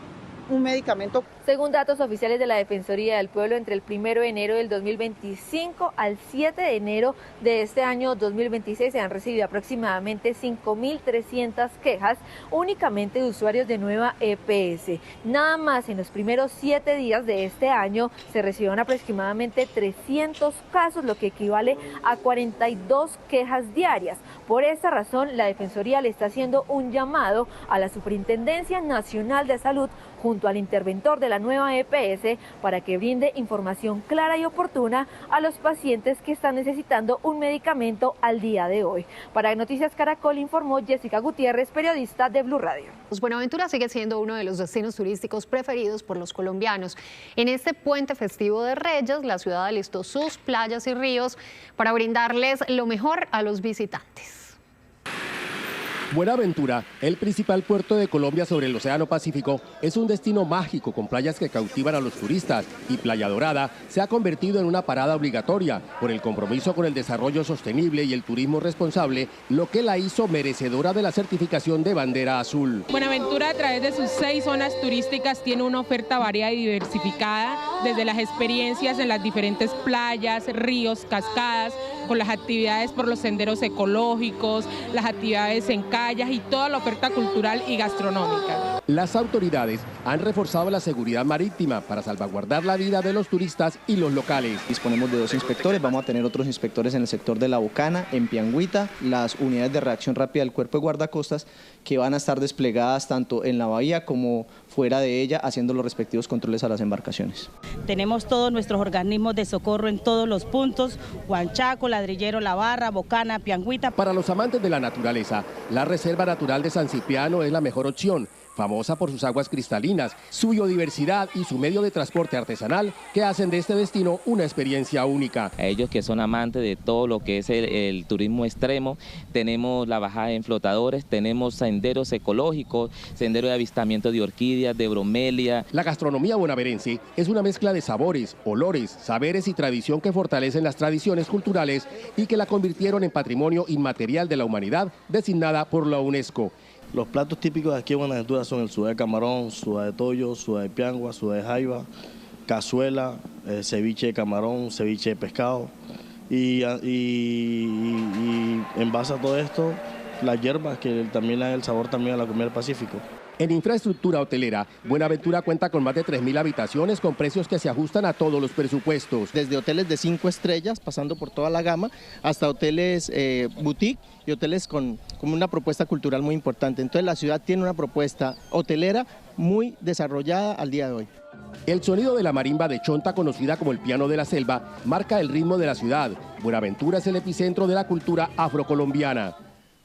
S27: un medicamento.
S20: Según datos oficiales de la Defensoría del Pueblo, entre el 1 de enero del 2025 al 7 de enero de este año 2026 se han recibido aproximadamente 5.300 quejas únicamente de usuarios de nueva EPS. Nada más en los primeros 7 días de este año se recibieron aproximadamente 300 casos, lo que equivale a 42 quejas diarias. Por esta razón, la Defensoría le está haciendo un llamado a la Superintendencia Nacional de Salud junto al interventor de la nueva EPS para que brinde información clara y oportuna a los pacientes que están necesitando un medicamento al día de hoy. Para Noticias Caracol informó Jessica Gutiérrez, periodista de Blue Radio.
S17: Buenaventura sigue siendo uno de los destinos turísticos preferidos por los colombianos. En este puente festivo de Reyes, la ciudad alistó sus playas y ríos para brindarles lo mejor a los visitantes.
S7: Buenaventura, el principal puerto de Colombia sobre el Océano Pacífico, es un destino mágico con playas que cautivan a los turistas y Playa Dorada se ha convertido en una parada obligatoria por el compromiso con el desarrollo sostenible y el turismo responsable, lo que la hizo merecedora de la certificación de bandera azul.
S11: Buenaventura, a través de sus 6 zonas turísticas, tiene una oferta variada y diversificada, desde las experiencias en las diferentes playas, ríos, cascadas, con las actividades por los senderos ecológicos, las actividades en calles y toda la oferta cultural y gastronómica.
S7: Las autoridades han reforzado la seguridad marítima para salvaguardar la vida de los turistas y los locales.
S12: Disponemos de 2 inspectores, vamos a tener otros inspectores en el sector de La Bocana, en Piangüita, las unidades de reacción rápida del Cuerpo de Guardacostas que van a estar desplegadas tanto en la bahía como fuera de ella, haciendo los respectivos controles a las embarcaciones.
S13: Tenemos todos nuestros organismos de socorro en todos los puntos, Huanchaco, Ladrillero, La Barra, Bocana, Piangüita.
S7: Para los amantes de la naturaleza, la Reserva Natural de San Cipriano es la mejor opción, famosa por sus aguas cristalinas, su biodiversidad y su medio de transporte artesanal que hacen de este destino una experiencia única.
S15: A ellos que son amantes de todo lo que es el turismo extremo, tenemos la bajada en flotadores, tenemos senderos ecológicos, senderos de avistamiento de orquídeas, de bromelia.
S7: La gastronomía bonaverense es una mezcla de sabores, olores, saberes y tradición que fortalecen las tradiciones culturales y que la convirtieron en patrimonio inmaterial de la humanidad designada por la UNESCO.
S23: Los platos típicos de aquí en Buenaventura son el sudá de camarón, sudá de toyo, sudá de piangua, sudá de jaiba, cazuela, ceviche de camarón, ceviche de pescado y en base a todo esto, las hierbas que también le dan el sabor también a la comida del Pacífico.
S7: En infraestructura hotelera, Buenaventura cuenta con más de 3.000 habitaciones con precios que se ajustan a todos los presupuestos.
S12: Desde hoteles de 5 estrellas, pasando por toda la gama, hasta hoteles boutique y hoteles con una propuesta cultural muy importante. Entonces la ciudad tiene una propuesta hotelera muy desarrollada al día de hoy.
S7: El sonido de la marimba de Chonta, conocida como el piano de la selva, marca el ritmo de la ciudad. Buenaventura es el epicentro de la cultura afrocolombiana.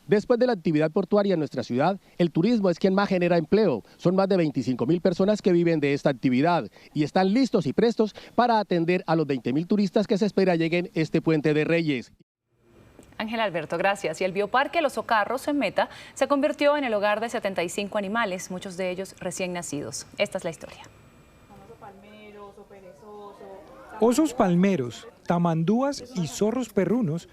S7: Después de la actividad portuaria en nuestra ciudad, el turismo es quien más genera empleo. Son más de 25.000 personas que viven de esta actividad y están listos y prestos para atender a los 20.000 turistas que se espera lleguen este Puente de Reyes.
S4: Ángel Alberto, gracias. Y el bioparque Los Ocarros en Meta se convirtió en el hogar de 75 animales, muchos de ellos recién nacidos. Esta es la historia.
S25: Osos palmeros, tamandúas y zorros perrunos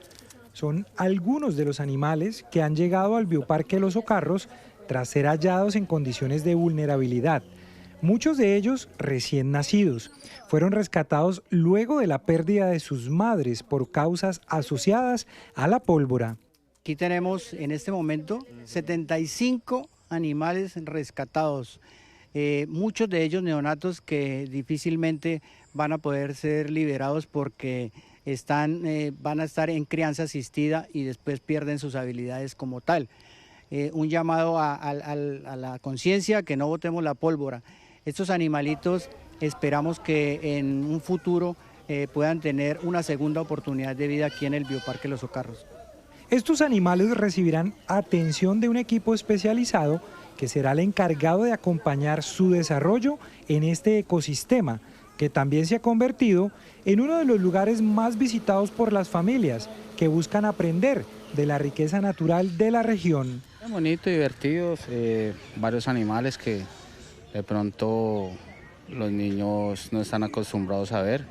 S25: son algunos de los animales que han llegado al bioparque Los Ocarros tras ser hallados en condiciones de vulnerabilidad. Muchos de ellos recién nacidos. Fueron rescatados luego de la pérdida de sus madres por causas asociadas a la pólvora.
S28: Aquí tenemos en este momento 75 animales rescatados, muchos de ellos neonatos que difícilmente van a poder ser liberados porque van a estar en crianza asistida y después pierden sus habilidades como tal. Un llamado a la conciencia, que no botemos la pólvora. Estos animalitos esperamos que en un futuro puedan tener una segunda oportunidad de vida aquí en el Bioparque Los Ocarros.
S25: Estos animales recibirán atención de un equipo especializado que será el encargado de acompañar su desarrollo en este ecosistema, que también se ha convertido en uno de los lugares más visitados por las familias que buscan aprender de la riqueza natural de la región.
S29: Bonito, divertidos, varios animales que de pronto los niños no están acostumbrados a ver,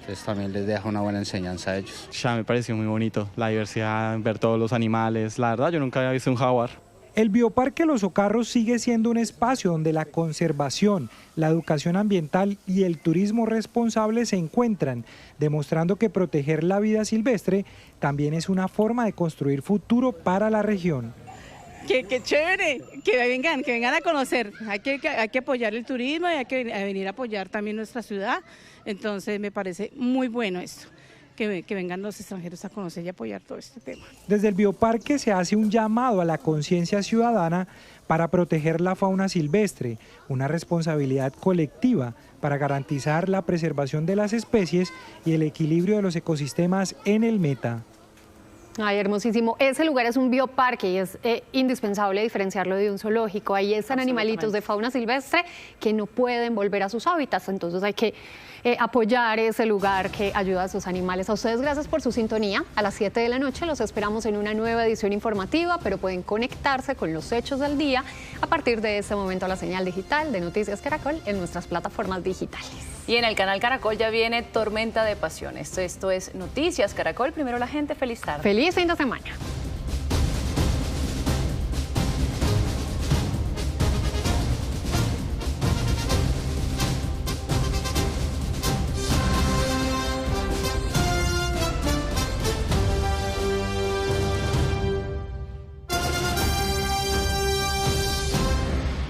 S29: entonces también les deja una buena enseñanza a ellos.
S30: Ya me pareció muy bonito, la diversidad, ver todos los animales, la verdad yo nunca había visto un jaguar.
S25: El Bioparque Los Ocarros sigue siendo un espacio donde la conservación, la educación ambiental y el turismo responsable se encuentran, demostrando que proteger la vida silvestre también es una forma de construir futuro para la región.
S31: ¡Qué chévere! Que vengan a conocer. Hay que apoyar el turismo y hay que venir a apoyar también nuestra ciudad. Entonces me parece muy bueno esto. Que vengan los extranjeros a conocer y apoyar todo este tema.
S25: Desde el Bioparque se hace un llamado a la conciencia ciudadana para proteger la fauna silvestre, una responsabilidad colectiva para garantizar la preservación de las especies y el equilibrio de los ecosistemas en el Meta.
S17: Ay, hermosísimo. Ese lugar es un bioparque y es indispensable diferenciarlo de un zoológico. Ahí están animalitos de fauna silvestre que no pueden volver a sus hábitats, entonces hay que apoyar ese lugar que ayuda a sus animales. A ustedes gracias por su sintonía. A las 7 de la noche los esperamos en una nueva edición informativa, pero pueden conectarse con los hechos del día a partir de este momento a la señal digital de Noticias Caracol en nuestras plataformas digitales.
S4: Y en el canal Caracol ya viene Tormenta de Pasiones. Esto es Noticias Caracol. Primero la gente, feliz tarde.
S17: Feliz fin de semana.